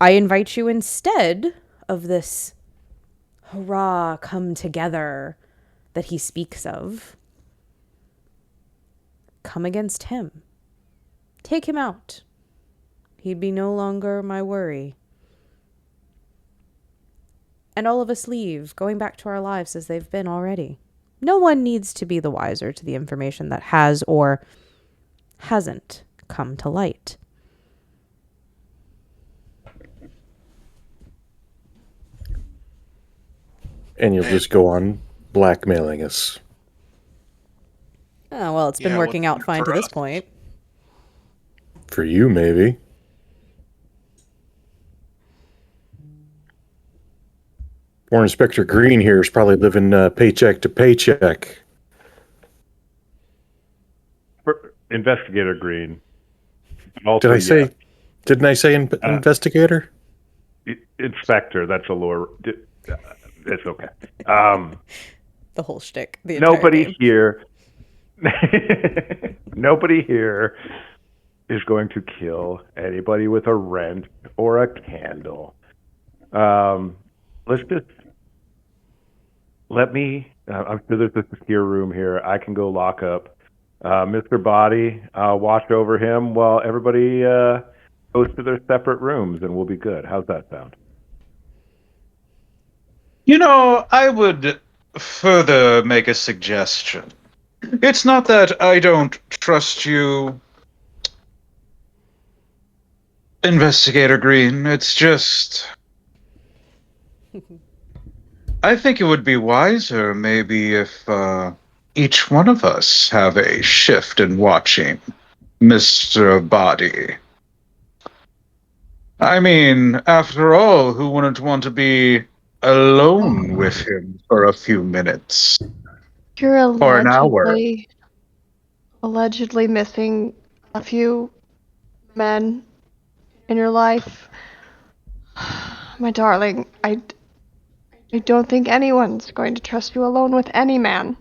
I invite you, instead of this hurrah come together that he speaks of, come against him. Take him out. He'd be no longer my worry. And all of us leave, going back to our lives as they've been already. No one needs to be the wiser to the information that has or hasn't come to light. And you'll just go on blackmailing us. Oh, well, it's been working out fine to this point. For you, maybe. Poor Inspector Green here is probably living paycheck to paycheck. Investigator Green. Didn't I say investigator? Inspector, that's a lower. It's okay. The whole shtick. The entire Nobody game. here. Nobody here is going to kill anybody with a wrench or a candle. Let's just let me. I'm sure there's a secure room here. I can go lock up Mr. Body. Watch over him while everybody goes to their separate rooms, and we'll be good. How's that sound? You know, I would further make a suggestion. It's not that I don't trust you, Investigator Green. It's just, I think it would be wiser maybe if each one of us have a shift in watching Mr. Body. I mean, after all, who wouldn't want to be alone with him for a few minutes? You're Or an hour. allegedly missing a few men in your life. My darling, I don't think anyone's going to trust you alone with any man.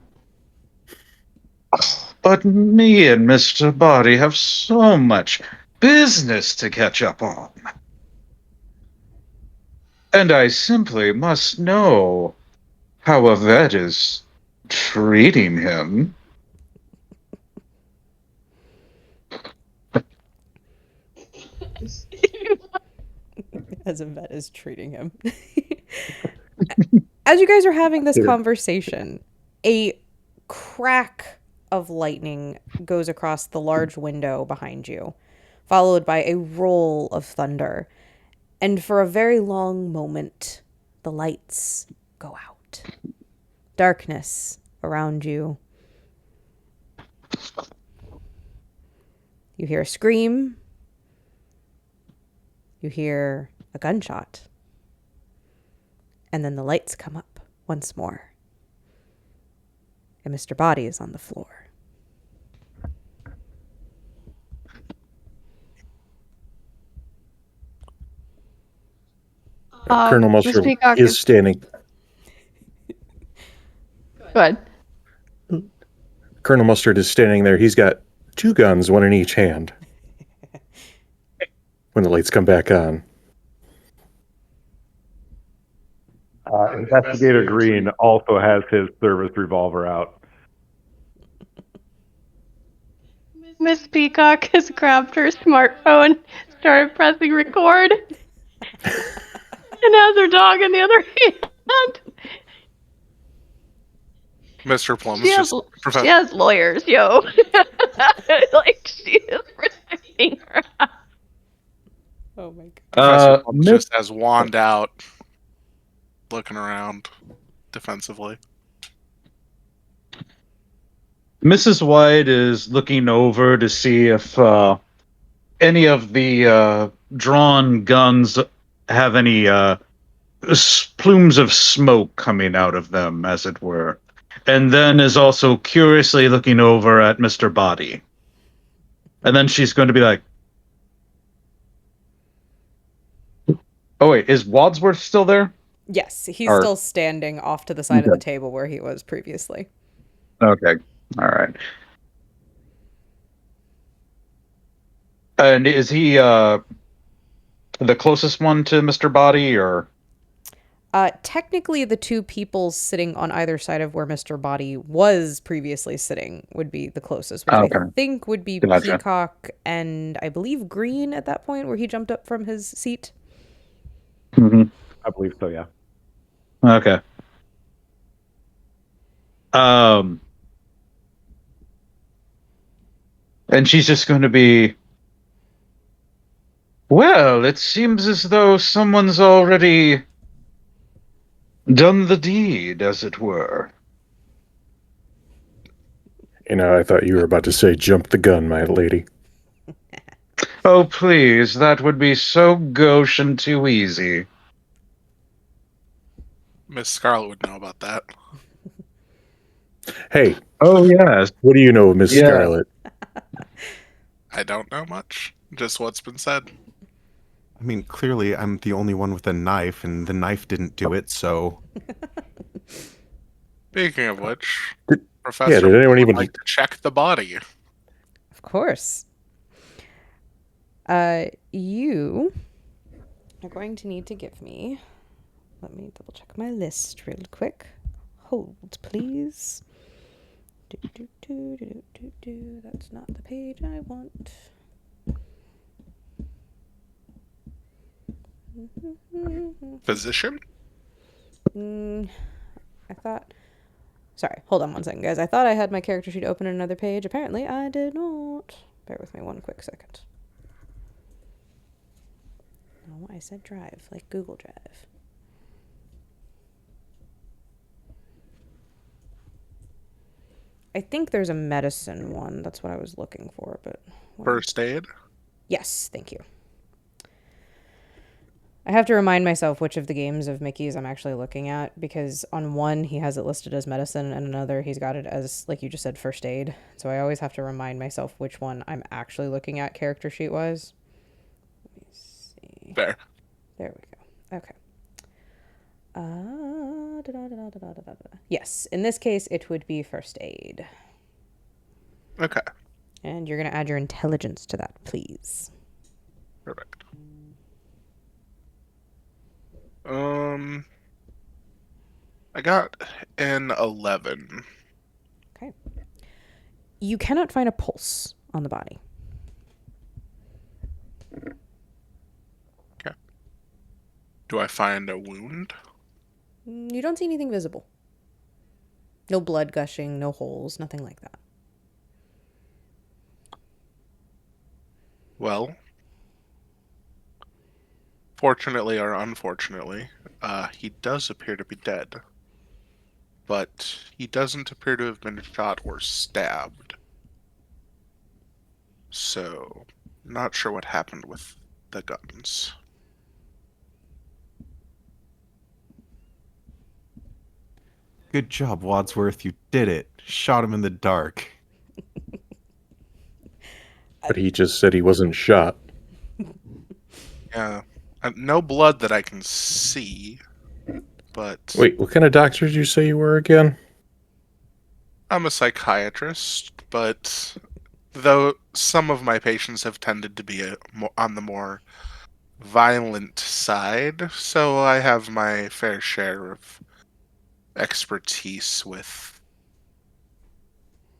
But me and Mr. Body have so much business to catch up on. And I simply must know how a vet is treating him. As a vet is treating him. As you guys are having this conversation, a crack of lightning goes across the large window behind you, followed by a roll of thunder. And for a very long moment, the lights go out. Darkness around you. You hear a scream. You hear a gunshot. And then the lights come up once more. And Mr. Body is on the floor. Colonel Miss Mustard Peacock is standing. good. Colonel Mustard is standing there. He's got 2 guns, one in each hand. When the lights come back on. Investigator Green also has his service revolver out. Miss Peacock has grabbed her smartphone, started pressing record, and has her dog in the other hand. Mr. Plum She is has lawyers, yo. Like, she is protecting her. Oh my god. Professor Plum just has wand out, looking around defensively. Mrs. White is looking over to see if any of the drawn guns have any plumes of smoke coming out of them, as it were. And then is also curiously looking over at Mr. Body. And then she's going to be like, oh wait, is Wadsworth still there? Yes, he's still standing off to the side of the table where he was previously. Okay, all right. And is he the closest one to Mr. Body, or? Technically, the 2 people sitting on either side of where Mr. Body was previously sitting would be the closest, which I think would be Peacock and I believe Green at that point, where he jumped up from his seat. Mm-hmm. I believe so, yeah. Okay. And she's just going to be, well, it seems as though someone's already done the deed, as it were. You know, I thought you were about to say jump the gun, my lady. Oh, please, that would be so gauche and too easy. Miss Scarlet would know about that. Hey. Oh, yes. What do you know, Miss Scarlet? I don't know much. Just what's been said. I mean, clearly I'm the only one with a knife, and the knife didn't do it, so... Speaking of which, Did Professor anyone would even- like to check the body. Of course. You are going to need to give me... Let me double check my list real quick. Hold, please. That's not the page I want. Physician? I thought... Sorry, hold on one second, guys. I thought I had my character sheet open on another page. Apparently, I did not. Bear with me one quick second. Oh, I said Drive, like Google Drive. I think there's a medicine one. That's what I was looking for, but... First aid? Yes, thank you. I have to remind myself which of the games of Mickey's I'm actually looking at, because on one he has it listed as medicine and another he's got it as, like you just said, first aid. So I always have to remind myself which one I'm actually looking at character sheet wise. Let me see. There. There we go. Okay. Yes, in this case it would be first aid. Okay. And you're going to add your intelligence to that, please. Perfect. I got an 11. Okay. You cannot find a pulse on the body. Okay. Do I find a wound? You don't see anything visible. No blood gushing, no holes, nothing like that. Well, fortunately or unfortunately, he does appear to be dead. But he doesn't appear to have been shot or stabbed. So, not sure what happened with the guns. Good job, Wadsworth. You did it. Shot him in the dark. But he just said he wasn't shot. Yeah. No blood that I can see, but Wait, what kind of doctor did you say you were again? I'm a psychiatrist, but though some of my patients have tended to be on the more violent side, so I have my fair share of expertise with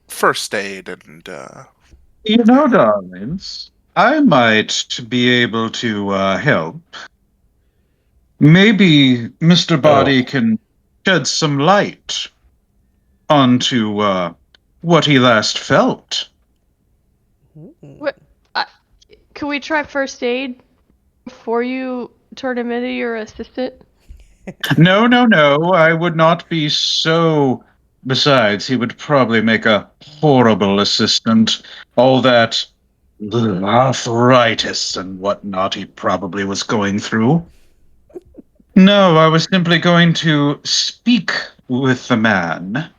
first aid and You know, darlings, I might be able to help. Maybe Mr. Body can shed some light onto what he last felt. What? Can we try first aid before you turn him into your assistant? No, I would not be so. Besides, he would probably make a horrible assistant. All that arthritis and whatnot he probably was going through. No, I was simply going to speak with the man.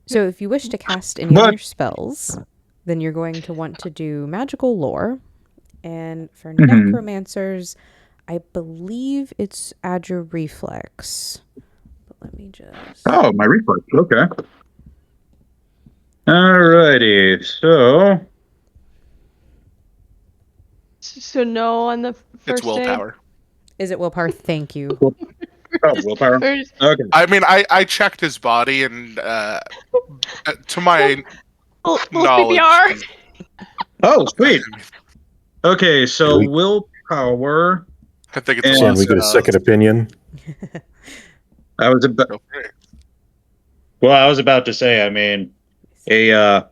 So if you wish to cast any of your spells, then you're going to want to do magical lore. And for necromancers, I believe it's add your reflex. But let me just... Oh, my reflex. Okay. Alrighty, so... So no on the first it's willpower. Is it willpower? Thank you. Oh, willpower. Aid? Okay. I mean, I checked his body, and to my knowledge, CPR. Oh, sweet. Okay, so willpower. I think it's And- Can we get a second opinion? I was about. Okay. Well, I was about to say. I mean, that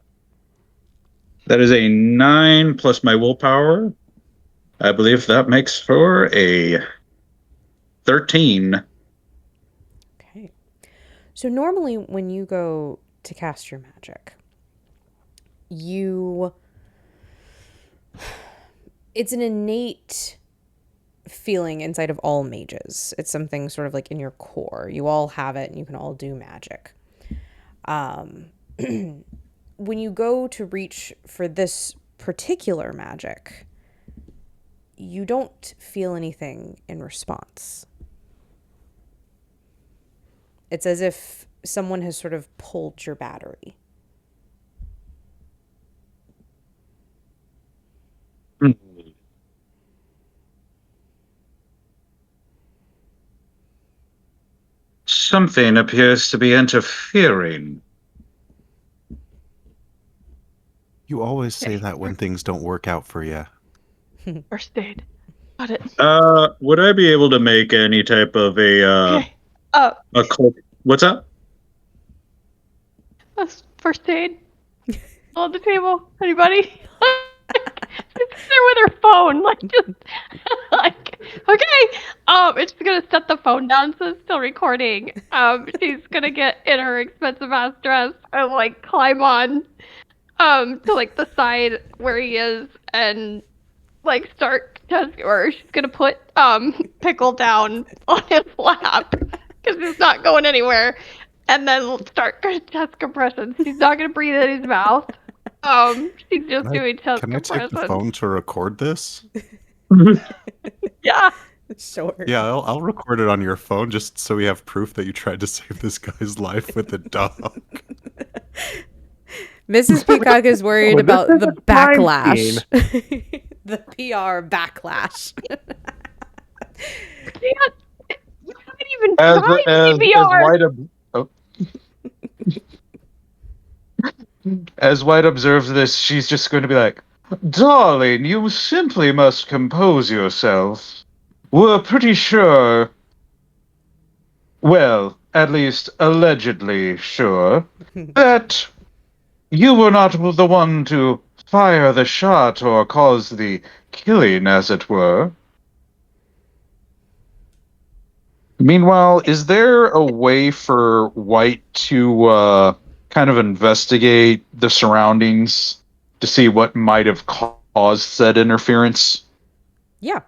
is a 9 plus my willpower. I believe that makes for a 13. Okay. So normally when you go to cast your magic, it's an innate feeling inside of all mages. It's something sort of like in your core. You all have it and you can all do magic. When you go to reach for this particular magic, you don't feel anything in response. It's as if someone has sort of pulled your battery. Something appears to be interfering. You always say that when things don't work out for you. First aid. Got it. Would I be able to make any type of Okay. a cult? What's up? That's first aid. On the table. Anybody? She's there with her phone, like just like okay. It's gonna set the phone down so it's still recording. She's gonna get in her expensive ass dress and like climb on to like the side where he is and like start or she's gonna put Pickle down on his lap because he's not going anywhere, and then we'll start chest compressions. He's not gonna breathe in his mouth. She's just doing chest Can I compressions. take the phone to record this? Yeah. Sure. Yeah, I'll record it on your phone just so we have proof that you tried to save this guy's life with a dog. Mrs. Peacock is worried Oh, this about is the a crime backlash. The PR backlash. You haven't even tried CPR. As White observes this, she's just going to be like, "Darling, you simply must compose yourself. We're pretty sure, well, at least allegedly sure, that you were not the one to fire the shot or cause the killing, as it were." Meanwhile, is there a way for White to kind of investigate the surroundings to see what might have caused said interference? Yeah.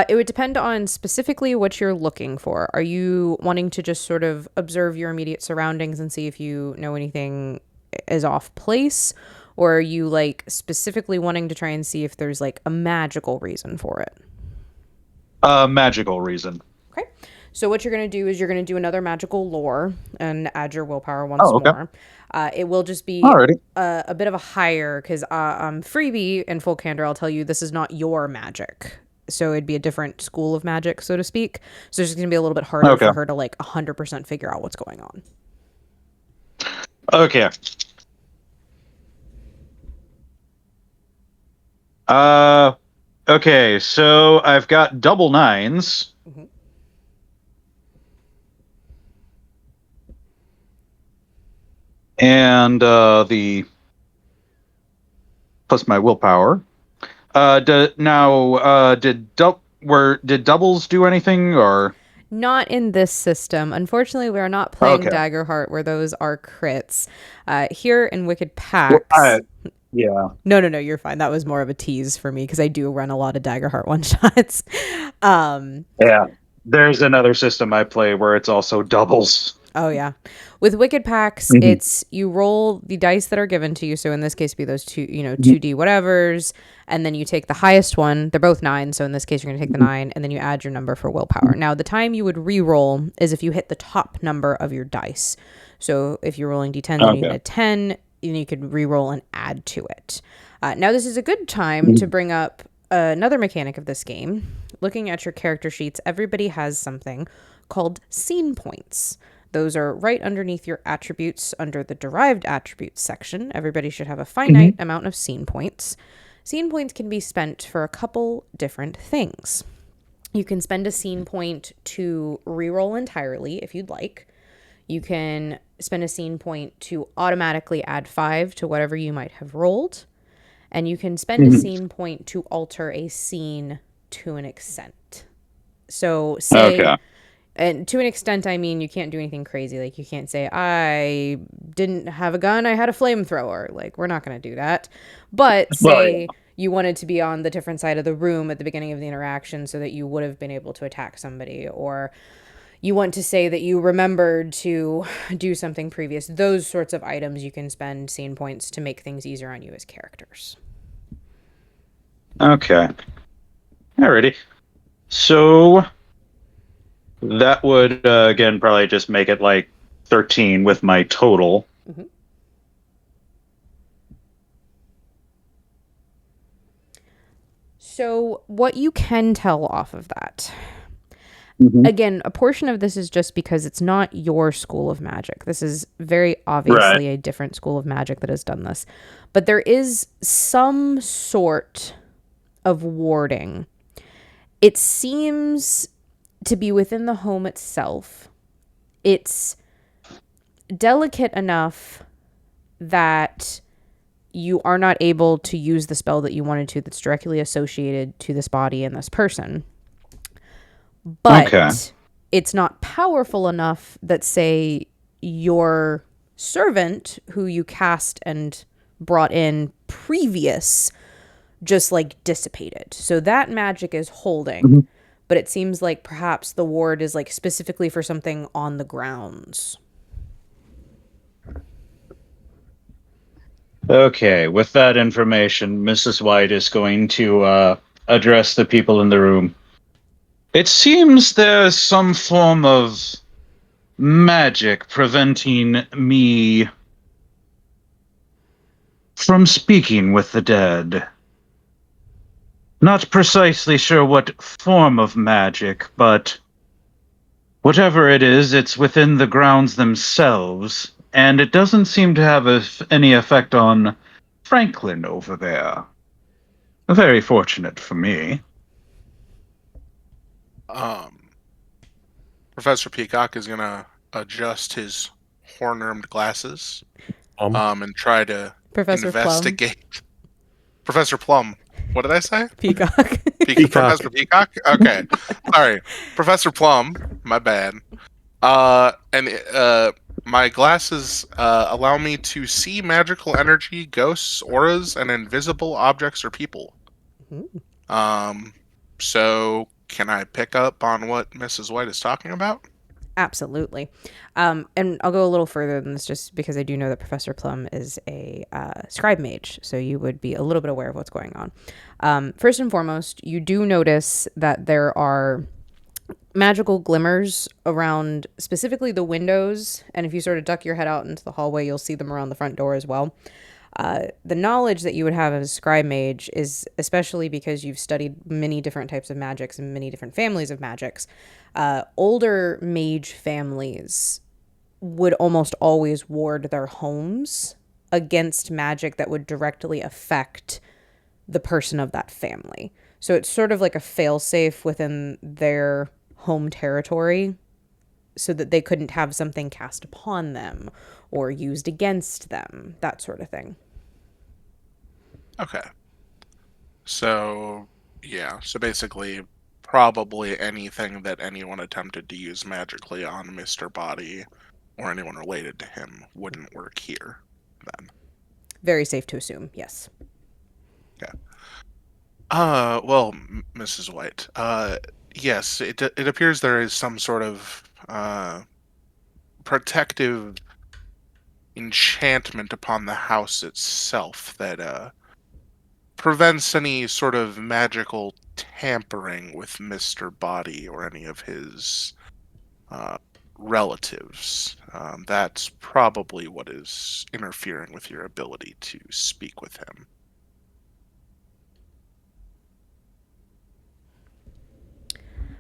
It would depend on specifically what you're looking for. Are you wanting to just sort of observe your immediate surroundings and see if you know anything is off place? Or are you like specifically wanting to try and see if there's like a magical reason for it? Magical reason. Okay. So what you're going to do is you're going to do another magical lore and add your willpower once Oh, okay. more. It will just be Alrighty. a bit of a higher because freebie in full candor, I'll tell you this is not your magic. So it'd be a different school of magic, so to speak. So it's just going to be a little bit harder Okay. for her to like 100% figure out what's going on. Okay. Okay, so I've got double nines. Mhm. And the plus my willpower. Did doubles do anything or? Not in this system. Unfortunately, we are not playing Okay. Daggerheart where those are crits. Here in Wicked Pax. Yeah. No, you're fine. That was more of a tease for me because I do run a lot of Daggerheart one-shots. Yeah. There's another system I play where it's also doubles. Oh, yeah. With Wicked Pax, Mhm. it's you roll the dice that are given to you. So in this case, it'd be those 2D whatevers. And then you take the highest one. They're both 9. So in this case, you're going to take the 9 and then you add your number for willpower. Now, the time you would re-roll is if you hit the top number of your dice. So if you're rolling D10 and you hit a 10, then you could re-roll and add to it. Now, this is a good time to bring up another mechanic of this game. Looking at your character sheets, everybody has something called scene points. Those are right underneath your attributes under the derived attributes section. Everybody should have a finite amount of scene points. Scene points can be spent for a couple different things. You can spend a scene point to reroll entirely if you'd like. You can spend a scene point to automatically add 5 to whatever you might have rolled. And you can spend a scene point to alter a scene to an extent. So say, and to an extent, I mean, you can't do anything crazy. Like you can't say, I didn't have a gun, I had a flamethrower. Like we're not going to do that. But say you wanted to be on the different side of the room at the beginning of the interaction so that you would have been able to attack somebody, or you want to say that you remembered to do something previous. Those sorts of items you can spend scene points to make things easier on you as characters. Okay. Alrighty. So that would again probably just make it like 13 with my total. Mhm. So, what you can tell off of that, again, a portion of this is just because it's not your school of magic. This is very obviously a different school of magic that has done this. But there is some sort of warding. It seems to be within the home itself. It's delicate enough that you are not able to use the spell that you wanted to that's directly associated to this body and this person. But Okay. it's not powerful enough that, say, your servant who you cast and brought in previous just like dissipated. So that magic is holding, but it seems like perhaps the ward is like specifically for something on the grounds. Okay, with that information, Mrs. White is going to address the people in the room. It seems there's some form of magic preventing me from speaking with the dead. Not precisely sure what form of magic, but whatever it is, it's within the grounds themselves, and it doesn't seem to have any effect on Franklin over there. Very fortunate for me. Professor Peacock is gonna adjust his horn-rimmed glasses, and try to Professor investigate. Professor Plum. What did I say? Peacock. Peacock. Professor Peacock? Okay. Sorry. Professor Plum. My bad. And my glasses allow me to see magical energy, ghosts, auras, and invisible objects or people. So can I pick up on what Mrs. White is talking about? Absolutely. And I'll go a little further than this just because I do know that Professor Plum is a scribe mage, so you would be a little bit aware of what's going on. First and foremost, you do notice that there are magical glimmers around specifically the windows, and if you sort of duck your head out into the hallway, you'll see them around the front door as well. The knowledge that you would have as a scribe mage is especially because you've studied many different types of magics and many different families of magics. Older mage families would almost always ward their homes against magic that would directly affect the person of that family. So it's sort of like a failsafe within their home territory so that they couldn't have something cast upon them or used against them, that sort of thing. Okay. So, yeah. So basically, probably anything that anyone attempted to use magically on Mr. Body or anyone related to him wouldn't work here then. Very safe to assume, yes. Okay. Well, Mrs. White, yes, it appears there is some sort of protective enchantment upon the house itself that prevents any sort of magical tampering with Mr. Body or any of his relatives. That's probably what is interfering with your ability to speak with him.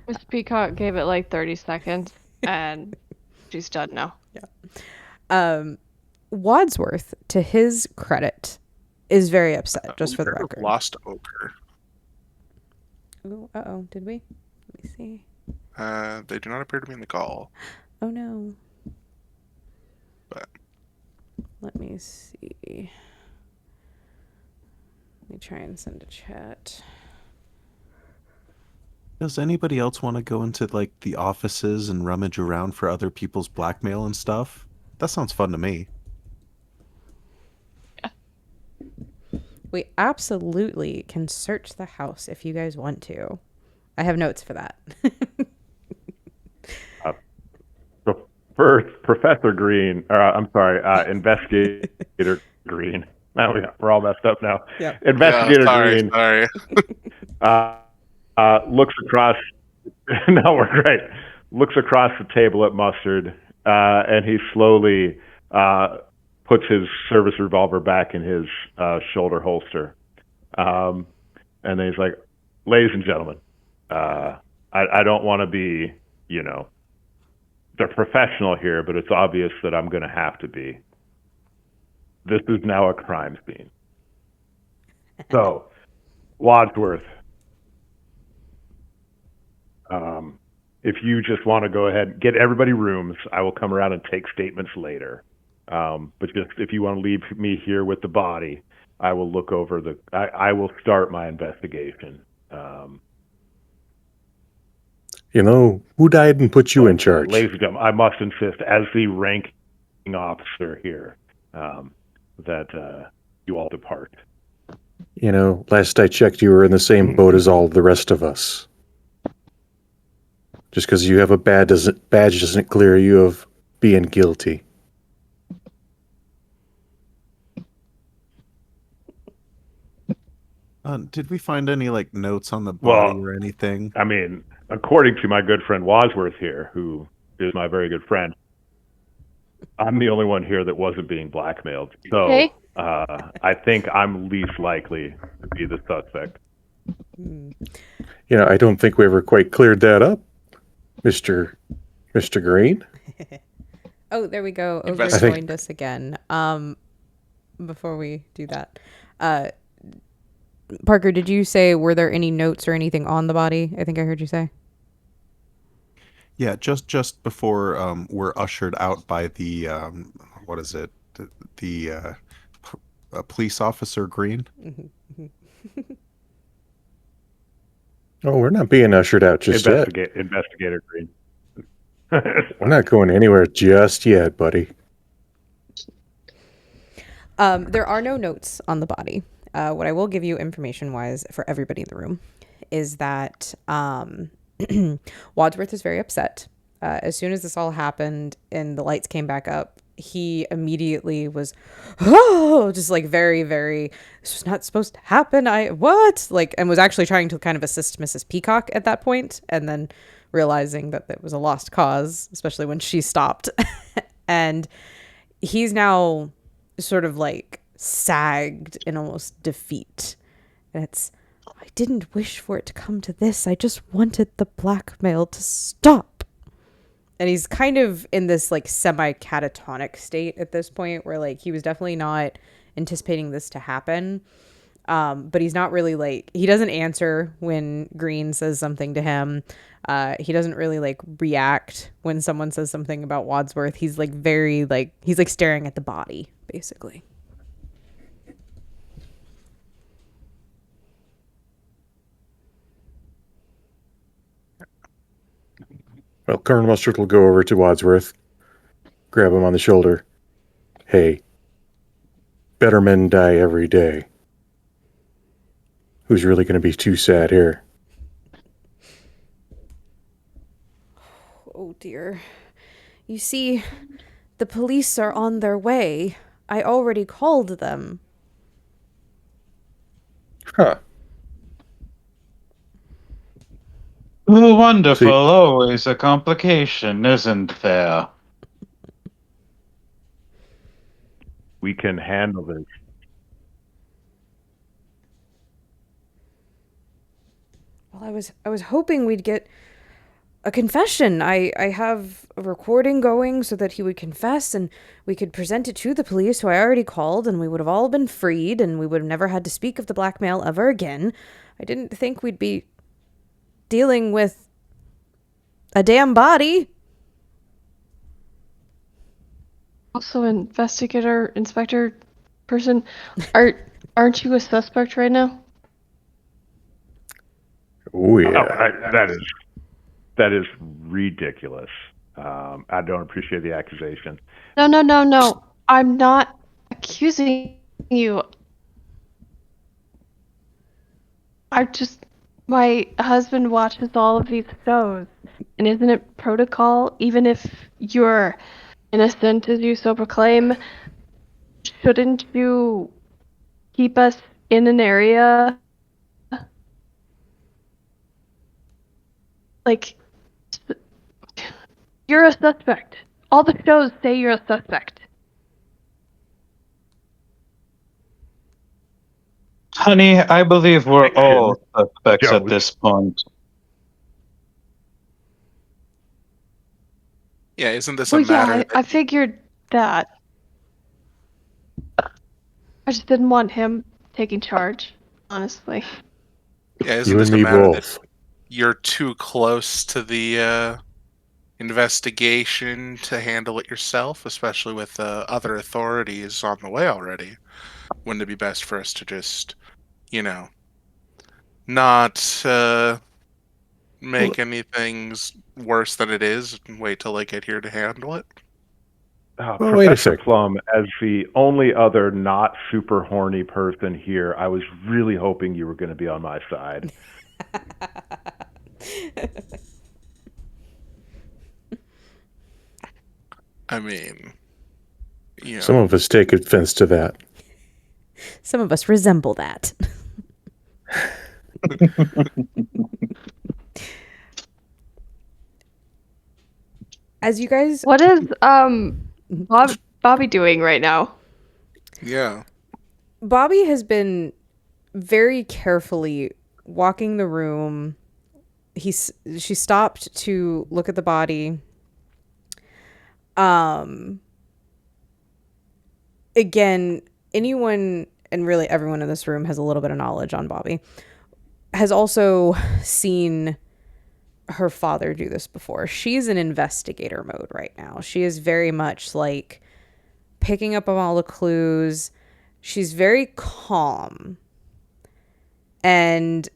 Miss Peacock gave it like 30 seconds, and she's done now. Wadsworth, to his credit, is very upset, just for the record. Lost Ogre. Ooh, uh-oh, did we? Let me see. They do not appear to be in the call. Oh, no. But Let me see. Let me try and send a chat. Does anybody else want to go into like the offices and rummage around for other people's blackmail and stuff? That sounds fun to me. We absolutely can search the house if you guys want to. I have notes for that. So first, Professor Green, or I'm sorry, Investigator Green Now we're all messed up now. Yep. Investigator Green Sorry. looks across. No, we're great. Looks across the table at Mustard, and he slowly puts his service revolver back in his shoulder holster. And then he's like, "Ladies and gentlemen, I don't want to be, the professional here, but it's obvious that I'm going to have to be. This is now a crime scene. So, Wadsworth, if you just want to go ahead and get everybody rooms, I will come around and take statements later. But just if you want to leave me here with the body, I will look over I will start my investigation. Who died and put you in charge? Ladies and gentlemen, I must insist, as the ranking officer here, that you all depart. Last I checked, you were in the same boat as all the rest of us. Just because you have a badge doesn't clear you of being guilty. Did we find any notes on the body or anything? I mean, according to my good friend Wadsworth here, who is my very good friend, I'm the only one here that wasn't being blackmailed. So Okay. I think I'm least likely to be the suspect. I don't think we ever quite cleared that up, Mr. Green. Oh, there we go. Ogre I think- joined us again. Before we do that, Parker, did you say were there any notes or anything on the body? I think I heard you say. Yeah, just before we're ushered out by the what is it? The police officer Green. Oh, we're not being ushered out just yet. Investigator Green. We're not going anywhere just yet, buddy. There are no notes on the body. What I will give you information-wise for everybody in the room is that Wadsworth is very upset. As soon as this all happened and the lights came back up, he immediately was, just very, very, this was not supposed to happen. And was actually trying to kind of assist Mrs. Peacock at that point, and then realizing that it was a lost cause, especially when she stopped. And he's now sort of sagged in almost defeat. And I didn't wish for it to come to this. I just wanted the blackmail to stop. And he's kind of in this semi-catatonic state at this point where he was definitely not anticipating this to happen. But he's not really he doesn't answer when Green says something to him. He doesn't really react when someone says something about Wadsworth. He's very he's staring at the body basically. Well, Colonel Mustard will go over to Wadsworth, grab him on the shoulder. Hey, better men die every day. Who's really going to be too sad here? Oh dear. You see, the police are on their way. I already called them. Huh. Oh, wonderful. Always a complication, isn't there? We can handle this. Well, I was hoping we'd get a confession. I have a recording going so that he would confess and we could present it to the police who I already called, and we would have all been freed and we would have never had to speak of the blackmail ever again. I didn't think we'd be dealing with a damn body. Also, inspector person, aren't you a suspect right now? Oh, yeah. Oh, that is ridiculous. I don't appreciate the accusation. No. I'm not accusing you. My husband watches all of these shows, and isn't it protocol, even if you're innocent as you so proclaim, shouldn't you keep us in an area like you're a suspect. All the shows say you're a suspect. Honey, I believe we're all suspects at Jones. this point. Yeah, isn't this a Well, matter? yeah, that- I figured that. I just didn't want him taking charge, honestly. yeah, isn't You this and a me matter that both. you're too close to the investigation to handle it yourself, especially with other authorities on the way already? Wouldn't it be best for us to just, not make anything worse than it is and wait till I get here to handle it? Well, wait a Professor sec. Plum, as the only other not super horny person here, I was really hoping you were going to be on my side. I mean, Some of us take offense to that. Some of us resemble that. As you guys, What is Bobby doing right now? yeah. Bobby has been very carefully walking the room. She stopped to look at the body. Again, anyone and really everyone in this room has a little bit of knowledge on Bobby. Has also seen her father do this before. She's in investigator mode right now. She is very much like picking up on all the clues. She's very calm. And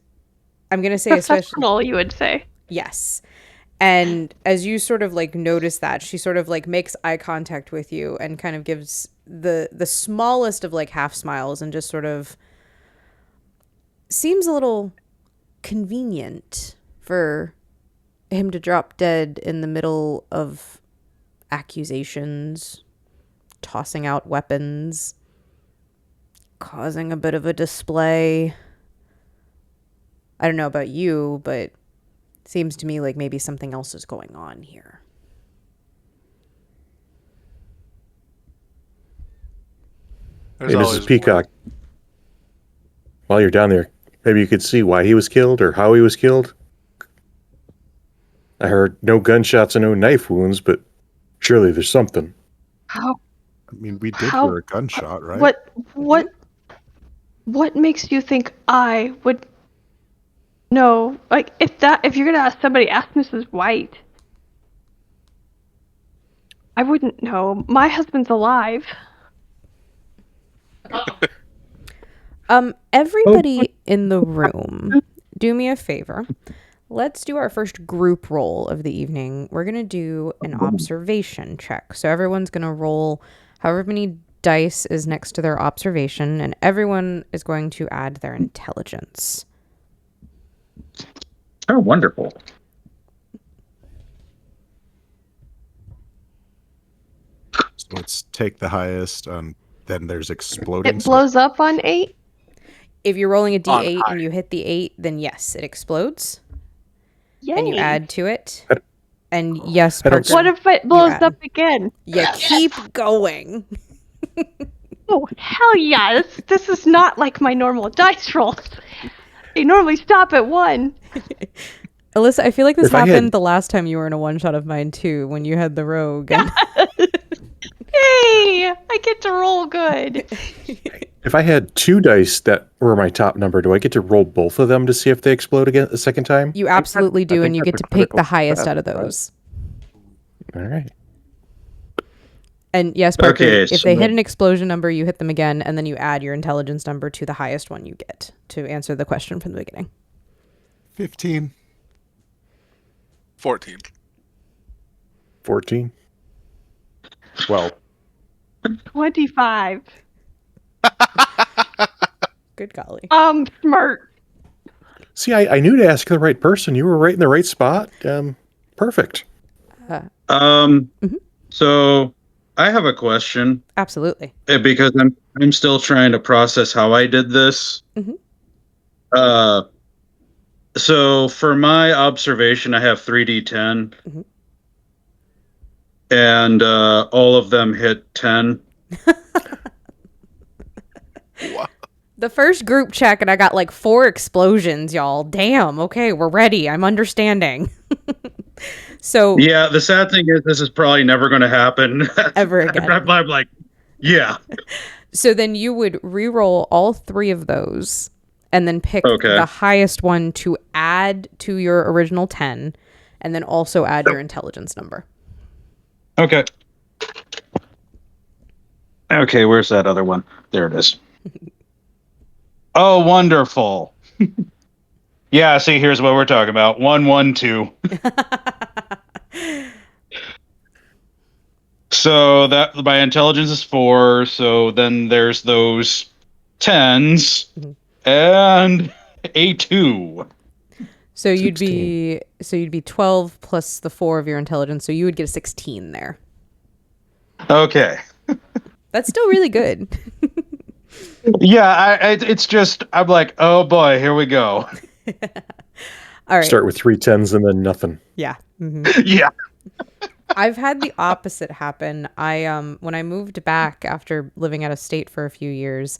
I'm going to say especially... Professional, you would say. Yes. And as you sort of like notice that, she sort of like makes eye contact with you and kind of gives the smallest of like half smiles and just sort of seems a little convenient for him to drop dead in the middle of accusations, tossing out weapons, causing a bit of a display. I don't know about you, but it seems to me like maybe something else is going on here. There's Hey, always Mrs. Peacock, while you're down there, maybe you could see why he was killed or how he was killed. I heard no gunshots and no knife wounds, but surely there's something. How? I mean, we did How- hear a gunshot, right? What makes you think I would know? Like, if you're gonna ask somebody, ask Mrs. White. I wouldn't know. My husband's alive. Everybody in the room, do me a favor. Let's do our first group roll of the evening. We're going to do an observation check. So everyone's going to roll however many dice is next to their observation, and everyone is going to add their intelligence. Oh, wonderful. So let's take the highest, and then there's exploding. It blows up on 8. If you're rolling a On d8 high. and you hit the 8, then yes, it explodes. Yay! And you add to it. And yes, I don't- Parker, What if it blows add. up again? you keep going. Oh hell yeah! This is not like my normal dice rolls. They normally stop at 1. Alyssa, I feel like this If I had- happened the last time you were in a one-shot of mine too, when you had the rogue. And Hey, I get to roll good. If I had 2 dice that were my top number, do I get to roll both of them to see if they explode again the second time? you absolutely do, think and you get that's to a pick the critical highest success, out of right? those. All right. And yes, Parker, Okay, if so they hit then- an explosion number, you hit them again, and then you add your intelligence number to the highest one you get to answer the question from the beginning. 15. 14. 14. 12. 25. Good golly. Smart. See, I knew to ask the right person. You were right in the right spot. Perfect. So I have a question Absolutely. because I'm still trying to process how I did this. Mhm. So for my observation, I have 3d10, Mhm. and all of them hit 10. Wow. The first group check, and I got like 4 explosions, y'all. Damn. Okay, we're ready. I'm understanding. So Yeah, the sad thing is this is probably never going to happen ever again. I'm like, yeah. So then you would re-roll all 3 of those, and then pick Okay. the highest one to add to your original 10, and then also add your intelligence number. Okay. Okay, where's that other one? There it is. Oh, wonderful. Yeah, see, here's what we're talking about. 112. So that my intelligence is 4, so then there's those 10s and a 2. So you'd 16. be 12 plus the 4 of your intelligence, so you would get a 16 there. Okay. That's still really good. Yeah, it's just I'm like, oh boy, here we go. All right. Start with 3 10s and then nothing. Yeah. Yeah. I've had the opposite happen. When I moved back after living out of state for a few years,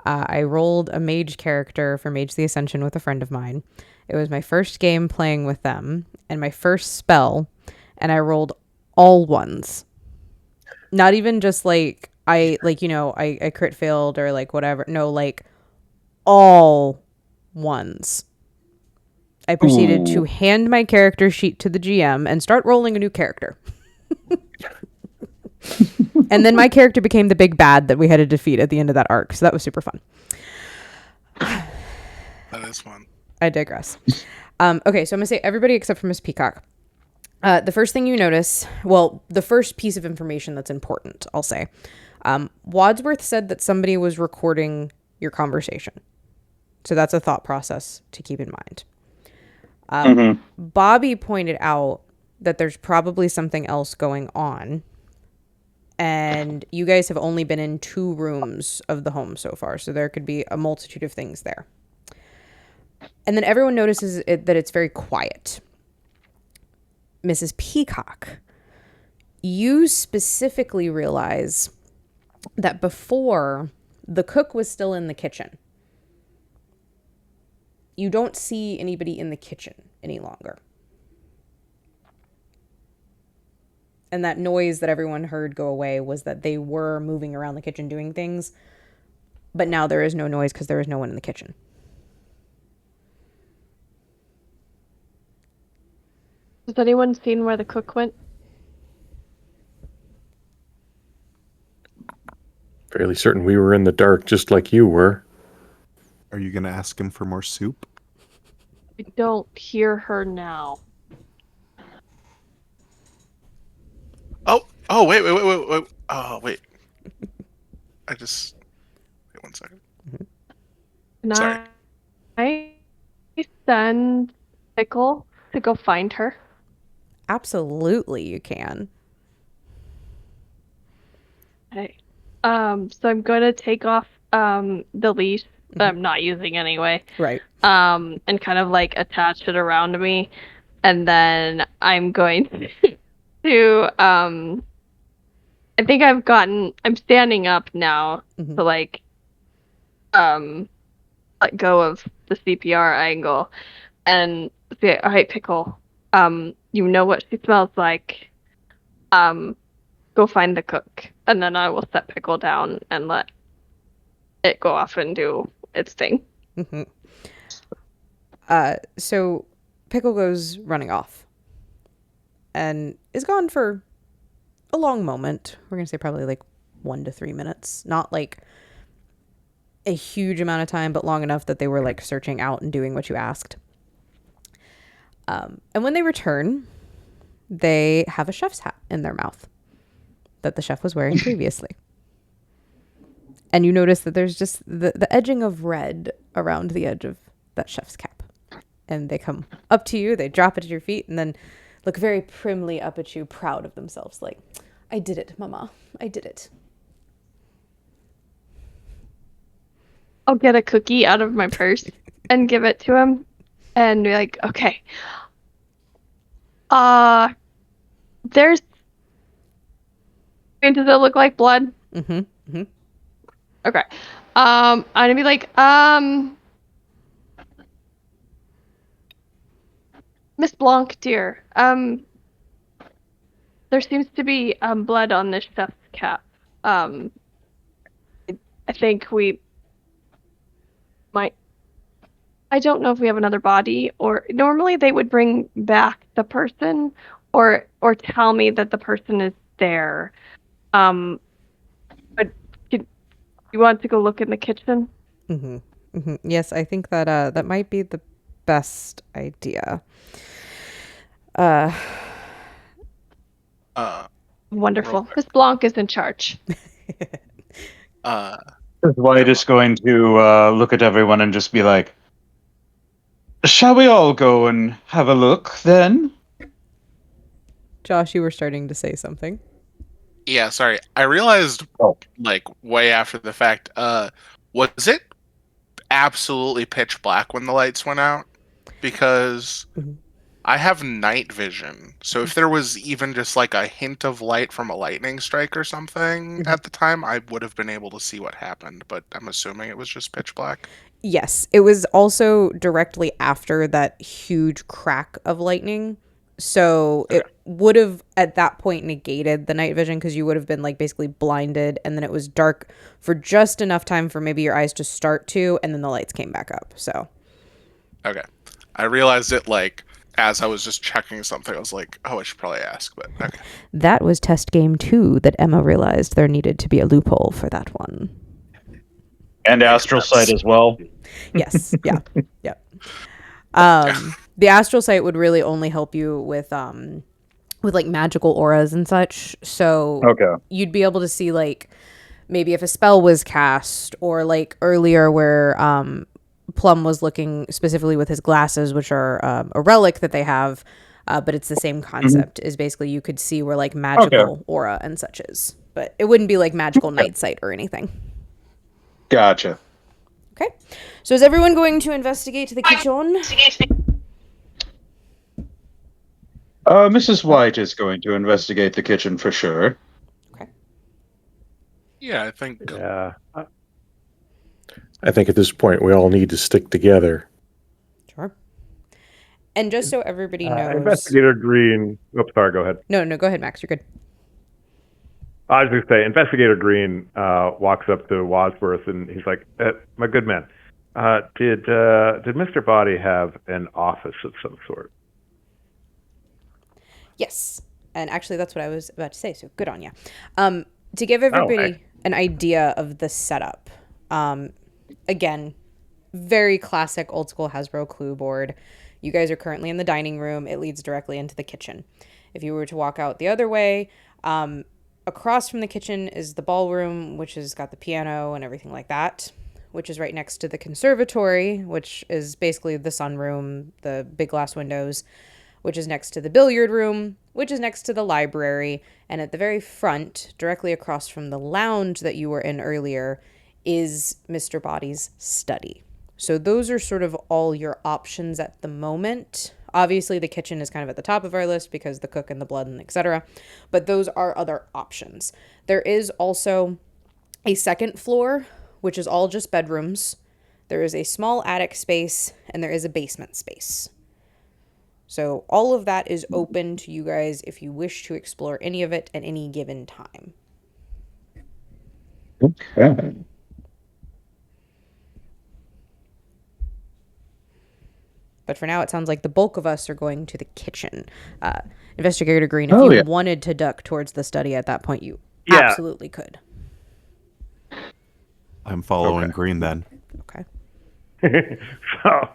I rolled a mage character for Mage the Ascension with a friend of mine. It was my first game playing with them and my first spell, and I rolled all ones. Not even just like I crit failed or like whatever. No, like all ones. I proceeded to hand my character sheet to the GM and start rolling a new character. And then my character became the big bad that we had to defeat at the end of that arc. So that was super fun. That is fun. I digress. Okay, so I'm going to say everybody except for Miss Peacock. The first thing you notice, well, the first piece of information that's important, I'll say. Wadsworth said that somebody was recording your conversation. So that's a thought process to keep in mind. Bobby pointed out that there's probably something else going on. And you guys have only been in 2 rooms of the home so far. So there could be a multitude of things there. And then everyone notices that it's very quiet. Mrs. Peacock, you specifically realize that before, the cook was still in the kitchen. You don't see anybody in the kitchen any longer. And that noise that everyone heard go away was that they were moving around the kitchen doing things. But now there is no noise because there is no one in the kitchen. Has anyone seen where the cook went? Fairly certain we were in the dark just like you were. Are you going to ask him for more soup? I don't hear her now. Oh, wait. Oh, wait. Wait 1 second. Can Sorry. I send Pickle to go find her? Absolutely, you can. Okay. So I'm going to take off the leash that I'm not using anyway. Right. And kind of like attach it around me, and then I'm going to I think I'm standing up now to like let go of the CPR angle and say, all right, Pickle, you know what she smells like. Go find the cook. And then I will set Pickle down and let it go off and do its thing. So Pickle goes running off and is gone for a long moment. We're going to say probably like 1 to 3 minutes. Not like a huge amount of time, but long enough that they were like searching out and doing what you asked. And when they return, they have a chef's hat in their mouth that the chef was wearing previously. And you notice that there's just the edging of red around the edge of that chef's cap. And they come up to you, they drop it at your feet, and then look very primly up at you, proud of themselves, like, I did it, Mama. I did it. I'll get a cookie out of my purse and give it to him, and be like, okay. There's. Does it look like blood? Mm-hmm. Mm-hmm. Okay. I'm gonna be like, Miss Blanc, dear. There seems to be blood on this chef's cap. I think we might. I don't know if we have another body, or normally they would bring back the person, or tell me that the person is there. But you want to go look in the kitchen? Mm-hmm. Mm-hmm. Yes, I think that that might be the best idea. Wonderful. quick. Miss Blanc is in charge. White is going to look at everyone and just be like, "Shall we all go and have a look then?" Josh, you were starting to say something. Yeah, sorry. I realized, Oh. like, way after the fact, was it absolutely pitch black when the lights went out? Because Mhm. I have night vision. So if there was even just, like, a hint of light from a lightning strike or something at the time, I would have been able to see what happened. But I'm assuming it was just pitch black. Yes, it was also directly after that huge crack of lightning. So it would have at that point negated the night vision because you would have been like basically blinded, and then it was dark for just enough time for maybe your eyes to start to, and then the lights came back up. So Okay. I realized it, like, as I was just checking something. I was like, oh, I should probably ask, but okay. that was test game 2 that Emma realized there needed to be a loophole for that one. And astral sight as well. Yes. Yeah. Yeah. The astral sight would really only help you with like magical auras and such. So Okay. you'd be able to see like maybe if a spell was cast, or like earlier where Plum was looking specifically with his glasses, which are a relic that they have, but it's the same concept. Is basically you could see where like magical aura and such is, but it wouldn't be like magical night sight or anything. Gotcha. Okay, so is everyone going to investigate the kitchen? Mrs. White is going to investigate the kitchen for sure. Yeah, I think. Yeah. I think at this point we all need to stick together. Sure. And just so everybody knows, Investigator Green. Oops, sorry. Go ahead. No, go ahead, Max. You're good. I was going to say, Investigator Green walks up to Wadsworth and he's like, "My good man, did Mr. Body have an office of some sort?" Yes, and actually, that's what I was about to say. So good on you. To give everybody an idea of the setup, again, very classic old school Hasbro clue board. You guys are currently in the dining room. It leads directly into the kitchen. If you were to walk out the other way, across from the kitchen is the ballroom, which has got the piano and everything like that, which is right next to the conservatory, which is basically the sunroom, the big glass windows, which is next to the billiard room, which is next to the library. And at the very front, directly across from the lounge that you were in earlier, is Mr. Body's study. So those are sort of all your options at the moment. Obviously, the kitchen is kind of at the top of our list because the cook and the blood and etc. But those are other options. There is also a second floor, which is all just bedrooms. There is a small attic space, and there is a basement space. So all of that is open to you guys if you wish to explore any of it at any given time. Okay. But for now, it sounds like the bulk of us are going to the kitchen. Investigator Green, if Oh, you yeah. wanted to duck towards the study at that point, you Yeah. absolutely could. I'm following Green then. Okay. So,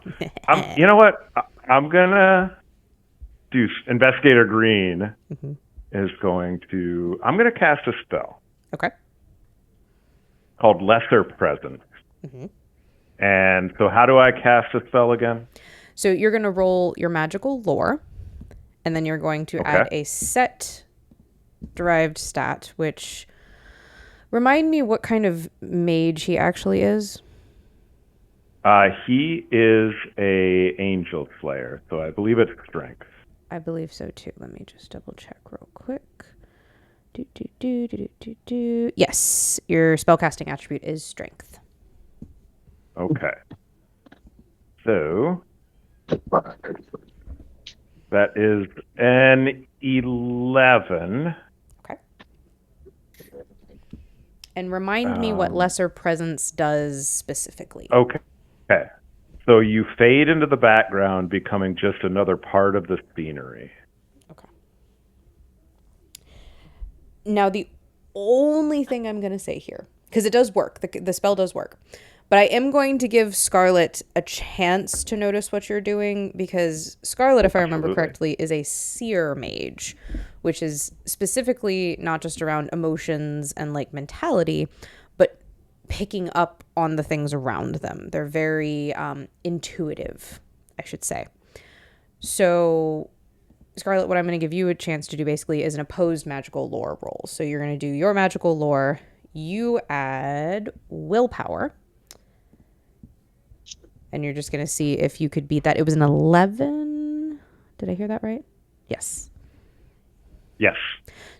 you know what? I'm gonna do. Investigator Green is going to. I'm gonna cast a spell Okay. called Lesser Presence. And so, how do I cast a spell again? So you're going to roll your magical lore, and then you're going to add a set derived stat, which remind me what kind of mage he actually is. He is a angel slayer, so I believe it's strength. I believe so too. Let me just double check real quick. Do. Yes, your spellcasting attribute is strength. Okay. So that is an 11. Okay. And remind me what lesser presence does specifically. Okay. So you fade into the background, becoming just another part of the scenery. Okay. Now, the only thing I'm going to say here, because it does work, the spell does work, but I am going to give Scarlet a chance to notice what you're doing, because Scarlet, if I remember correctly, is a seer mage, which is specifically not just around emotions and like mentality, but picking up on the things around them. They're very intuitive, I should say. So, Scarlet, what I'm going to give you a chance to do basically is an opposed magical lore roll. So you're going to do your magical lore. You add willpower. And you're just going to see if you could beat that. It was an 11. Did I hear that right? Yes. Yes.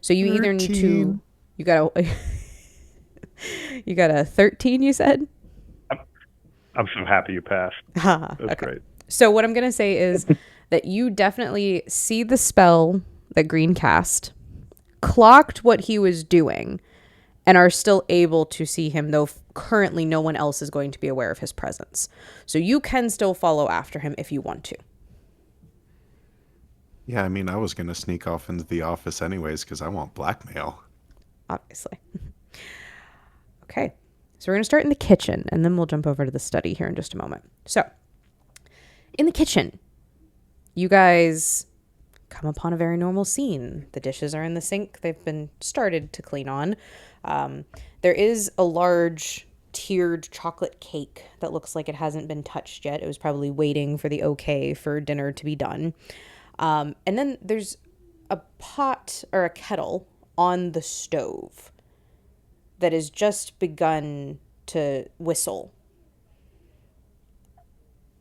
So you either need to... 13. You got a... You got a 13, you said? I'm so happy you passed. That's okay. great. So what I'm going to say is that you definitely see the spell that Green cast, clocked what he was doing, and are still able to see him, though currently no one else is going to be aware of his presence. So you can still follow after him if you want to. Yeah, I mean, I was going to sneak off into the office anyways because I want blackmail. Obviously. Okay. So we're going to start in the kitchen, and then we'll jump over to the study here in just a moment. So, in the kitchen, you guys come upon a very normal scene. The dishes are in the sink. They've been started to clean on. There is a large tiered chocolate cake that looks like it hasn't been touched yet. It was probably waiting for the okay for dinner to be done. And then there's a pot or a kettle on the stove that has just begun to whistle.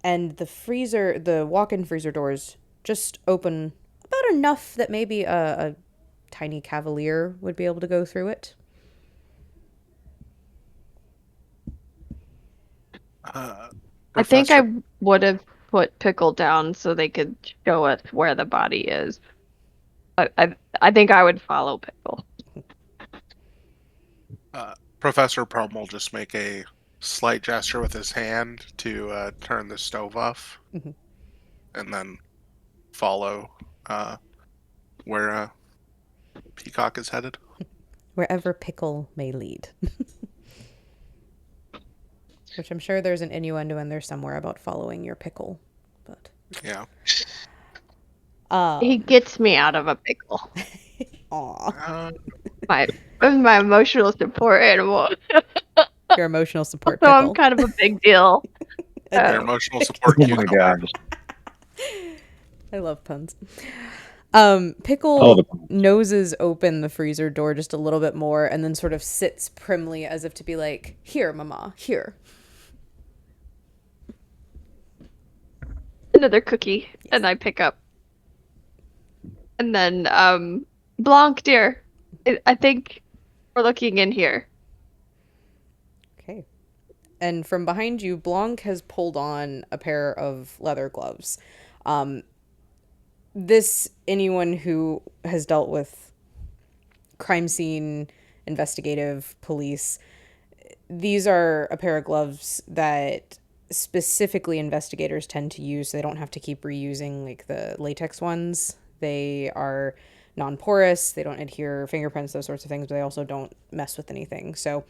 And the walk-in freezer doors just open about enough that maybe a tiny cavalier would be able to go through it. I think I Professor- would have put Pickle down so they could show us where the body is. I think I would follow Pickle. Professor Prum will just make a slight gesture with his hand to turn the stove off, Mhm. and then follow where Peacock is headed. Wherever Pickle may lead. Which I'm sure there's an innuendo in there somewhere about following your pickle. But Yeah. He gets me out of a pickle. aw, Uh, My emotional support animal. your emotional support So pickle. I'm kind of a big deal. your emotional support Oh my cucumber. god. I love puns. Oh, Pickle the- noses open the freezer door just a little bit more and then sort of sits primly as if to be like, here, mama, here. Another cookie, and I pick up. And then, Blanc, dear, I think we're looking in here. Okay. And from behind you, Blanc has pulled on a pair of leather gloves. Anyone who has dealt with crime scene, investigative, police, these are a pair of gloves that specifically investigators tend to use so they don't have to keep reusing like the latex ones. They are non-porous, they don't adhere fingerprints, those sorts of things, but they also don't mess with anything. So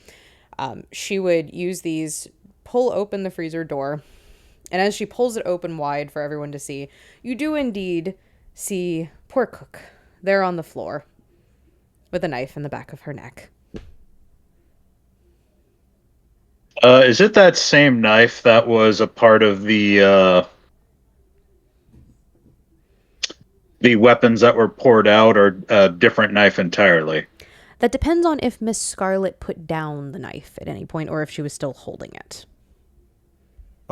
she would use these, pull open the freezer door, and as she pulls it open wide for everyone to see, you do indeed see poor Cook there on the floor with a knife in the back of her neck. Is it that same knife that was a part of the weapons that were poured out, or a different knife entirely? That depends on if Miss Scarlet put down the knife at any point or if she was still holding it.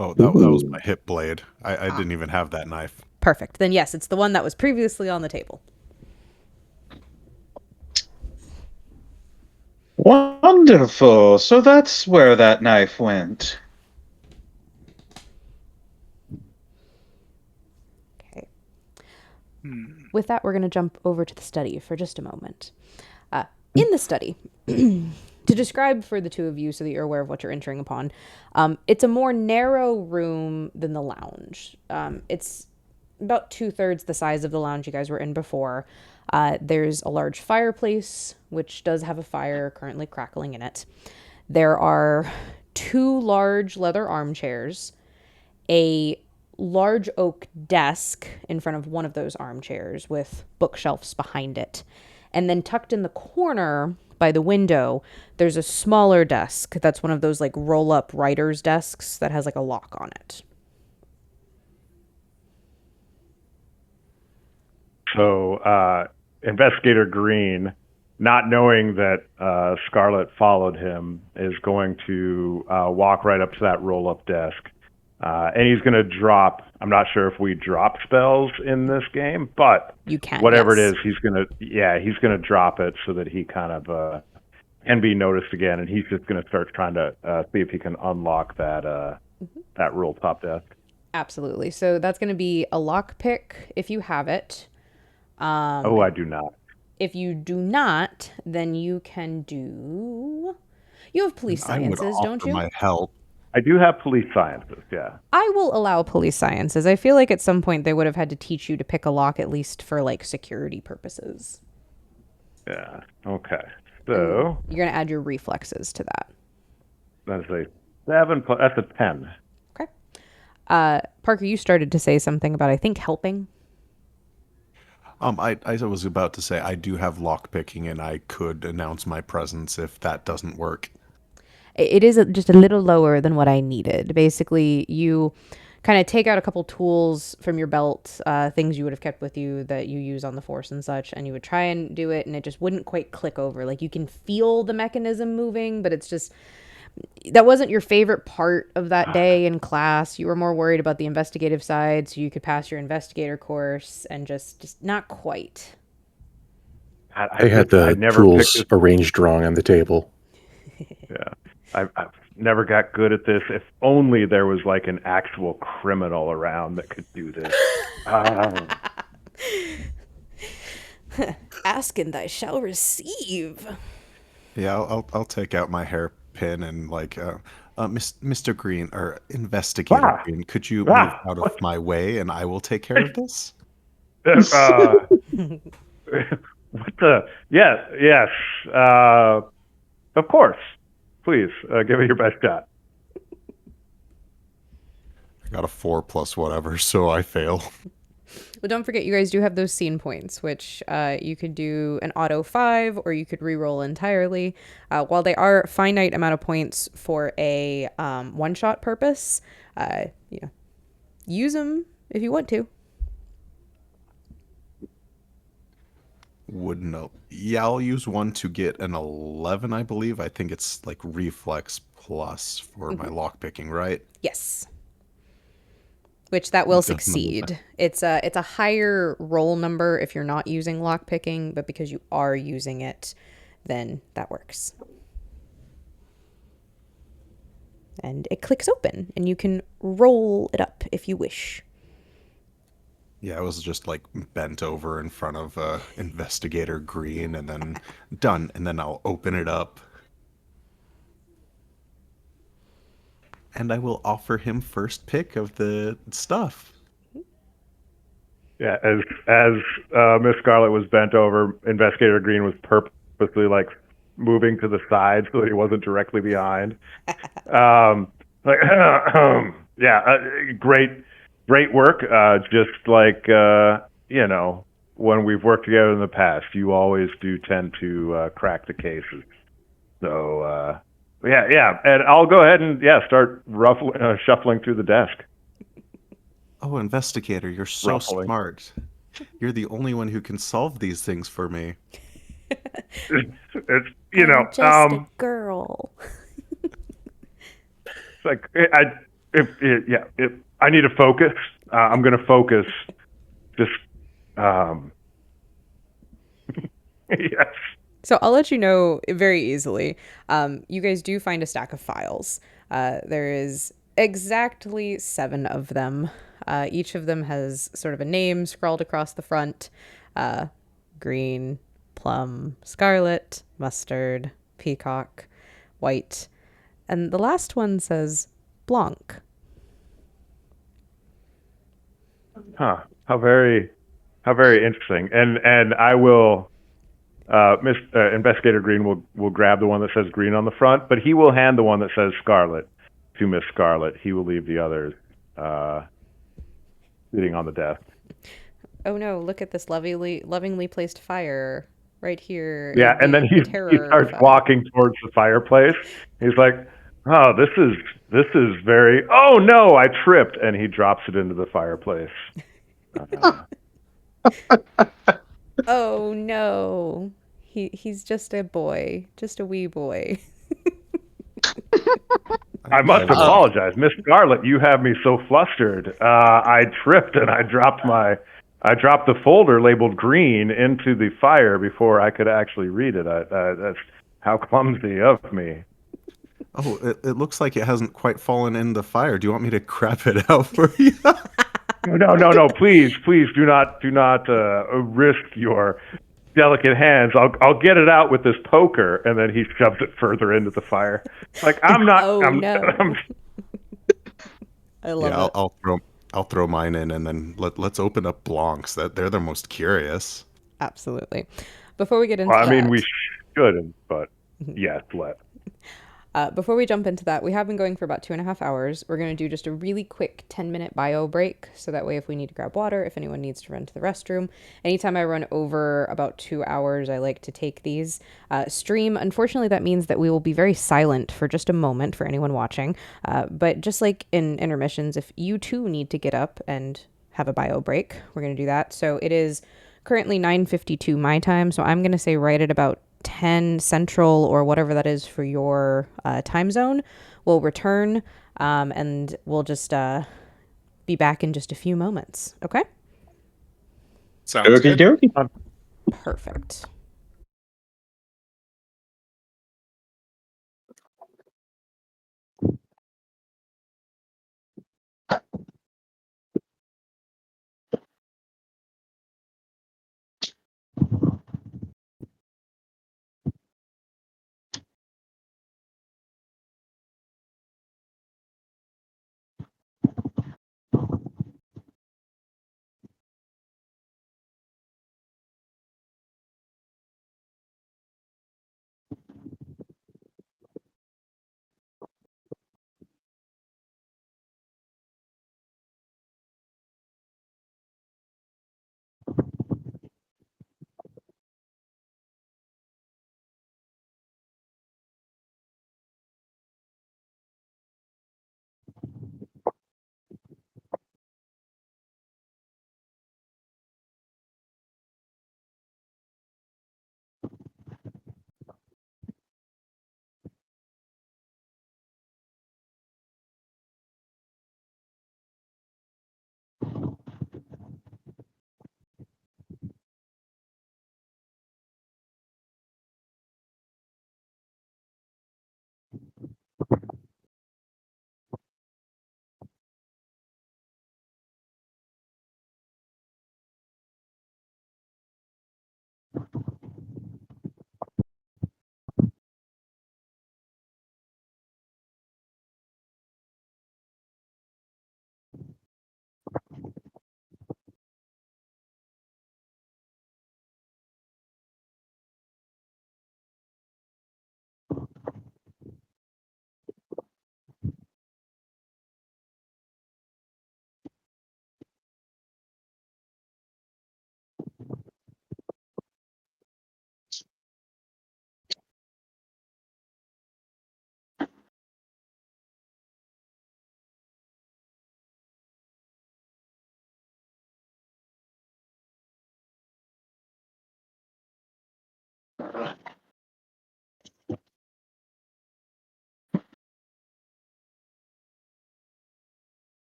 Oh, that was Ooh. my hip blade. I didn't even have that knife. Perfect. Then yes, it's the one that was previously on the table. Wonderful. So that's where that knife went. Okay. Hmm. With that, we're going to jump over to the study for just a moment. In the study, to describe for the two of you so that you're aware of what you're entering upon, it's a more narrow room than the lounge. It's about 2/3 the size of the lounge you guys were in before. There's a large fireplace, which does have a fire currently crackling in it. There are 2 large leather armchairs, a large oak desk in front of one of those armchairs with bookshelves behind it. And then tucked in the corner by the window, there's a smaller desk that's one of those like roll up writer's desks that has like a lock on it. So, Investigator Green, not knowing that Scarlet followed him, is going to walk right up to that roll-up desk. And he's going to drop, I'm not sure if we drop spells in this game, but You can. whatever yes. it is, he's going to drop it so that he kind of can be noticed again. And he's just going to start trying to see if he can unlock that roll top desk. Absolutely. So that's going to be a lockpick if you have it. I do not. If you do not, then you can do. You have police I would sciences, don't offer you? my help. I do have police sciences, yeah. I will allow police sciences. I feel like at some point they would have had to teach you to pick a lock, at least for like security purposes. Yeah, okay. So, You're going to add your reflexes to that. that's a 7, that's a 10. Okay. Parker, you started to say something about, I think, helping. I was about to say I do have lockpicking, and I could announce my presence if that doesn't work. It is just a little lower than what I needed. Basically, you kind of take out a couple tools from your belt, things you would have kept with you that you use on the force and such, and you would try and do it, and it just wouldn't quite click over. Like, you can feel the mechanism moving, but it's just, that wasn't your favorite part of that day in class. You were more worried about the investigative side, so you could pass your investigator course, and just not quite. I had the never tools picked arranged wrong on the table. Yeah. I've never got good at this. If only there was like an actual criminal around that could do this. Ask and I shall receive. Yeah, I'll take out my hairpin and like, Mr. Green or Investigator Green, could you move out of my way and I will take care of this? What the? Yes. Of course. Please, give it your best shot. I got a 4 plus whatever, so I fail. Well, don't forget, you guys do have those scene points, which you could do an auto 5 or you could re-roll entirely. While they are finite amount of points for a one-shot purpose, use them if you want to. Wouldn't know. Yeah, I'll use one to get an 11, I believe. I think it's like reflex plus for my lockpicking, right? Yes. Which that will Definitely. succeed. It's a higher roll number if you're not using lockpicking, but because you are using it, then that works. And it clicks open, and you can roll it up if you wish. Yeah, I was just like bent over in front of Investigator Green and then done. And then I'll open it up. And I will offer him first pick of the stuff. Yeah, as Miss Scarlet was bent over, Investigator Green was purposely like moving to the side so that he wasn't directly behind. Great work. Just like when we've worked together in the past, you always do tend to crack the cases. So and I'll go ahead and start shuffling through the desk. Oh, Investigator, you're so Ruffling. smart. You're the only one who can solve these things for me. It's I'm just a girl. It's like I need to focus. I'm going to focus. Just, um, yes. So I'll let you know very easily. You guys do find a stack of files. There is exactly 7 of them. Each of them has sort of a name scrawled across the front. Green, plum, scarlet, mustard, peacock, white. And the last one says Blanc. Huh. How very interesting. And I will, Miss Investigator Green will grab the one that says green on the front, but he will hand the one that says scarlet to Miss Scarlet. He will leave the others sitting on the desk. Oh no, look at this lovingly placed fire right here. Yeah, and then he starts walking towards the fireplace. He's like, "Oh, this is very. Oh no, I tripped," and he drops it into the fireplace. Oh no. He's just a boy, just a wee boy. I must apologize, Miss Scarlet. You have me so flustered. I tripped and I dropped the folder labeled green into the fire before I could actually read it. That's how clumsy of me. Oh, it looks like it hasn't quite fallen in the fire. Do you want me to crap it out for you? No. Please do not risk your delicate hands. I'll get it out with this poker, and then he shoves it further into the fire. Like I'm not. Oh I'm, no. I'm, I love it. I'll throw mine in, and then let's open up Blancs. That they're the most curious. Absolutely. Before we get into well, I that, mean, we shouldn't, but yes, before we jump into that, we have been going for about 2.5 hours. We're going to do just a really quick 10-minute bio break. So that way, if we need to grab water, if anyone needs to run to the restroom, anytime I run over about 2 hours, I like to take these. Stream, unfortunately, that means that we will be very silent for just a moment for anyone watching. But just like in intermissions, if you too need to get up and have a bio break, we're going to do that. So it is currently 9:52 my time. So I'm going to say right at about 10 central or whatever that is for your time zone. We'll return and we'll just be back in just a few moments. Okay? Sounds good. Perfect.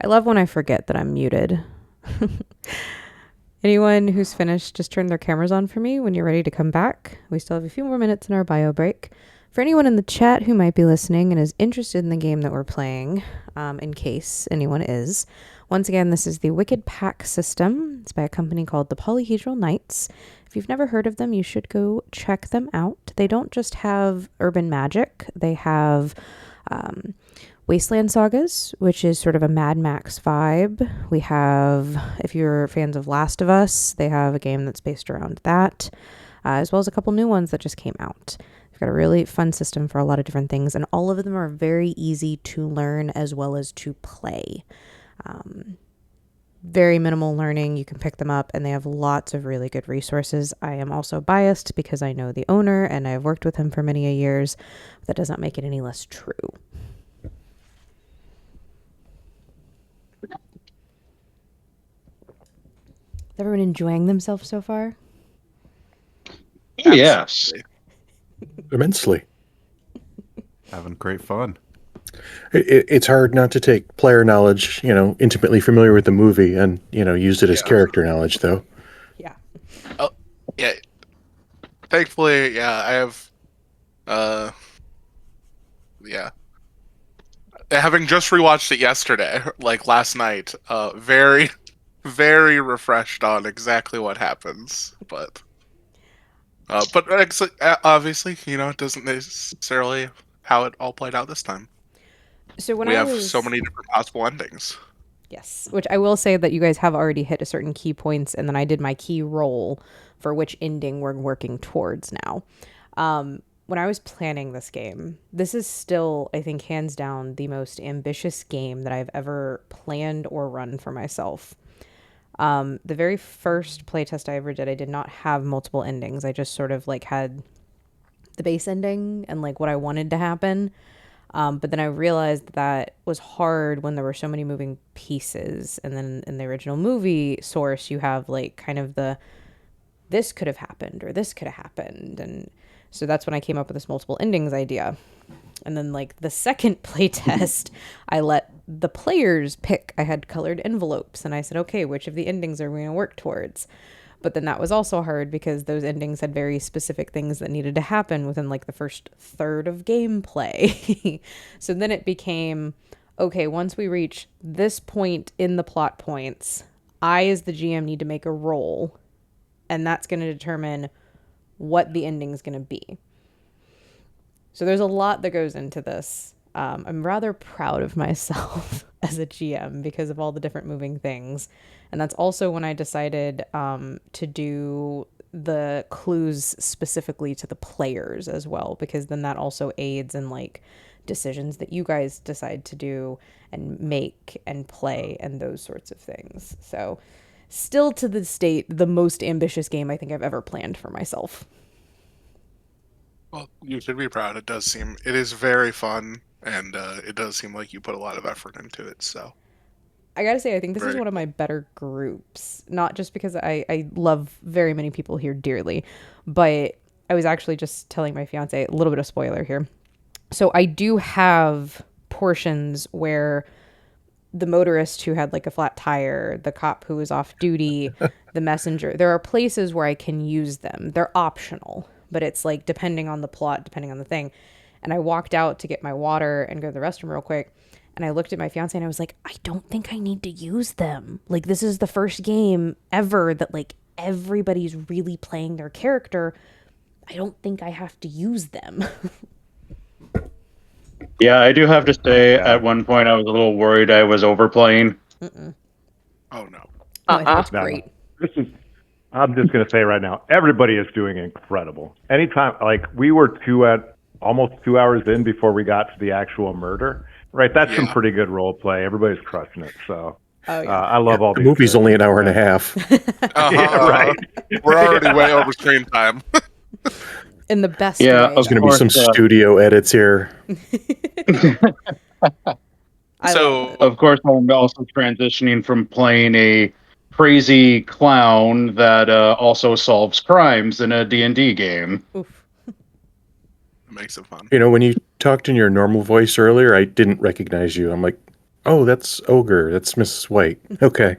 I love when I forget that I'm muted. Anyone who's finished, just turn their cameras on for me when you're ready to come back. We still have a few more minutes in our bio break. For anyone in the chat who might be listening and is interested in the game that we're playing, in case anyone is, once again, this is the Wicked Pack system. It's by a company called the Polyhedral Knights. If you've never heard of them, you should go check them out. They don't just have urban magic. They have Wasteland Sagas, which is sort of a Mad Max vibe. We have, if you're fans of Last of Us, they have a game that's based around that, as well as a couple new ones that just came out. They've got a really fun system for a lot of different things, and all of them are very easy to learn as well as to play. Very minimal learning. You can pick them up, and they have lots of really good resources. I am also biased because I know the owner and I've worked with him for many years. But that does not make it any less true. Is everyone enjoying themselves so far? Yes. Immensely. Having great fun. It's hard not to take player knowledge, intimately familiar with the movie and, use it as character knowledge, though. Yeah. Oh, yeah. Thankfully, yeah, I have, yeah. Having just rewatched it yesterday, like last night, very, very refreshed on exactly what happens, but obviously, it doesn't necessarily how it all played out this time. So when we have so many different possible endings. Yes, which I will say that you guys have already hit a certain key points, and then I did my key roll for which ending we're working towards now. When I was planning this game, this is still, I think, hands down, the most ambitious game that I've ever planned or run for myself. The very first playtest I ever did, I did not have multiple endings. I just sort of had the base ending and what I wanted to happen. But then I realized that was hard when there were so many moving pieces. And then in the original movie source, you have kind of this could have happened or this could have happened. And so that's when I came up with this multiple endings idea. And then the second playtest, I let the players pick. I had colored envelopes and I said, okay, which of the endings are we going to work towards? But then that was also hard because those endings had very specific things that needed to happen within the first third of gameplay. So then it became, okay, once we reach this point in the plot points, I as the GM need to make a roll, and that's going to determine what the ending is going to be. So there's a lot that goes into this. I'm rather proud of myself as a GM because of all the different moving things. And that's also when I decided to do the clues specifically to the players as well, because then that also aids in decisions that you guys decide to do and make and play and those sorts of things. So still to this date, the most ambitious game I think I've ever planned for myself. Well, you should be proud. It is very fun, and it does seem like you put a lot of effort into it, so. I gotta say, I think this is one of my better groups, not just because I love very many people here dearly, but I was actually just telling my fiance, a little bit of spoiler here. So I do have portions where the motorist who had a flat tire, the cop who was off duty, the messenger, there are places where I can use them. They're optional, but it's depending on the plot, depending on the thing. And I walked out to get my water and go to the restroom real quick. And I looked at my fiance and I was like, I don't think I need to use them. This is the first game ever that everybody's really playing their character. I don't think I have to use them. Yeah, I do have to say, at one point I was a little worried I was overplaying. Oh, no. I think it's great. I'm just going to say right now, everybody is doing incredible. Anytime, we were almost 2 hours in before we got to the actual murder. Right, that's some pretty good role play. Everybody's crushing it. So I love all the these. movie's only an hour and a half. Right. We're already way over screen time. In the best Yeah, way. There's going to be some studio edits here. So, of course, I'm also transitioning from playing a crazy clown that also solves crimes in a D&D game. Oof. it makes it fun. When you talked in your normal voice earlier, I didn't recognize you. I'm like, Oh, that's Ogre. That's Mrs. White. Okay.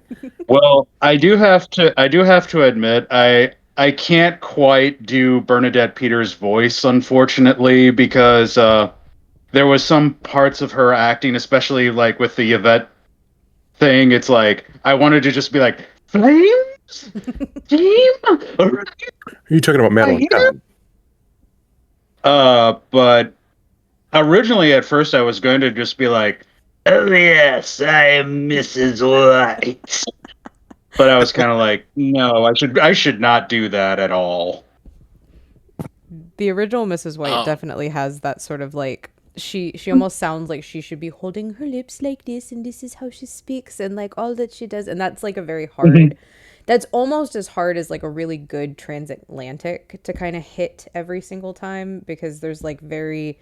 Well, I do have to admit, I can't quite do Bernadette Peters' voice, unfortunately, because there was some parts of her acting, especially like with the Yvette thing. It's like I wanted to just be like, flames, team. Are you talking about Madeline Kahn? But originally, at first, I was going to just be like, "Oh yes, I am Mrs. White." But I was kind of like, no, I should not do that at all. The original Mrs. White Oh. definitely has that sort of like she almost sounds like she should be holding her lips like this, and this is how she speaks, and like all that she does, and that's like a very hard that's almost as hard as like a really good transatlantic to kind of hit every single time, because there's like very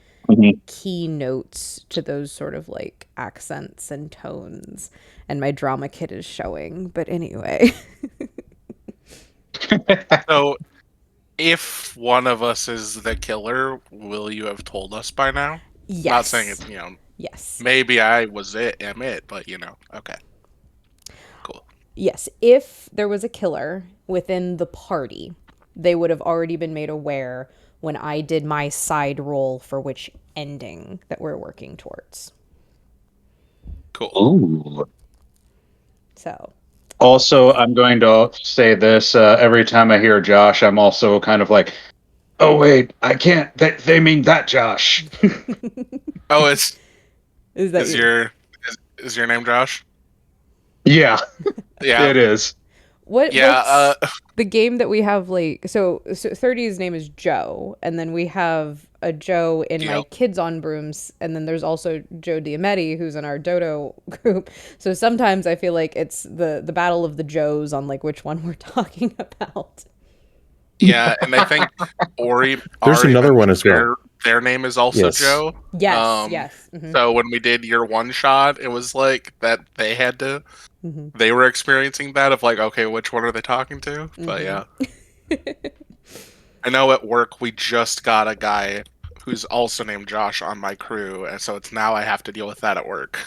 key notes to those sort of like accents and tones, and my drama kit is showing. But anyway. So, if one of us is the killer, will you have told us by now? Yes. Not saying it, Yes. maybe I am it, but okay. Cool. Yes, if there was a killer within the party, they would have already been made aware when I did my side roll for which ending that we're working towards. Cool. Ooh. So, Also, I'm going to say this every time I hear Josh. I'm also kind of like, oh wait, I can't. They mean that Josh. Oh, is that is your name Josh? Yeah, Yeah. it is. what's Yeah. the game that we have? Like, so 30's name is Joe, and then we have a Joe in my Yep. Kids on Brooms, and then there's also Joe Diametti, who's in our Dodo group. So sometimes I feel like it's the battle of the Joes on like which one we're talking about. Yeah, and I think There's Ari another one mentioned as well. Their name is also Yes. Joe. Yes, yes. Mhm. So when we did your one shot, it was like that they had to. Mhm. They were experiencing that of like, okay, which one are they talking to? But yeah, I know at work we just got a guy who's also named Josh on my crew, and so it's now I have to deal with that at work.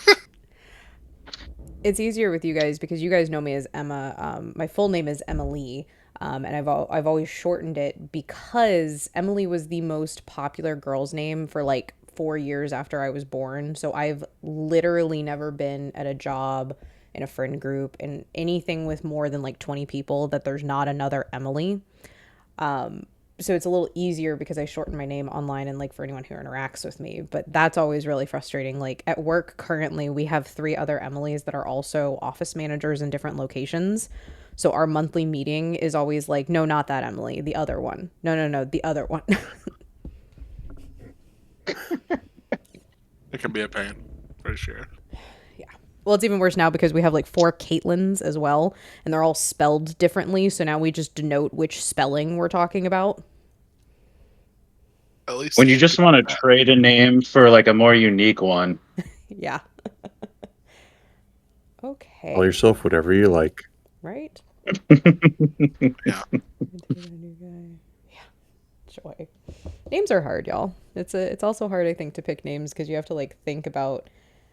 It's easier with you guys because you guys know me as Emma. My full name is Emily, and I've always shortened it because Emily was the most popular girl's name for like 4 years after I was born. So I've literally never been at a job, in a friend group, in anything with more than like 20 people that there's not another Emily. So it's a little easier because I shorten my name online and like for anyone who interacts with me. But that's always really frustrating. Like at work currently, we have 3 other Emilys that are also office managers in different locations. So our monthly meeting is always like, no, not that Emily, the other one. No, the other one. It can be a pain, for sure. Well, it's even worse now because we have like 4 Caitlins as well, and they're all spelled differently. So now we just denote which spelling we're talking about. At least When you just want to trade a name for like a more unique one. Yeah. Okay. Call yourself whatever you like. Right? Yeah. Yeah. Joy. Names are hard, y'all. It's also hard, I think, to pick names because you have to like think about.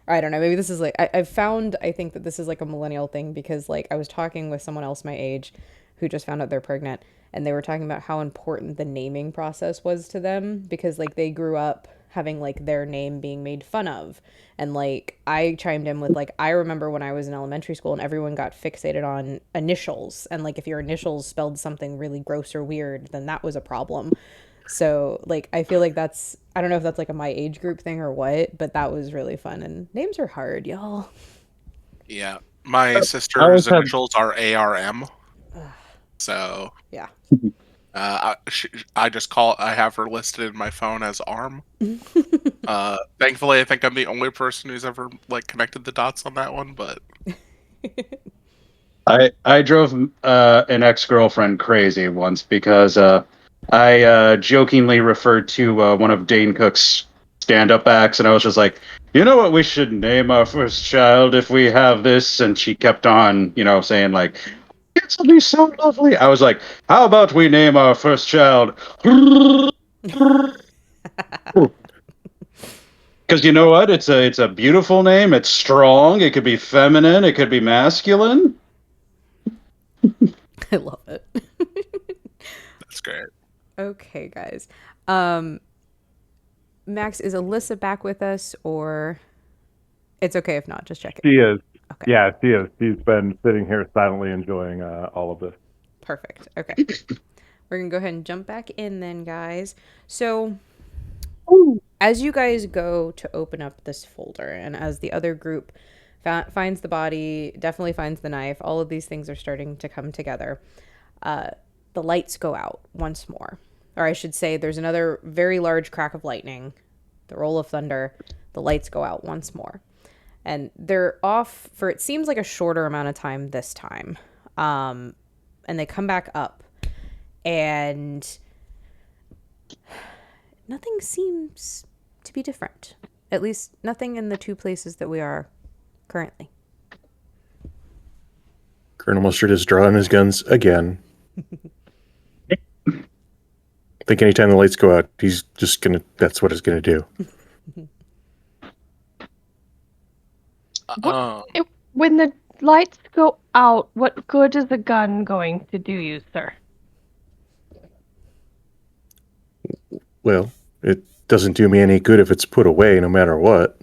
I don't know. Maybe this is like I've found. I think that this is like a millennial thing because like I was talking with someone else my age, who just found out they're pregnant, and they were talking about how important the naming process was to them because like they grew up having like their name being made fun of, and like I chimed in with like I remember when I was in elementary school and everyone got fixated on initials, and like if your initials spelled something really gross or weird, then that was a problem. So like I feel like that's I don't know if that's like a my age group thing or what, but that was really fun. And names are hard, y'all. Yeah. My always sister's had- initials are ARM. So Yeah. I have her listed in my phone as ARM. Thankfully, I think I'm the only person who's ever like connected the dots on that one. But I drove an ex-girlfriend crazy once because I jokingly referred to one of Dane Cook's stand-up acts, and I was just like, you know what we should name our first child if we have this? And she kept on, saying like, it's gonna be so lovely. I was like, how about we name our first child? Because you know what? It's a beautiful name. It's strong. It could be feminine. It could be masculine. I love it. That's great. Okay, guys. Max, is Alyssa back with us, or it's okay if not? Just check it. She is. Okay. Yeah, she is. She's been sitting here silently enjoying all of this. Perfect. Okay. We're going to go ahead and jump back in then, guys. So, as you guys go to open up this folder, and as the other group finds the body, definitely finds the knife, all of these things are starting to come together. The lights go out once more. Or I should say, there's another very large crack of lightning, the roll of thunder, the lights go out once more. And they're off for, it seems like, a shorter amount of time this time. And they come back up. And nothing seems to be different. At least nothing in the two places that we are currently. Colonel Mustard is drawing his guns again. I think anytime the lights go out, he's just gonna, that's what he's gonna do. When the lights go out, what good is the gun going to do you, sir? Well, it doesn't do me any good if it's put away, no matter what.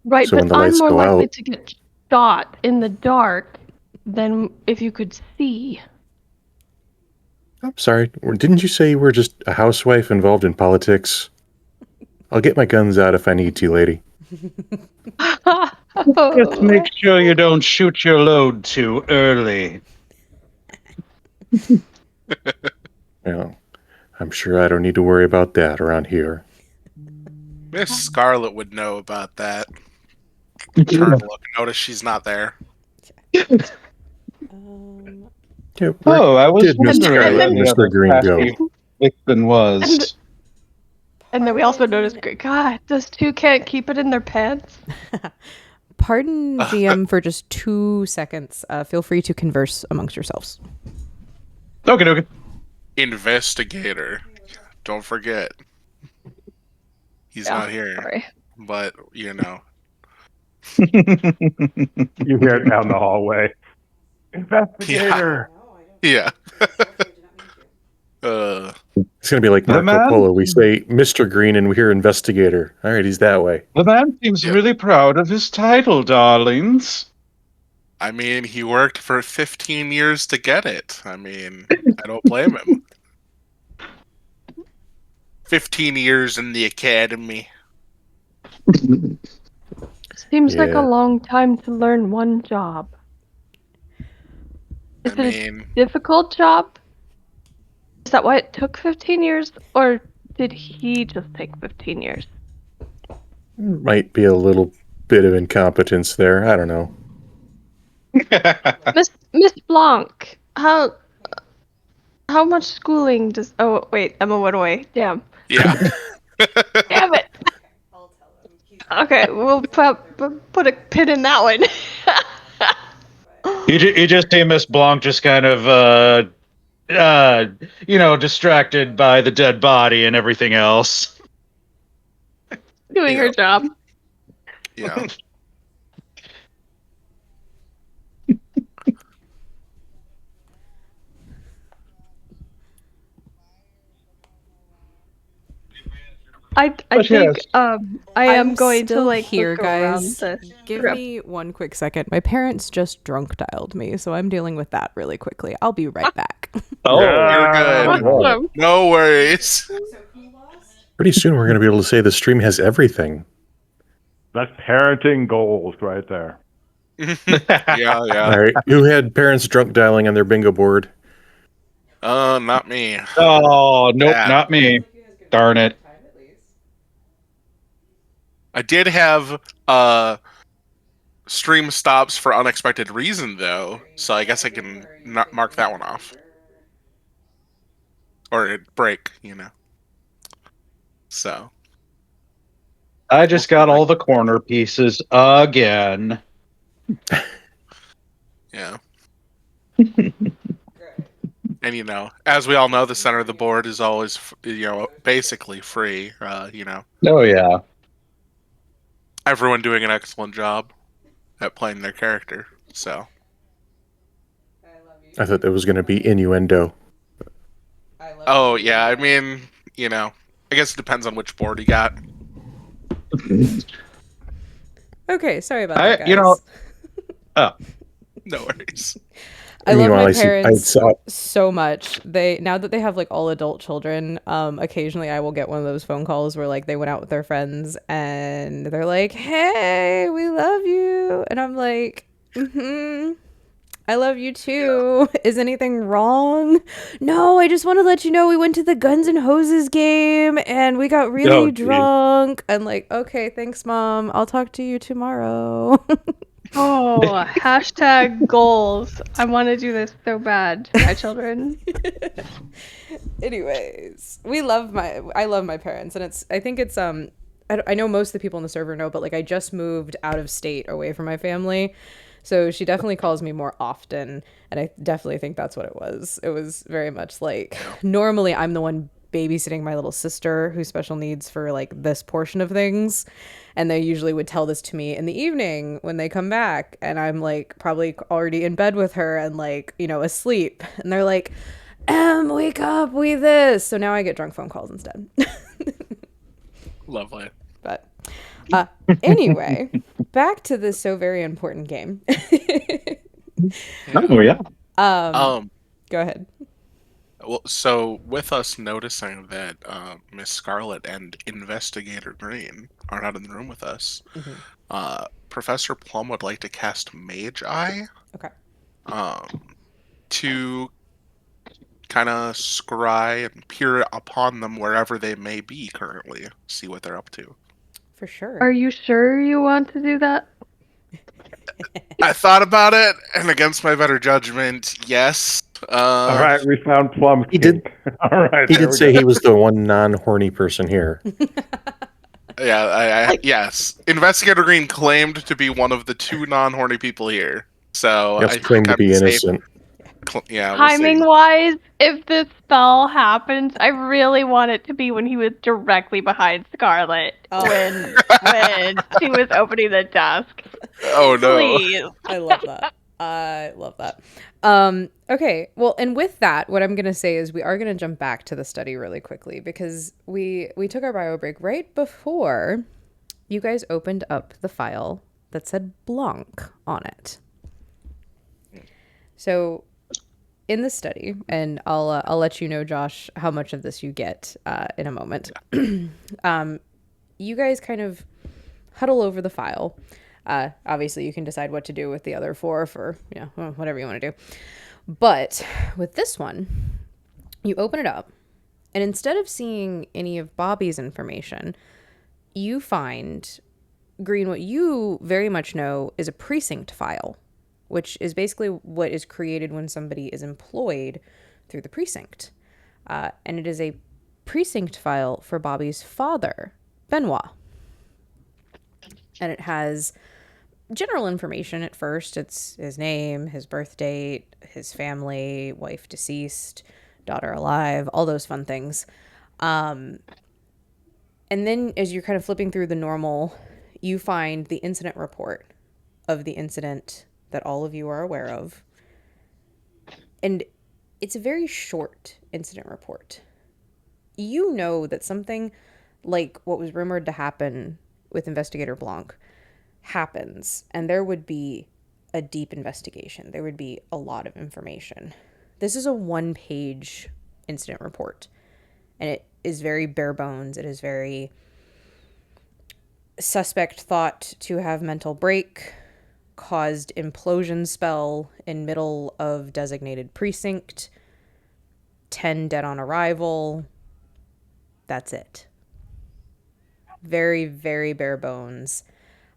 Right, So when but the I'm lights more go likely out- to get shot in the dark than if you could see. I'm sorry, didn't you say you were just a housewife involved in politics? I'll get my guns out if I need to, lady. Just make sure you don't shoot your load too early. Well, I'm sure I don't need to worry about that around here. Miss Scarlet would know about that. Turn and look. Notice she's not there. Yeah, where Oh, I was did Mr. wondering and where then- the Mr. other Green go? crafty vixen was. And then we also noticed, God, those two can't keep it in their pants. Pardon GM for just 2 seconds. Feel free to converse amongst yourselves. Okay. Investigator. Don't forget. He's not here. Sorry. But, you know. You hear it down the hallway. Investigator. Yeah. It's gonna be like The Marco man- Polo. We say Mr. Green and we hear investigator. All right, he's that way. The man seems Yeah. really proud of his title, darlings. I mean, he worked for 15 years to get it. I mean, I don't blame him. 15 years in the academy. Seems like Yeah. a long time to learn one job. Is I it a mean, difficult job? Is that why it took 15 years? Or did he just take 15 years? Might be a little bit of incompetence there. I don't know. Miss Blanc, how much schooling does... Oh, wait, Emma went away. Damn. yeah. Damn it! Okay, we'll put a pin in that one. You just see Miss Blanc just kind of, distracted by the dead body and everything else. Doing her job. Yeah. I But think yes. I am I'm going to still like here, look around guys. the Give strip. me 1 quick second. My parents just drunk dialed me, so I'm dealing with that really quickly. I'll be right back. Oh, You're good. Awesome. No worries. Pretty soon we're gonna be able to say the stream has everything. That's parenting goals right there. Yeah. All right, who had parents drunk dialing on their bingo board? Not me. Oh, nope, Yeah. not me. Darn it. I did have stream stops for unexpected reason though, so I guess I can not mark that one off. Or it break, you know. So I just got all the corner pieces again. yeah. And as we all know, the center of the board is always basically free. Oh yeah. Everyone doing an excellent job at playing their character. So I thought that was going to be innuendo. oh yeah, I mean, I guess it depends on which board you got. Okay, sorry about that, guys. No worries. I love Meanwhile, my I parents saw so much. Now that they have like all adult children, occasionally I will get one of those phone calls where like they went out with their friends and they're like, "Hey, we love you," and I'm like, I love you too. Is anything wrong? No, I just want to let you know we went to the Guns N' Hoses game and we got really geez. drunk. I'm like, okay, thanks, Mom. I'll talk to you tomorrow. Oh, hashtag goals. I want to do this so bad to my children. Anyways, I love my parents, and I think it's I know most of the people in the server know, but like I just moved out of state away from my family, so she definitely calls me more often, and I definitely think that's what it was. It was very much like normally I'm the one babysitting my little sister who's special needs for like this portion of things, and they usually would tell this to me in the evening when they come back, and I'm like probably already in bed with her and like asleep, and they're like, wake up, we this. So now I get drunk phone calls instead. Lovely. But anyway, back to this so very important game. Oh yeah. Go ahead. Well, so with us noticing that Miss Scarlet and Investigator Green are not in the room with us, Professor Plum would like to cast Mage Eye. Okay. To kind of scry and peer upon them wherever they may be currently, see what they're up to. For sure. Are you sure you want to do that? I thought about it, and against my better judgment, yes. All right, we found Plum. He did- All right. he did say he was the one non-horny person here. Yeah, yes. Investigator Green claimed to be one of the 2 non-horny people here. So Yes, claimed to be innocent. Yeah, we'll Timing see. wise, if this spell happens, I really want it to be when he was directly behind Scarlet when she was opening the desk. Oh no. Please. I love that. I love that. Okay, well, and with that, what I'm gonna say is we are gonna jump back to the study really quickly because we took our bio break right before you guys opened up the file that said Blanc on it. So in the study, and I'll let you know, Josh, how much of this you get in a moment. You guys kind of huddle over the file. Obviously, you can decide what to do with the other 4 for whatever you want to do. But with this one, you open it up, and instead of seeing any of Bobby's information, you find, Green, what you very much know is a precinct file, which is basically what is created when somebody is employed through the precinct. And it is a precinct file for Bobby's father, Benoit. And it has general information at first. It's his name, his birth date, his family, wife deceased, daughter alive, all those fun things. And then as you're kind of flipping through the normal, you find the incident report of the incident that all of you are aware of. And it's a very short incident report. You know that something like what was rumored to happen with Investigator Blanc happens, and there would be a deep investigation. There would be a lot of information. This is a 1-page incident report, and it is very bare bones. It is very suspect thought to have mental break, caused implosion spell in middle of designated precinct, 10 dead on arrival. That's it. Very, very bare bones.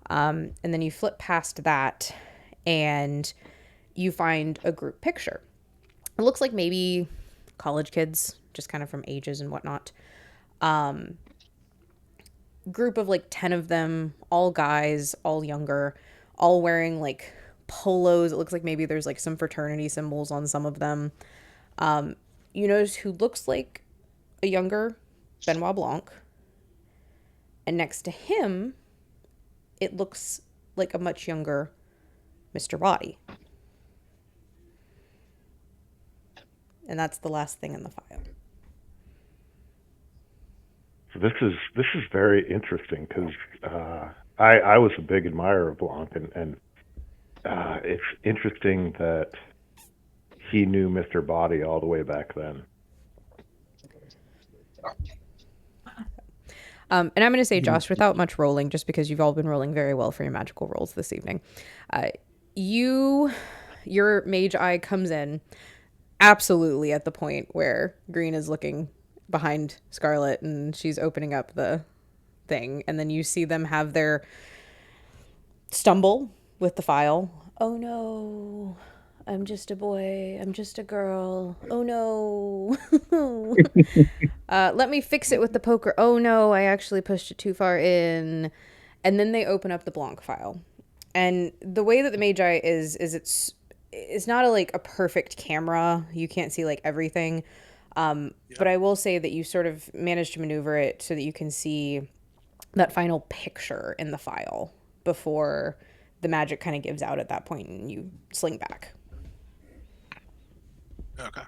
And then you flip past that and you find a group picture. It looks like maybe college kids, just kind of from ages and whatnot. Group of like 10 of them, all guys, all younger, all wearing like polos. It looks like maybe there's like some fraternity symbols on some of them. you notice who looks like a younger Benoit Blanc. And next to him, it looks like a much younger Mr. Body. And that's the last thing in the file. So this is very interesting because I was a big admirer of Blanc, and it's interesting that he knew Mr. Body all the way back then. And I'm going to say, Josh, without much rolling, just because you've all been rolling very well for your magical rolls this evening, your mage eye comes in absolutely at the point where Green is looking behind Scarlet and she's opening up the thing, and then you see them have their stumble with the file. Oh no, I'm just a boy, I'm just a girl. Oh no. Let me fix it with the poker. Oh no, I actually pushed it too far in. And then they open up the Blanc file. And the way that the Magi is it's not a perfect camera. You can't see like everything. But I will say that you sort of managed to maneuver it so that you can see that final picture in the file before the magic kind of gives out at that point and you sling back. Okay.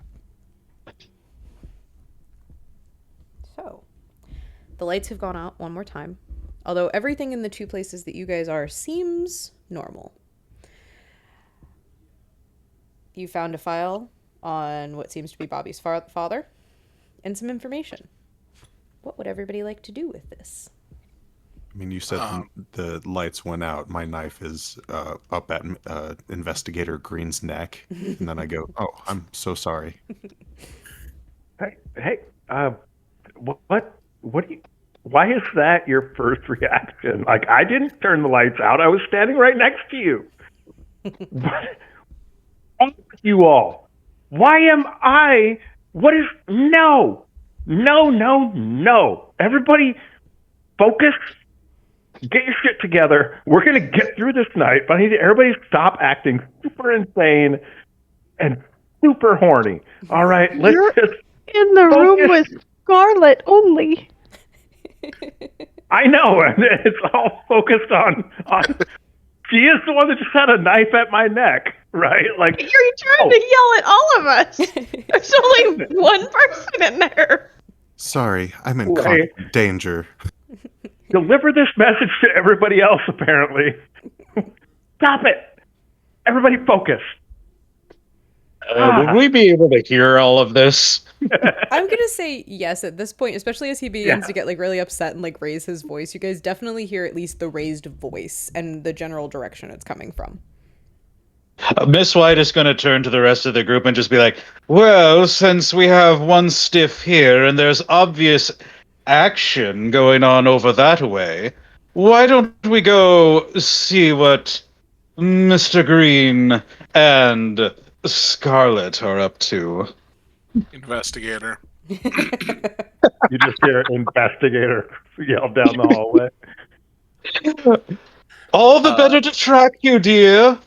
So, the lights have gone out one more time. Although everything in the two places that you guys are seems normal. You found a file on what seems to be Bobby's father and some information. What would everybody like to do with this? I mean, you said the lights went out. My knife is up at Investigator Green's neck. And then I go, oh, I'm so sorry. Hey, what do you? Why is that your first reaction? Like, I didn't turn the lights out. I was standing right next to you. What? You all. Why am I? What is? No. Everybody, focus. Get your shit together. We're gonna get through this night, but I need everybody to stop acting super insane and super horny. All right, let's just in the room with Scarlet only. I know, and it's all focused on. She is the one that just had a knife at my neck, right? Like, you're trying to yell at all of us. There's only one person in there. Sorry, I'm in constant danger. Deliver this message to everybody else, apparently. Stop it. Everybody focus. Will we be able to hear all of this? I'm gonna say yes at this point, especially as he begins to get really upset and raise his voice. You guys definitely hear at least the raised voice and the general direction it's coming from. Miss White is going to turn to the rest of the group and just be like, well, since we have one stiff here and there's obvious action going on over that way, why don't we go see what Mr. Green and Scarlet are up to? Investigator. You just hear Investigator yell down the hallway. All the better to track you, dear.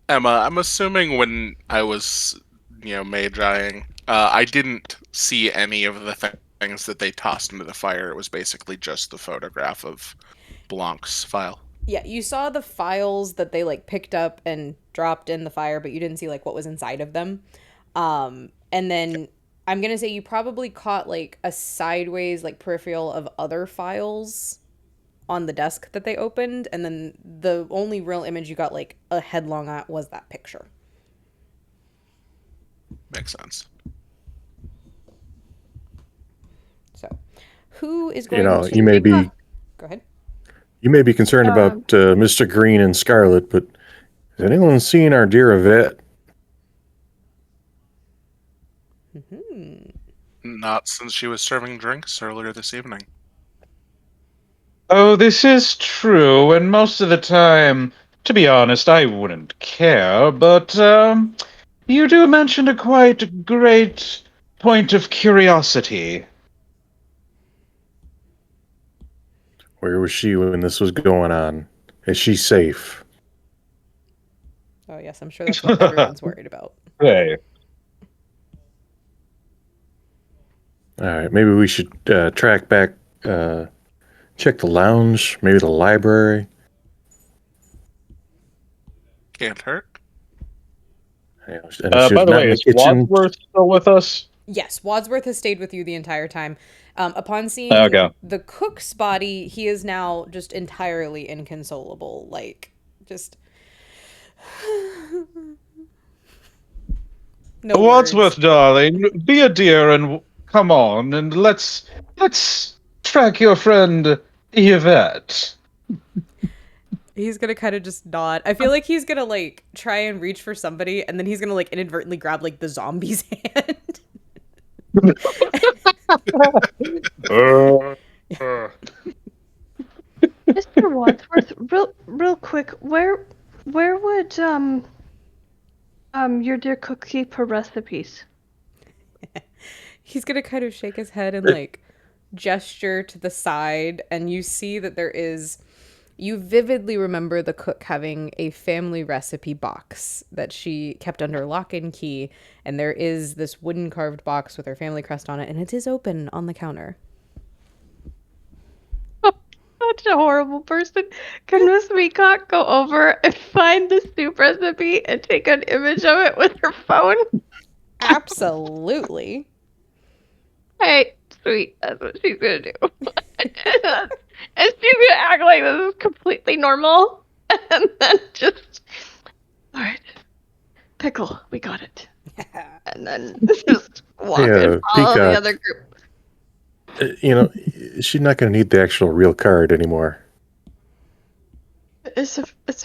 Emma, I'm assuming when I was, magieing, I didn't see any of the things that they tossed into the fire. It was basically just the photograph of Blanc's file. Yeah, you saw the files that they picked up and dropped in the fire, but you didn't see what was inside of them. And then I'm gonna say you probably caught a sideways peripheral of other files on the desk that they opened, and then the only real image you got a headlong at was that picture. Makes sense. So, who is going to? You may be. Go ahead. You may be concerned about Mr. Green and Scarlet, but has anyone seen our dear Yvette? Not since she was serving drinks earlier this evening. Oh, this is true, and most of the time, to be honest, I wouldn't care, but you do mention a quite great point of curiosity. Where was she when this was going on? Is she safe? Oh yes, I'm sure that's what everyone's worried about. Hey. All right, maybe we should track back, check the lounge, maybe the library. Can't hurt. And if she's By the not way, in the is kitchen, Wadsworth still with us? Yes, Wadsworth has stayed with you the entire time. Upon seeing Okay. the cook's body, he is now just entirely inconsolable. Like, just. No Wadsworth, words. darling, be a dear and come on, and let's track your friend Yvette. He's gonna kind of just nod. I feel like he's gonna like try and reach for somebody, and then he's gonna like inadvertently grab like the zombie's hand. Mr. Wadsworth, real quick, where would your dear cook keep her recipes? He's gonna kind of shake his head and like gesture to the side, and you see that there is. You vividly remember the cook having a family recipe box that she kept under lock and key, and there is this wooden carved box with her family crest on it, and it is open on the counter. Such a horrible person. Can Miss Meacock go over and find the soup recipe and take an image of it with her phone? Absolutely. Hey, sweet. That's what she's gonna do. And she's gonna act like this is completely normal. And then just, all right, pickle, we got it. And then just walk and follow the Peacock. other group. She's not going to need the actual real card anymore. It's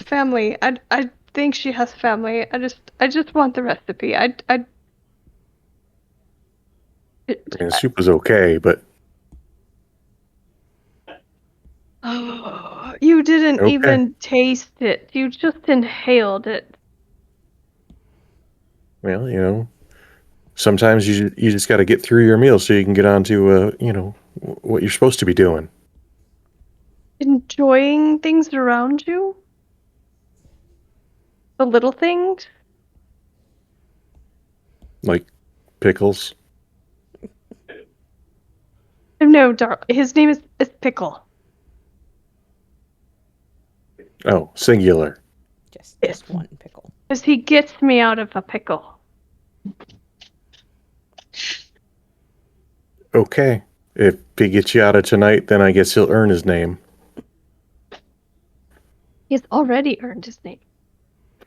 family. I think she has family. I just want the recipe. I mean, the soup was okay, but Oh, you didn't Okay. even taste it. You just inhaled it. well, sometimes you just got to get through your meal so you can get on to what you're supposed to be doing. Enjoying things around you? The little things? Like pickles. No, his name is Pickle. Oh, singular. Just one pickle. Because he gets me out of a pickle. Okay. If he gets you out of tonight, then I guess he'll earn his name. He's already earned his name.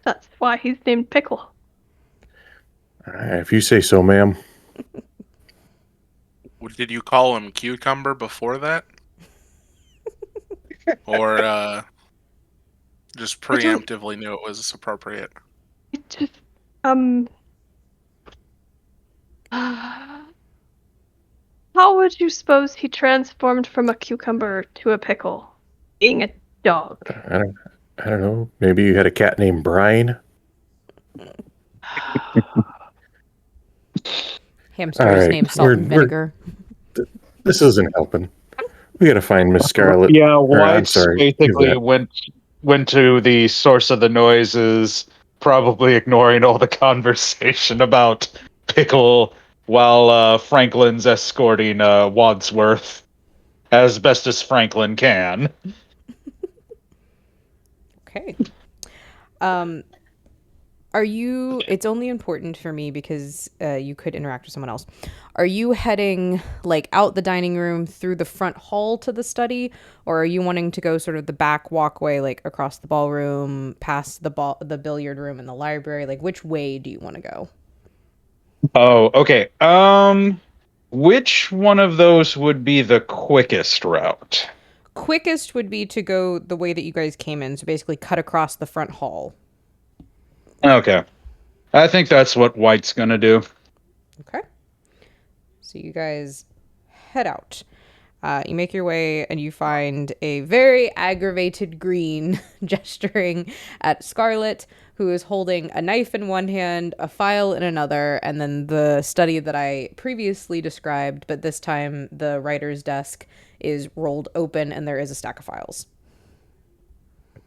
That's why he's named Pickle. If you say so, ma'am. Did you call him Cucumber before that? Or just preemptively knew it was appropriate? It just, how would you suppose he transformed from a cucumber to a pickle? Being a dog. I don't know. Maybe you had a cat named Brian. Hamster's All right, named Salt and Vinegar. This isn't helping. We gotta find Miss Scarlet. Yeah, Or, I'm White sorry, basically Yvette. went to the source of the noises, probably ignoring all the conversation about Pickle while Franklin's escorting Wadsworth as best as Franklin can. Okay. Are you? It's only important for me because you could interact with someone else. Are you heading like out the dining room through the front hall to the study, or are you wanting to go sort of the back walkway, like across the ballroom, past the billiard room and the library? Like, which way do you want to go? Oh, okay. Which one of those would be the quickest route? Quickest would be to go the way that you guys came in, so basically cut across the front hall. Okay. I think that's what White's gonna do. Okay. So you guys head out. You make your way and you find a very aggravated Green gesturing at Scarlet, who is holding a knife in one hand, a file in another, and then the study that I previously described, but this time the writer's desk is rolled open and there is a stack of files.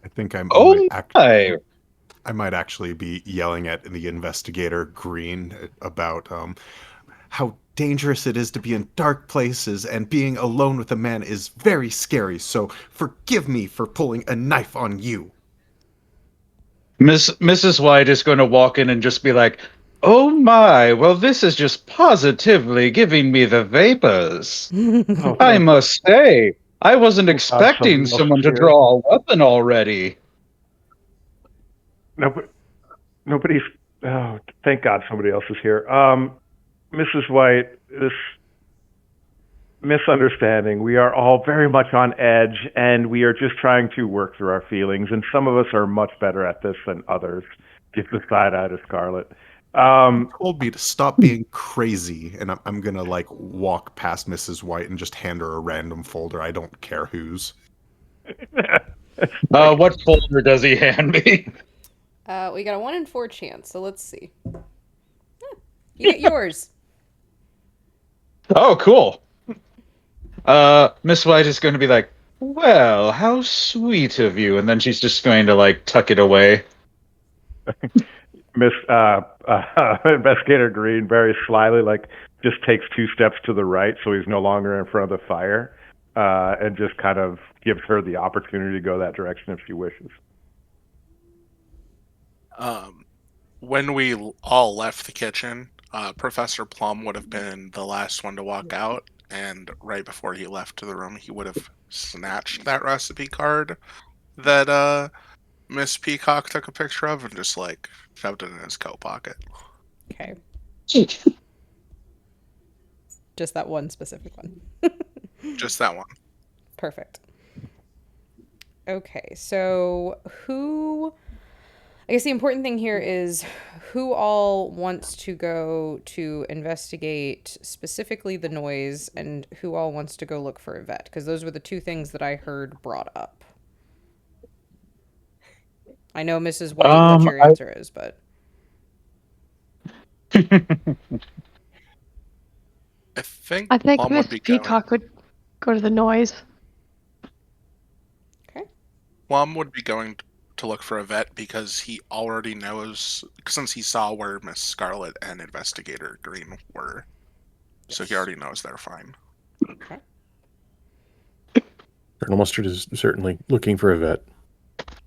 I think Oh my! I might actually be yelling at the investigator Green about how dangerous it is to be in dark places, and being alone with a man is very scary, so forgive me for pulling a knife on you. Mrs. White is going to walk in and just be like, "Oh my, well, this is just positively giving me the vapors. Oh, I thank must say, I wasn't God expecting somebody else someone is to here. draw a weapon already." Nobody's. Oh, thank God somebody else is here. Mrs. White, this misunderstanding. We are all very much on edge, and we are just trying to work through our feelings. And some of us are much better at this than others. Give the side eye to Scarlet. Told me to stop being crazy, and I'm gonna like walk past Mrs. White and just hand her a random folder. I don't care whose. What folder does he hand me? We got a 1 in 4 chance, so let's see. You get yours. Oh, cool. Miss White is going to be like, "Well, how sweet of you," and then she's just going to like tuck it away. Miss Investigator Green very slyly just takes 2 steps to the right, so he's no longer in front of the fire, and just kind of gives her the opportunity to go that direction if she wishes. When we all left the kitchen, Professor Plum would have been the last one to walk out, and right before he left to the room, he would have snatched that recipe card that Miss Peacock took a picture of and just shoved it in his coat pocket. Okay. Just that one specific one. Just that one. Perfect. Okay, so I guess the important thing here is who all wants to go to investigate specifically the noise and who all wants to go look for Yvette, because those were the 2 things that I heard brought up. I know Mrs. White what your answer is, but I think Miss Plum would be Peacock would go to the noise. okay. Plum would be going to look for Yvette because he already knows, since he saw where Miss Scarlet and Investigator Green were. So he already knows they're fine. Okay. Colonel Mustard is certainly looking for Yvette.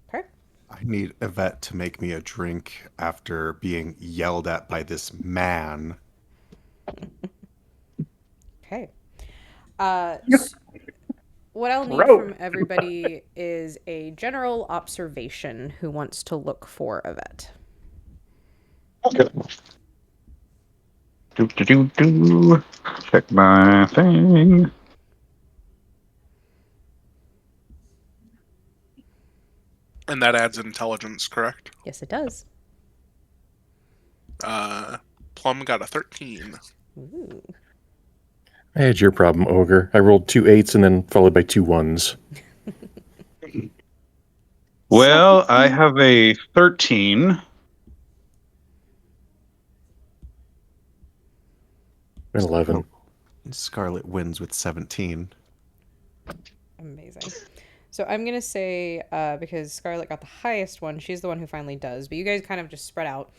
Okay. I need Yvette to make me a drink after being yelled at by this man. Okay. What I'll need from everybody is a general observation who wants to look for Yvette. Okay. Do. Check my thing. And that adds intelligence, correct? Yes, it does. Plum got a 13. Ooh. I had your problem, Ogre. I rolled 2 8s and then followed by 2 1s. Well, I have a 13. And 11. Scarlet wins with 17. Amazing. So I'm going to say, because Scarlet got the highest one, she's the one who finally does, but you guys kind of just spread out,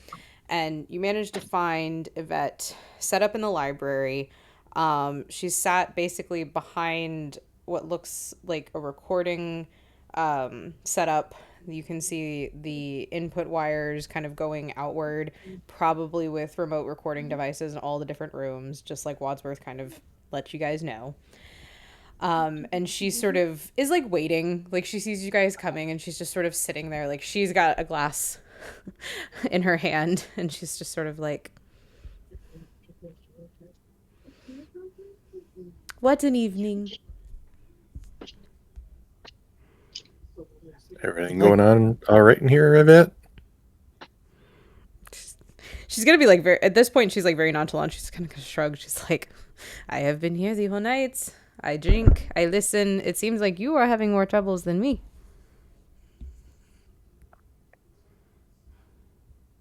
and you managed to find Yvette set up in the library. She's sat basically behind what looks like a recording setup. You can see the input wires kind of going outward, probably with remote recording devices in all the different rooms, just like Wadsworth kind of let you guys know. And she sort of is waiting, she sees you guys coming, and she's just sort of sitting there, she's got a glass in her hand, and she's just sort of what an evening. Everything going on all right in here, Yvette? She's gonna be very, at this point, she's very nonchalant. She's gonna shrug. She's I have been here the whole night. I drink, I listen. It seems like you are having more troubles than me.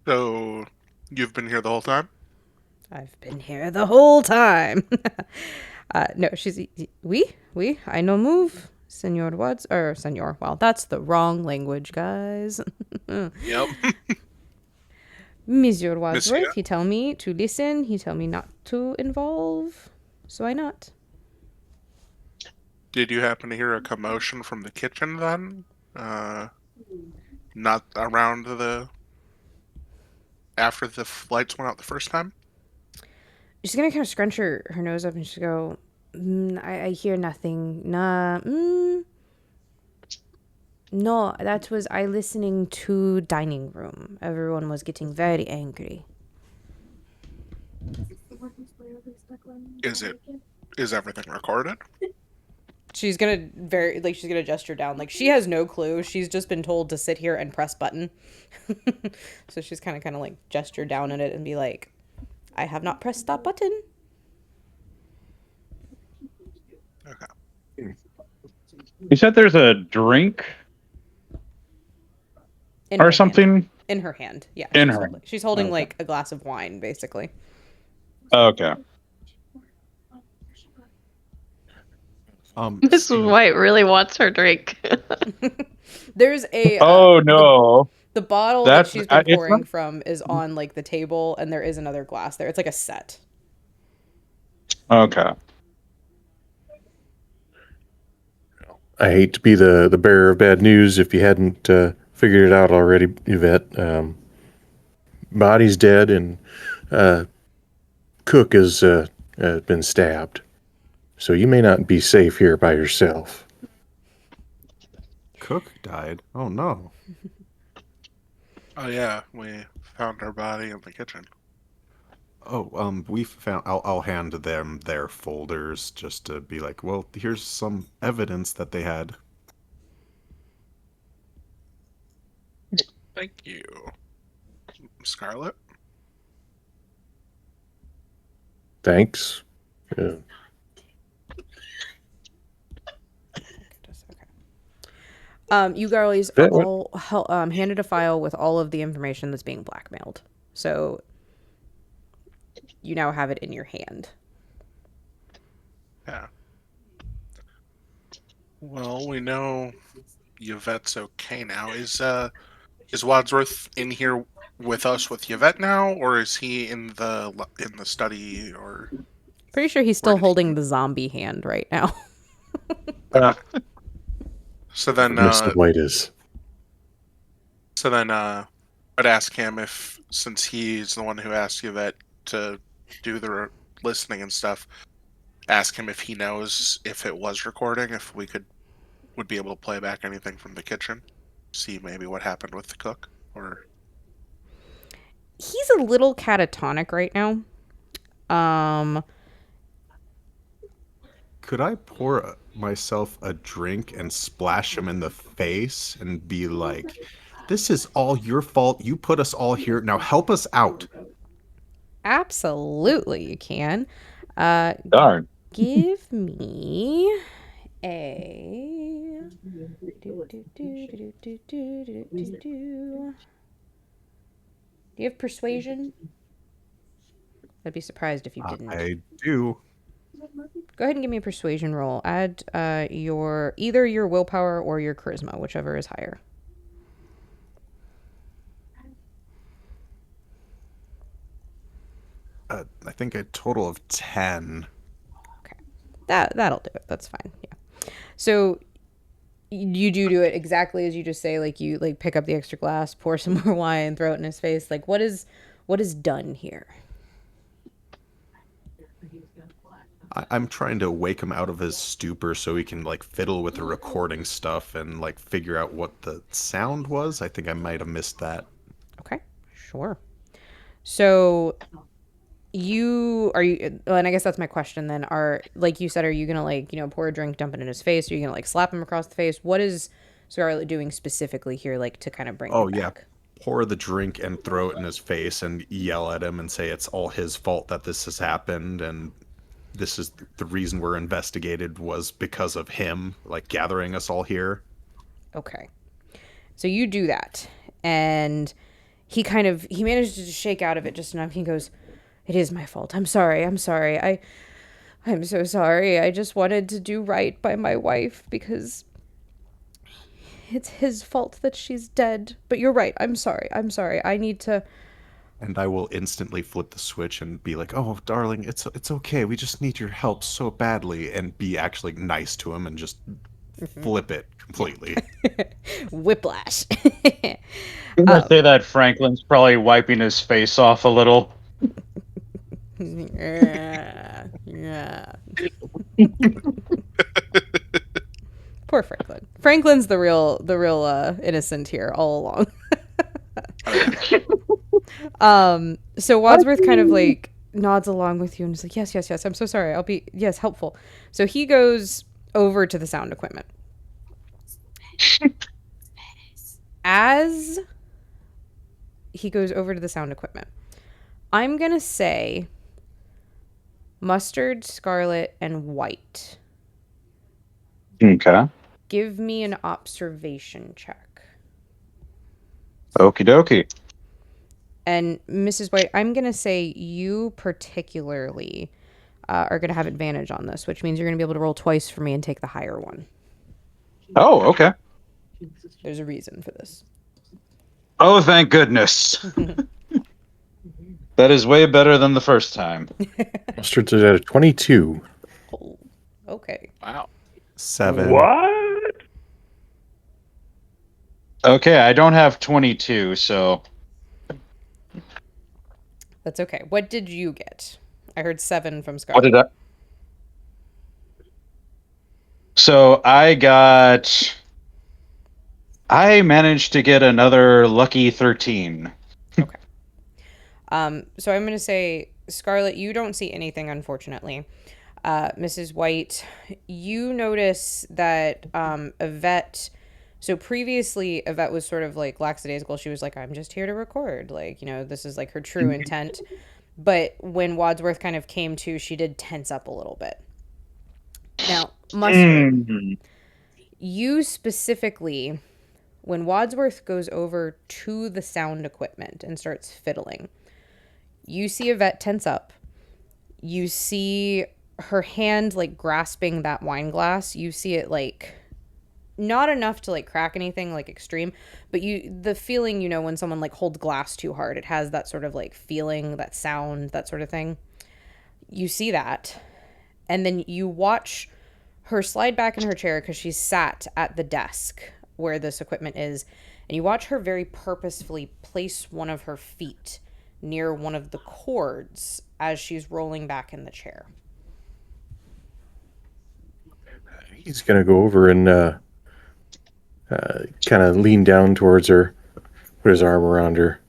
So, you've been here the whole time? I've been here the whole time. No, she's, we, I no move. Senor Watts, or Senor, well, that's the wrong language, guys. Yep. Monsieur Wadsworth, Monsieur? he tell me to listen. He tell me not to involve. So I not. Did you happen to hear a commotion from the kitchen then? Not around the after the lights went out the first time? She's gonna kind of scrunch her nose up and she's go, I hear nothing. Nah, no, that was I listening to dining room. Everyone was getting very angry. Is everything recorded? She's gonna she's gonna gesture down. Like she has no clue. She's just been told to sit here and press button. So she's kind of like gesture down at it and be like, I have not pressed that button. Okay. You said there's a drink In or her something hand. In her hand. Yeah. in her. She's holding Okay. like a glass of wine, basically. Okay. Mrs. White really wants her drink. There's a Oh no. the bottle That's- that she's been it's pouring not- from is on like the table, and there is another glass there. It's like a set. Okay. I hate to be the bearer of bad news if you hadn't figured it out already, Yvette. Body's dead, and Cook has been stabbed. So you may not be safe here by yourself. Cook died. Oh no. Oh yeah, we found our body in the kitchen. Oh, we found. I'll hand them their folders just to be like, well, here's some evidence that they had. Thank you. Scarlet? Thanks. Yeah. You girlies That are what- all handed a file with all of the information that's being blackmailed. So you now have it in your hand. Yeah. Well, we know Yvette's okay now. Is Wadsworth in here with us with Yvette now, or is he in the study? Or Pretty sure he's still did he- holding the zombie hand right now. so then Mr. White is. I'd ask him if, since he's the one who asked Yvette to do the listening and stuff, ask him if he knows if it was recording, if we would be able to play back anything from the kitchen, see maybe what happened with the cook, or He's a little catatonic right now. Could I pour myself a drink and splash him in the face and be like, "This is all your fault. You put us all here. Now help us out." Absolutely, you can. Darn. Give me a. Do you have persuasion? I'd be surprised if you didn't. I do. Go ahead and give me a persuasion roll. Add either your willpower or your charisma, whichever is higher. I think a total of 10. Okay, that'll do it. That's fine. Yeah. So you do it exactly as you just say. Like you pick up the extra glass, pour some more wine, throw it in his face. Like what is done here? I'm trying to wake him out of his stupor so he can like fiddle with the recording stuff and like figure out what the sound was. I think I might have missed that. Okay, sure. So and I guess that's my question then. Like you said, are you gonna pour a drink, dump it in his face? Are you gonna slap him across the face? What is Scarlet doing specifically here, to kind of bring Oh it yeah, back? pour the drink and throw it in his face and yell at him and say it's all his fault that this has happened and this is the reason we're investigated was because of him, like gathering us all here. Okay. So you do that, and he manages to shake out of it just enough. He goes, "It is my fault. I'm sorry. I'm sorry. I'm so sorry. I just wanted to do right by my wife because it's his fault that she's dead. But you're right. I'm sorry. I'm sorry. I need to and I will instantly flip the switch and be like, "Oh, darling, it's okay. We just need your help so badly," and be actually nice to him and just flip it completely. Whiplash. I'm gonna say that Franklin's probably wiping his face off a little. Yeah. Yeah. Poor Franklin. Franklin's the real innocent here all along. So Wadsworth kind of like nods along with you and is like, yes, yes, yes, I'm so sorry. I'll be, yes, helpful. So he goes over to the sound equipment. As he goes over to the sound equipment, I'm going to say Mustard, Scarlet, and White. Okay. Give me an observation check. Okie dokie. And Mrs. White, I'm going to say you particularly are going to have advantage on this, which means you're going to be able to roll twice for me and take the higher one. Oh, okay. There's a reason for this. Oh, thank goodness. That is way better than the first time. Mustard's at a 22. Oh, okay. Wow. 7. What? Okay, I don't have 22, so That's okay. What did you get? I heard 7 from what Scarlet. did I? So I managed to get another lucky 13. Okay. So I'm going to say, Scarlet, you don't see anything, unfortunately. Mrs. White, you notice that Yvette... So previously, Yvette was sort of like lackadaisical. She was like, I'm just here to record. Like, you know, this is like her true intent. But when Wadsworth kind of came to, she did tense up a little bit. Now, Mustard, you specifically, when Wadsworth goes over to the sound equipment and starts fiddling, you see Yvette tense up. You see her hand like grasping that wine glass. You see it like not enough to like crack anything like extreme, but the feeling, you know, when someone like holds glass too hard, it has that sort of like feeling, that sound, that sort of thing. You see that. And then you watch her slide back in her chair because she's sat at the desk where this equipment is. And you watch her very purposefully place one of her feet near one of the cords as she's rolling back in the chair. He's going to go over and kind of lean down towards her, put his arm around her.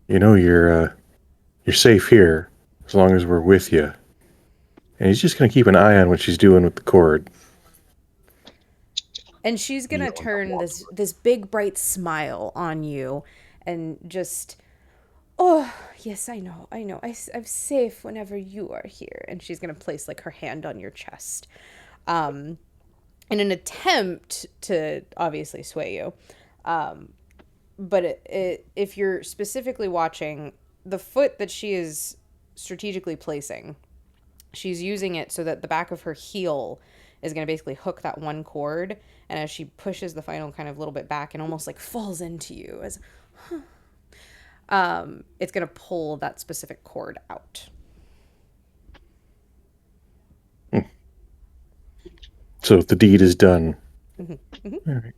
You know, you're safe here as long as we're with you. And he's just going to keep an eye on what she's doing with the cord. And she's going to turn this big, bright smile on you and just, oh, yes, I know. I'm safe whenever you are here. And she's going to place like her hand on your chest. In an attempt to obviously sway you. But if you're specifically watching, the foot that she is strategically placing, she's using it so that the back of her heel is going to basically hook that one cord. And as she pushes the final kind of little bit back and almost like falls into you, as it's going to pull that specific cord out. So the deed is done. Mm-hmm. Mm-hmm. All right.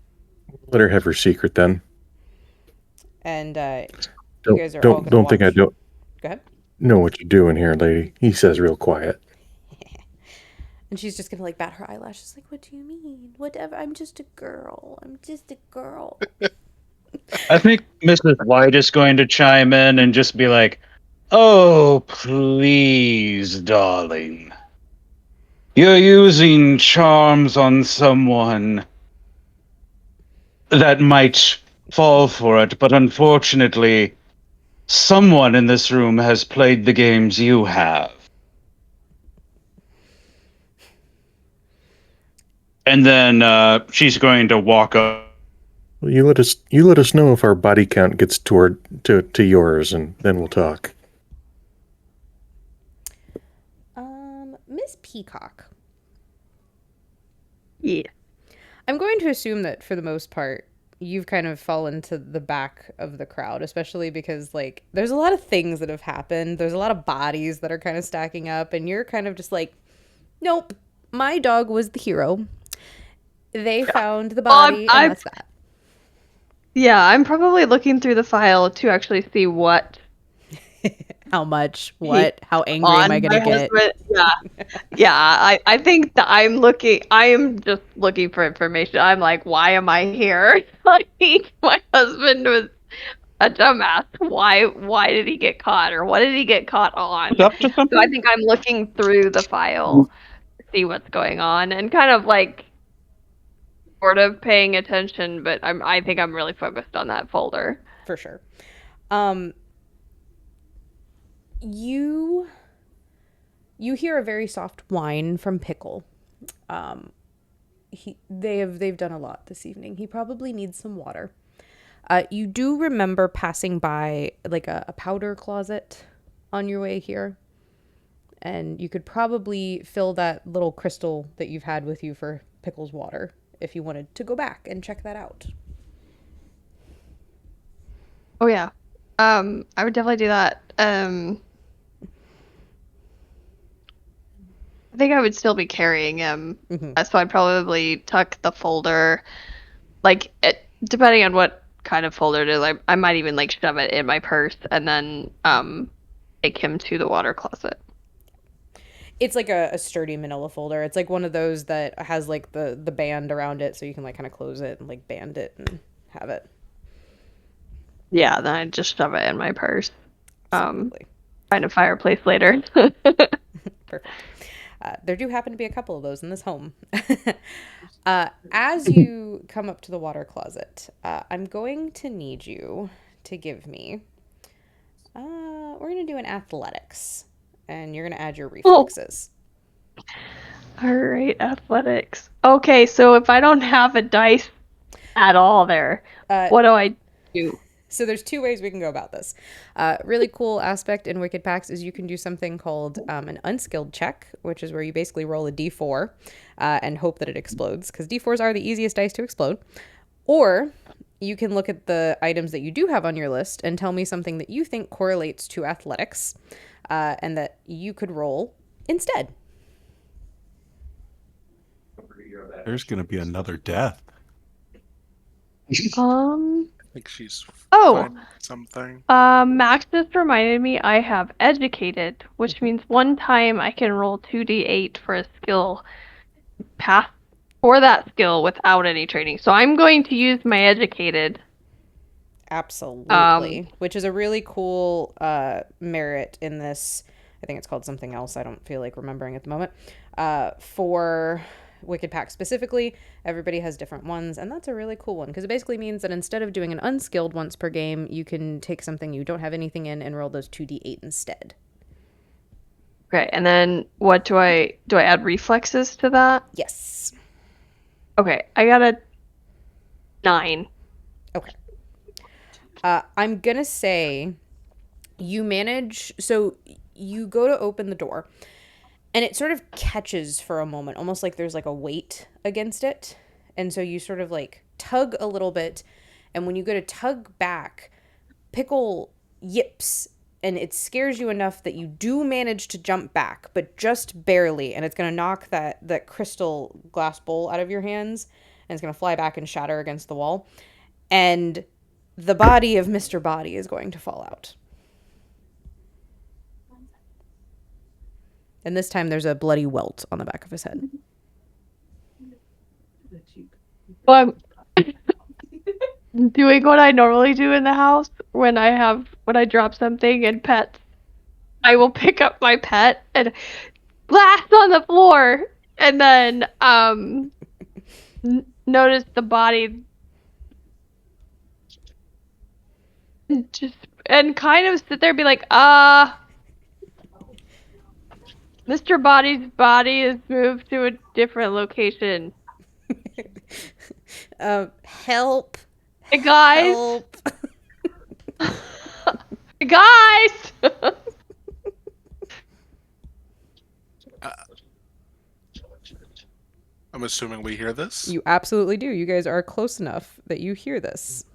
Let her have her secret then. And you guys are all going to don't think I don't Go ahead. know what you're doing here, lady. He says real quiet. And she's just going to like bat her eyelashes like, what do you mean? Whatever. I'm just a girl. I think Mrs. White is going to chime in and just be like, "Oh, please, darling. You're using charms on someone that might fall for it, but unfortunately, someone in this room has played the games you have." And then she's going to walk up. Well, you let us know if our body count gets to yours, and then we'll talk. Miss Peacock. Yeah. I'm going to assume that for the most part, you've kind of fallen to the back of the crowd, especially because like there's a lot of things that have happened. There's a lot of bodies that are kind of stacking up, and you're kind of just like, nope, my dog was the hero. They found the body, and that's that. Yeah, I'm probably looking through the file to actually see what How much? What? How angry am I on gonna my get? husband. Yeah. I think that I am just looking for information. I'm like, why am I here? Like, my husband was a dumbass. Why did he get caught, or what did he get caught on? Up to So I something? think I'm looking through the file to see what's going on and kind of like sort of paying attention, but I think I'm really focused on that folder. For sure. You hear a very soft whine from Pickle. They've done a lot this evening. He probably needs some water. You do remember passing by like a powder closet on your way here, and you could probably fill that little crystal that you've had with you for Pickle's water if you wanted to go back and check that out. Oh yeah. I would definitely do that. I think I would still be carrying him. So I'd probably tuck the folder, like depending on what kind of folder it is, I might even like shove it in my purse and then take him to the water closet. It's like a sturdy manila folder. It's like one of those that has like the band around it, so you can like kind of close it and like band it and have it. Yeah, then I'd just shove it in my purse. Absolutely. Find a fireplace later. Perfect. There do happen to be a couple of those in this home. As you come up to the water closet, I'm going to need you to give me. We're going to do an athletics, and you're going to add your reflexes. All right, athletics. Okay, so if I don't have a dice at all there, what do I do? So there's two ways we can go about this. Really cool aspect in Wicked Packs is you can do something called an unskilled check, which is where you basically roll a d4 and hope that it explodes, because d4s are the easiest dice to explode. Or you can look at the items that you do have on your list and tell me something that you think correlates to athletics and that you could roll instead. There's going to be another death. I think she's Oh. finding something. Max just reminded me I have educated, which means one time I can roll 2d8 for a skill path for that skill without any training. So I'm going to use my educated. Absolutely. Which is a really cool merit in this. I think it's called something else. I don't feel like remembering at the moment. For Wicked Pack specifically, everybody has different ones, and that's a really cool one because it basically means that instead of doing an unskilled once per game, you can take something you don't have anything in and roll those 2d8 instead. Okay, and then what do I add reflexes to that? Yes. Okay, I got a 9. Okay. I'm gonna say you manage, so you go to open the door and it sort of catches for a moment, almost like there's like a weight against it. And so you sort of like tug a little bit. And when you go to tug back, Pickle yips and it scares you enough that you do manage to jump back, but just barely. And it's going to knock that crystal glass bowl out of your hands. And it's going to fly back and shatter against the wall. And the body of Mr. Body is going to fall out. And this time there's a bloody welt on the back of his head. Well, I'm doing what I normally do in the house when I drop something and pets. I will pick up my pet and blast on the floor and then notice the body and kind of sit there and be like, Mr. Body's body is moved to a different location. Help. Hey guys! Help. Hey guys! I'm assuming we hear this. You absolutely do. You guys are close enough that you hear this.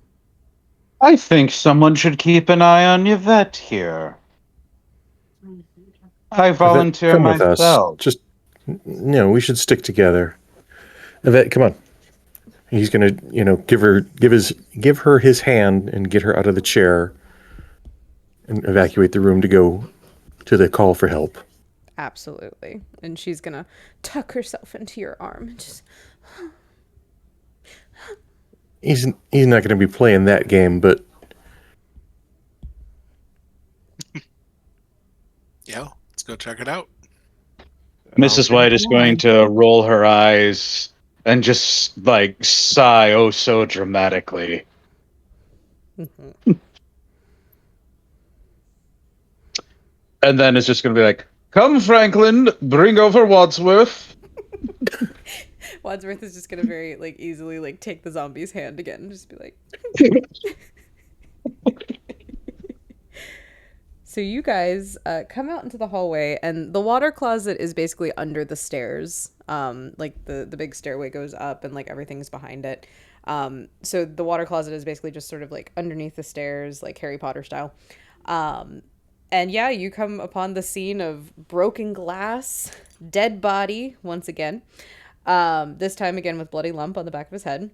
I think someone should keep an eye on Yvette here. I volunteer Come with us. myself. Just, we should stick together. Yvette, come on. He's gonna, give her his hand and get her out of the chair and evacuate the room to go to the call for help. Absolutely. And she's going to tuck herself into your arm and just... He's not going to be playing that game, but Yeah, let's go check it out. Mrs. White is going to roll her eyes and just like sigh oh so dramatically. And then it's just going to be like, "Come, Franklin, bring over Wadsworth." Wadsworth is just going to very, easily, take the zombie's hand again and just be like... So you guys come out into the hallway, and the water closet is basically under the stairs. The big stairway goes up, and, everything's behind it. So the water closet is basically just sort of, underneath the stairs, like Harry Potter style. And yeah, you come upon the scene of broken glass, dead body once again. This time again with bloody lump on the back of his head.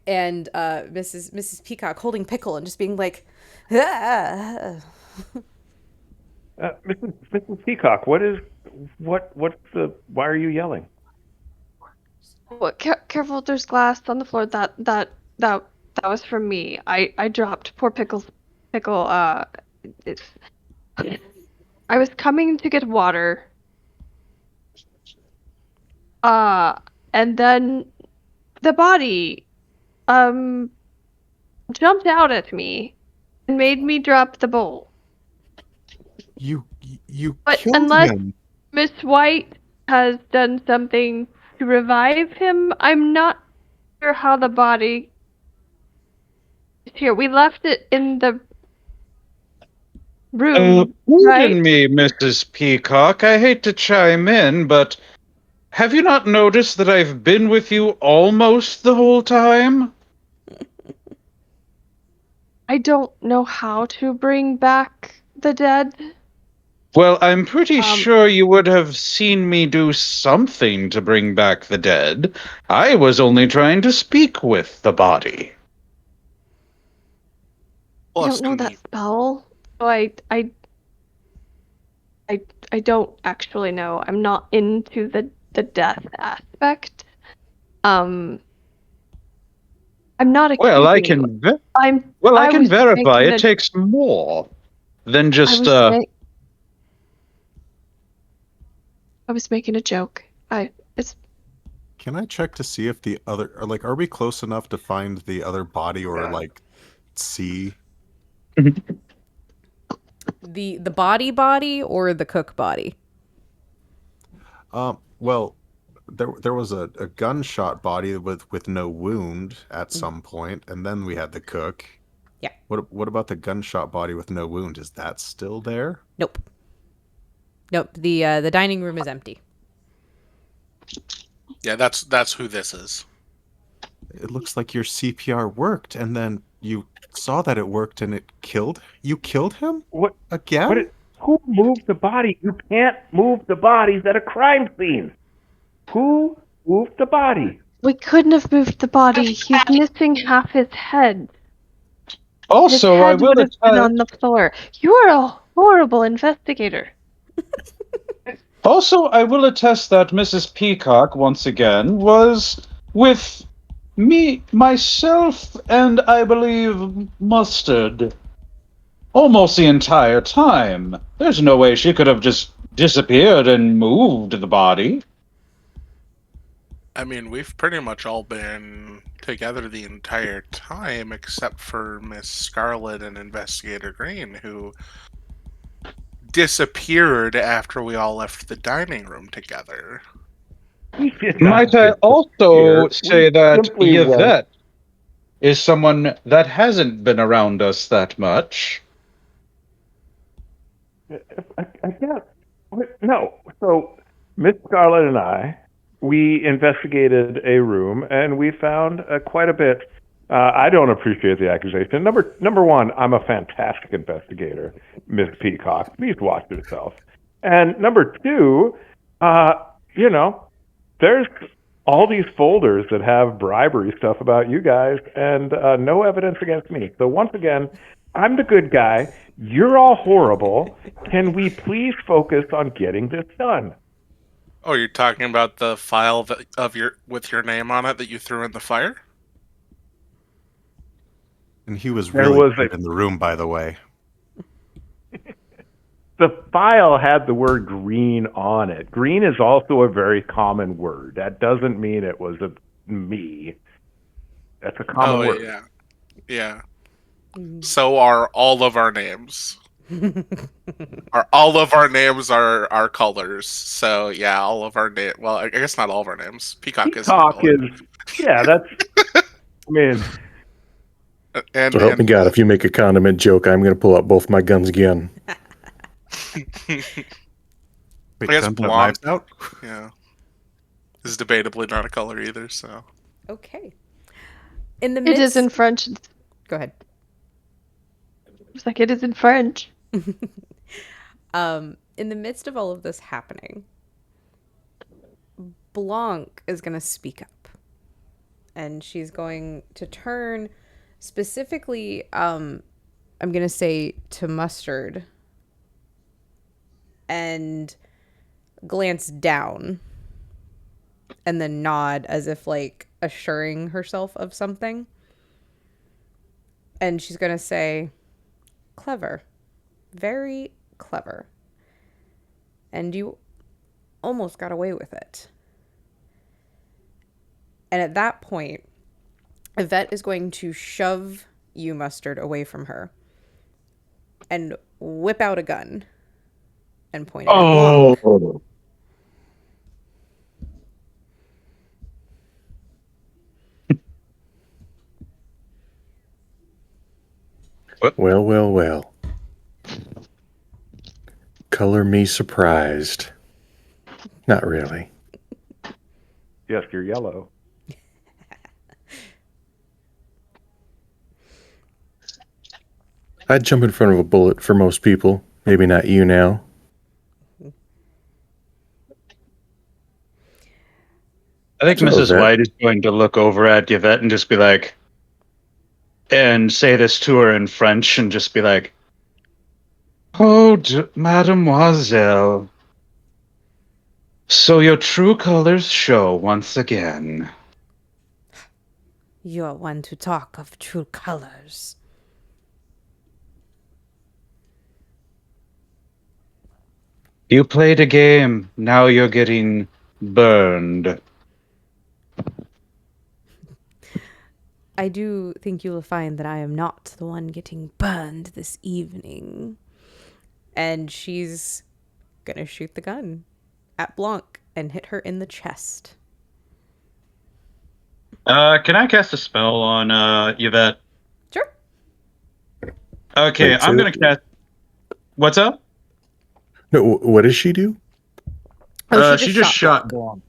And Mrs. Peacock holding Pickle and just being like, ah. Mrs. Peacock, why are you yelling? What? Careful! There's glass on the floor. That was from me. I dropped poor Pickle. It's, I was coming to get water. And then the body, jumped out at me and made me drop the bowl. You But killed unless him. Miss White has done something to revive him, I'm not sure how the body is here. We left it in the room, right? Pardon me, Mrs. Peacock. I hate to chime in, but have you not noticed that I've been with you almost the whole time? I don't know how to bring back the dead. Well, I'm pretty sure you would have seen me do something to bring back the dead. I was only trying to speak with the body. I don't know that spell. So I don't actually know. I'm not into the death aspect. I'm not accusing Well, I you. can. I I can was verify making it takes more than just. I was making a joke. Can I check to see if the other, are we close enough to find the other body or see? The body or the cook body? Well, there was a gunshot body with no wound at some point, and then we had the cook. Yeah. What about the gunshot body with no wound? Is that still there? Nope. The dining room is empty. Yeah, that's who this is. It looks like your CPR worked, and then you saw that it worked, and you killed him? What again? Who moved the body? You can't move the bodies at a crime scene. Who moved the body? We couldn't have moved the body. He's missing half his head. Also, his head I will would have been on the floor. You are a horrible investigator. Also, I will attest that Mrs. Peacock, once again, was with myself, and I believe Mustard almost the entire time. There's no way she could have just disappeared and moved the body. I mean, we've pretty much all been together the entire time, except for Miss Scarlet and Investigator Green, who disappeared after we all left the dining room together. Might I also say that Yvette is someone that hasn't been around us that much? I guess. No. So, Miss Scarlet and I we investigated a room and we found quite a bit. I don't appreciate the accusation. Number one, I'm a fantastic investigator, Miss Peacock. Please watch yourself. And number two, you know, there's all these folders that have bribery stuff about you guys, and no evidence against me. So once again, I'm the good guy. You're all horrible. Can we please focus on getting this done? Oh, you're talking about the file with your name on it that you threw in the fire? And he was There really was good in the room, by the way. The file had the word green on it. Green is also a very common word. That doesn't mean it was me. That's a common word. Yeah. Yeah. So are all of our names. All of our names are our colors. So yeah, all of our name. Well, I guess not all of our names. Peacock is. Yeah, that's. I mean. And So help me God, if you make a condiment joke, I'm going to pull out both my guns again. Wait, I guess guns have blonde. knives out? Yeah. Is debatably not a color either, so. Okay. In the It midst... is in French. Go ahead. It's like it is in French. In the midst of all of this happening, Blanc is going to speak up. And she's going to turn specifically, I'm going to say to Mustard, and glance down and then nod as if like assuring herself of something. And she's going to say, clever, very clever. And you almost got away with it. And at that point, Yvette is going to shove you, Mustard, away from her and whip out a gun and point it at Blanc. Well, well, well. Color me surprised. Not really. Yes, you're yellow. I'd jump in front of a bullet for most people. Maybe not you now. I think So Mrs. that- White is going to look over at Yvette and just be like, and say this to her in French and just be like, "Oh, mademoiselle. So your true colors show once again." You are one to talk of true colors. You played a game, now you're getting burned. I do think you will find that I am not the one getting burned this evening. And she's gonna shoot the gun at Blanc and hit her in the chest. Can I cast a spell on Yvette? Sure. Okay, Wait, I'm so- gonna cast. What's up? No, what does she do? She just shot Blanc.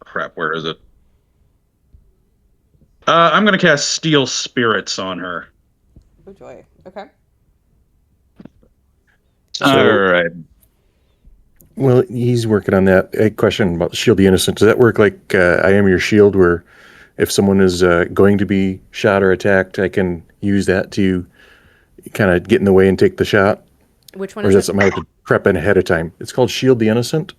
Crap, where is it? I'm gonna cast Steel Spirits on her. Oh joy. Okay. Alright. Well, he's working on that. A question about Shield the Innocent. Does that work like I Am Your Shield, where if someone is going to be shot or attacked, I can use that to kind of get in the way and take the shot? Which one Or is is that something I have to prep in ahead of time? It's called Shield the Innocent?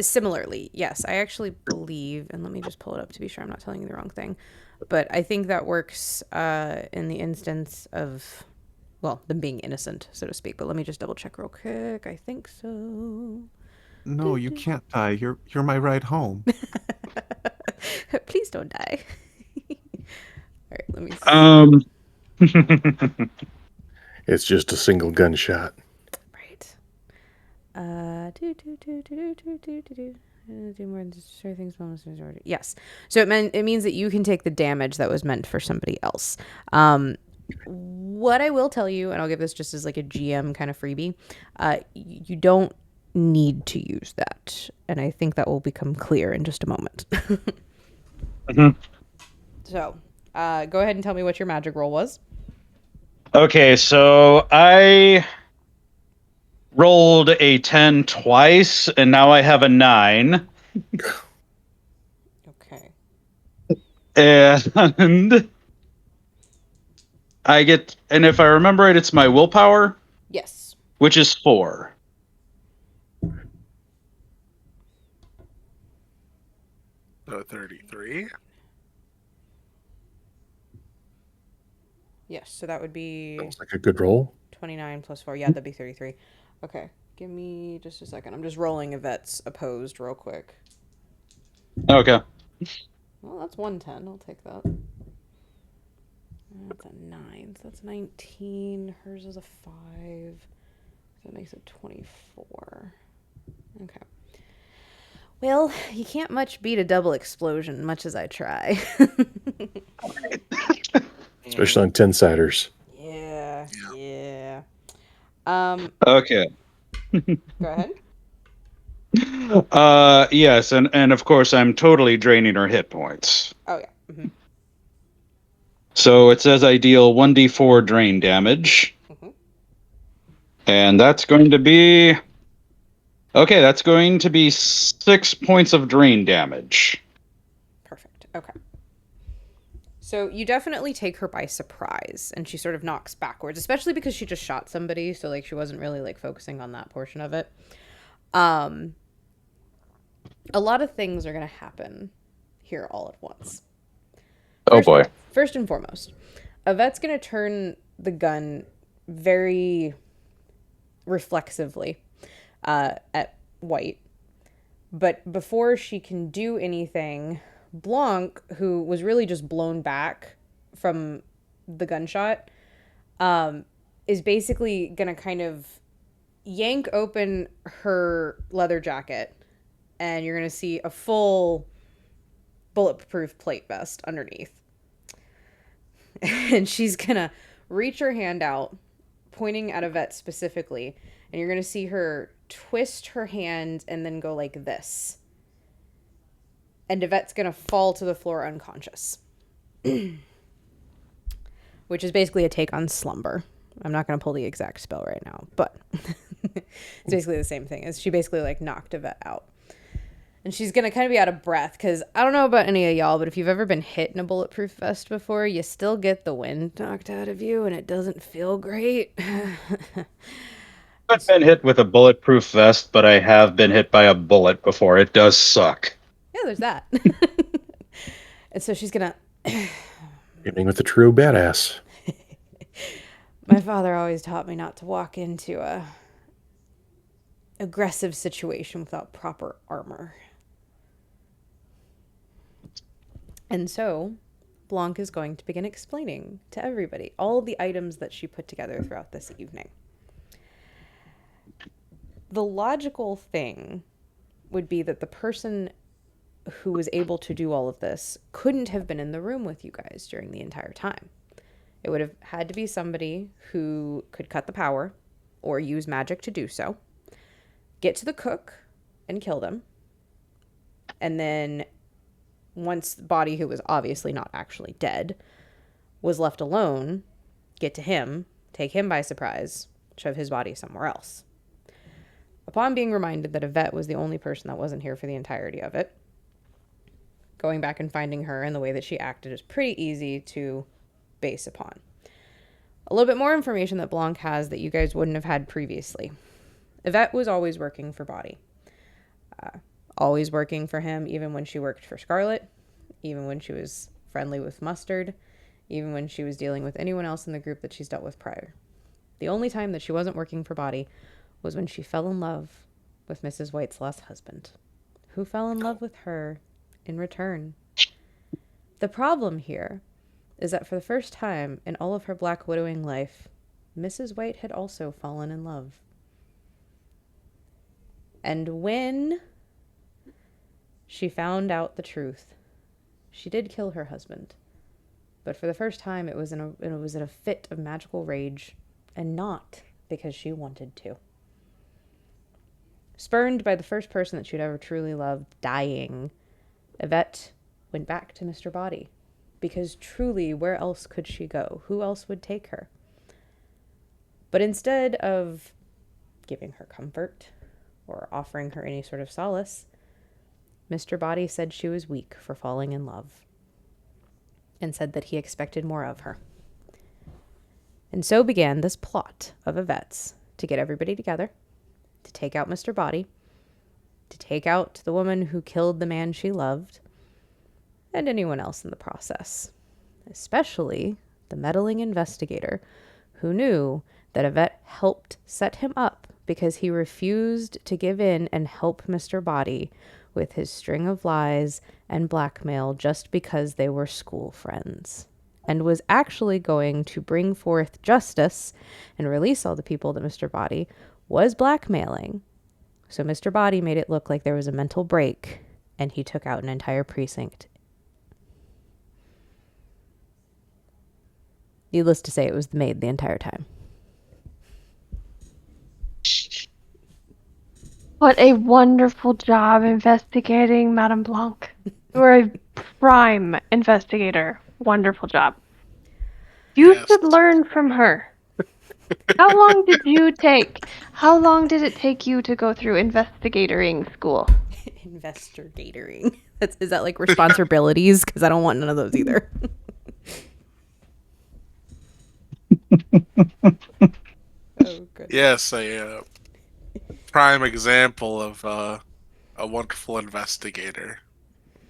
Similarly, yes. I actually believe, and let me just pull it up to be sure I'm not telling you the wrong thing, but I think that works in the instance of, well, them being innocent, so to speak. But let me just double check real quick. I think so. No, you can't die. You're my ride home. Please don't die. All right, let me see. It's just a single gunshot. Right. Do more than destroy things. Yes. So it means that you can take the damage that was meant for somebody else. What I will tell you, and I'll give this just as like a GM kind of freebie, you don't need to use that. And I think that will become clear in just a moment. Mhm. So, go ahead and tell me what your magic roll was. Okay, so I rolled a 10 twice, and now I have a 9. Okay. And and if I remember right, it's my willpower, Yes. which is 4. So 33. Yes, so that would be Sounds like a good roll. 29 plus 4. Yeah, that'd be 33. Okay. Give me just a second. I'm just rolling Yvette's opposed real quick. Okay. Well, that's 110. I'll take that. That's a 9. So that's 19. Hers is a 5. So that makes it 24. Okay. Well, you can't much beat a double explosion, much as I try. Especially on 10-siders. Yeah. Okay. Go ahead. Yes, and of course I'm totally draining her hit points. Oh, yeah. Mm-hmm. So it says I deal 1d4 drain damage. Mm-hmm. And that's going to be... Okay, that's going to be 6 points of drain damage. Perfect. Okay. So you definitely take her by surprise, and she sort of knocks backwards, especially because she just shot somebody, so like she wasn't really like focusing on that portion of it. A lot of things are going to happen here all at once. Oh boy. First and foremost, Yvette's going to turn the gun very reflexively at White. But before she can do anything, Blanc, who was really just blown back from the gunshot, is basically going to kind of yank open her leather jacket, and you're going to see a full bulletproof plate vest underneath. And she's going to reach her hand out, pointing at Yvette specifically, and you're going to see her twist her hand and then go like this. And Yvette's going to fall to the floor unconscious. Which is basically a take on slumber. I'm not going to pull the exact spell right now, but it's basically the same thing. As she basically like knocked Yvette out. And she's going to kind of be out of breath because I don't know about any of y'all, but if you've ever been hit in a bulletproof vest before, you still get the wind knocked out of you and it doesn't feel great. I've been hit with a bulletproof vest, but I have been hit by a bullet before. It does suck. Yeah, there's that. And so she's going to... Evening with a true badass. My father always taught me not to walk into a aggressive situation without proper armor. And so, Blanc is going to begin explaining to everybody all the items that she put together throughout this evening. The logical thing would be that the person who was able to do all of this couldn't have been in the room with you guys during the entire time. It would have had to be somebody who could cut the power or use magic to do so, get to the cook and kill them, and then once the body, who was obviously not actually dead, was left alone, get to him, take him by surprise, shove his body somewhere else. Upon being reminded that Yvette was the only person that wasn't here for the entirety of it, going back and finding her and the way that she acted is pretty easy to base upon. A little bit more information that Blanc has that you guys wouldn't have had previously. Yvette was always working for Body. Always working for him, even when she worked for Scarlet, even when she was friendly with Mustard, even when she was dealing with anyone else in the group that she's dealt with prior. The only time that she wasn't working for Body was when she fell in love with Mrs. White's last husband, who fell in love with her in return. The problem here is that for the first time in all of her Black Widowing life, Mrs. White had also fallen in love. And when she found out the truth, she did kill her husband, But for the first time, it was in a fit of magical rage, and not because she wanted to. Spurned by the first person that she'd ever truly loved dying, Yvette went back to Mr. Body. Because truly, where else could she go? Who else would take her? But instead of giving her comfort or offering her any sort of solace, Mr. Body said she was weak for falling in love, and said that he expected more of her. And so began this plot of Yvette's to get everybody together, to take out Mr. Body, to take out the woman who killed the man she loved, and anyone else in the process, especially the meddling investigator who knew that Yvette helped set him up because he refused to give in and help Mr. Body with his string of lies and blackmail just because they were school friends, and was actually going to bring forth justice and release all the people that Mr. Body was blackmailing. So Mr. Body made it look like there was a mental break, and he took out an entire precinct. Needless to say, it was the maid the entire time. What a wonderful job investigating, Madame Blanc. You are a prime investigator. Wonderful job. You Yes. should learn from her. How long did you take? How long did it take you to go through investigatoring school? Investigatoring. Is that like responsibilities? Because I don't want none of those either. Oh, good. Yes, a prime example of a wonderful investigator.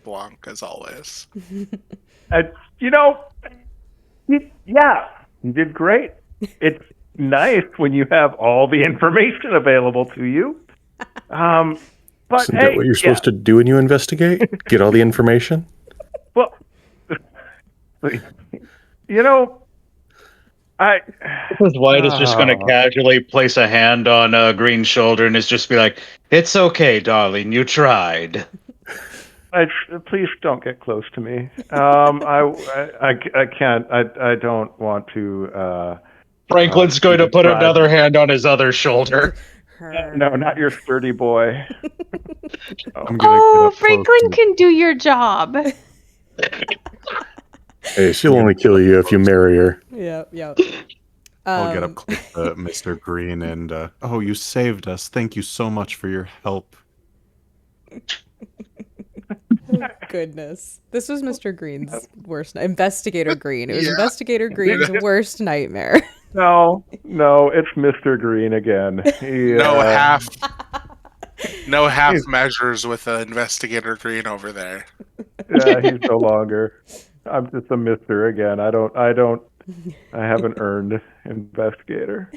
Blanc, as always. You know, yeah, you did great. It's nice when you have all the information available to you. But Isn't hey, that what you're supposed to do when you investigate? Get all the information? Well, you know, Mrs. White is just going to casually place a hand on Green's shoulder and is just be like, "It's okay, darling. You tried." Please don't get close to me. I can't. I don't want to. Franklin's going to put another hand on his other shoulder. No, not your sturdy boy. I'm gonna get Oh, up close Franklin to- can do your job. Hey, she'll only kill you if you marry her. Yeah. I'll get up close to Mr. Green and oh, you saved us. Thank you so much for your help. Goodness. This was Mr. Green's worst Investigator Green. It was Yeah. Investigator Green's worst nightmare. No, it's Mr. Green again. No half measures with Investigator Green over there. Yeah, he's no longer. I'm just a Mister again. I haven't earned investigator.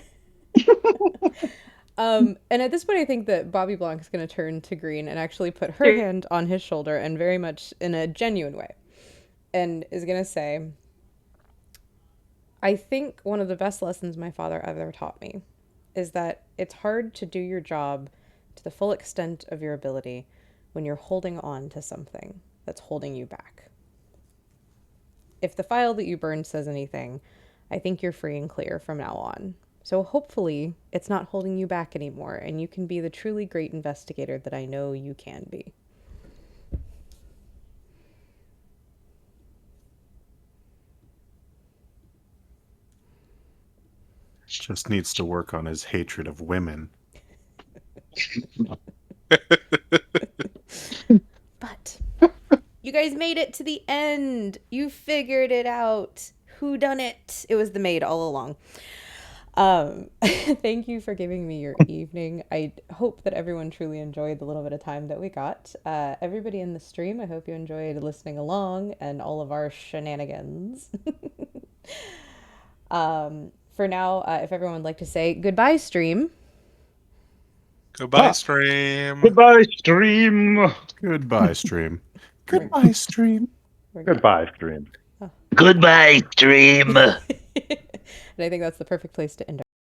And at this point, I think that Bobby Blanc is going to turn to Green and actually put her hand on his shoulder, and very much in a genuine way, and is going to say, I think one of the best lessons my father ever taught me is that it's hard to do your job to the full extent of your ability when you're holding on to something that's holding you back. If the file that you burned says anything, I think you're free and clear from now on. So hopefully it's not holding you back anymore, and you can be the truly great investigator that I know you can be. Just needs to work on his hatred of women. But you guys made it to the end. You figured it out. Who done it? It was the maid all along. Thank you for giving me your evening. I hope that everyone truly enjoyed the little bit of time that we got. Everybody in the stream, I hope you enjoyed listening along and all of our shenanigans. For now, if everyone would like to say goodbye, stream. Goodbye, stream. Goodbye, stream. Goodbye, stream. Goodbye, stream. Goodbye, stream. Goodbye, stream. And I think that's the perfect place to end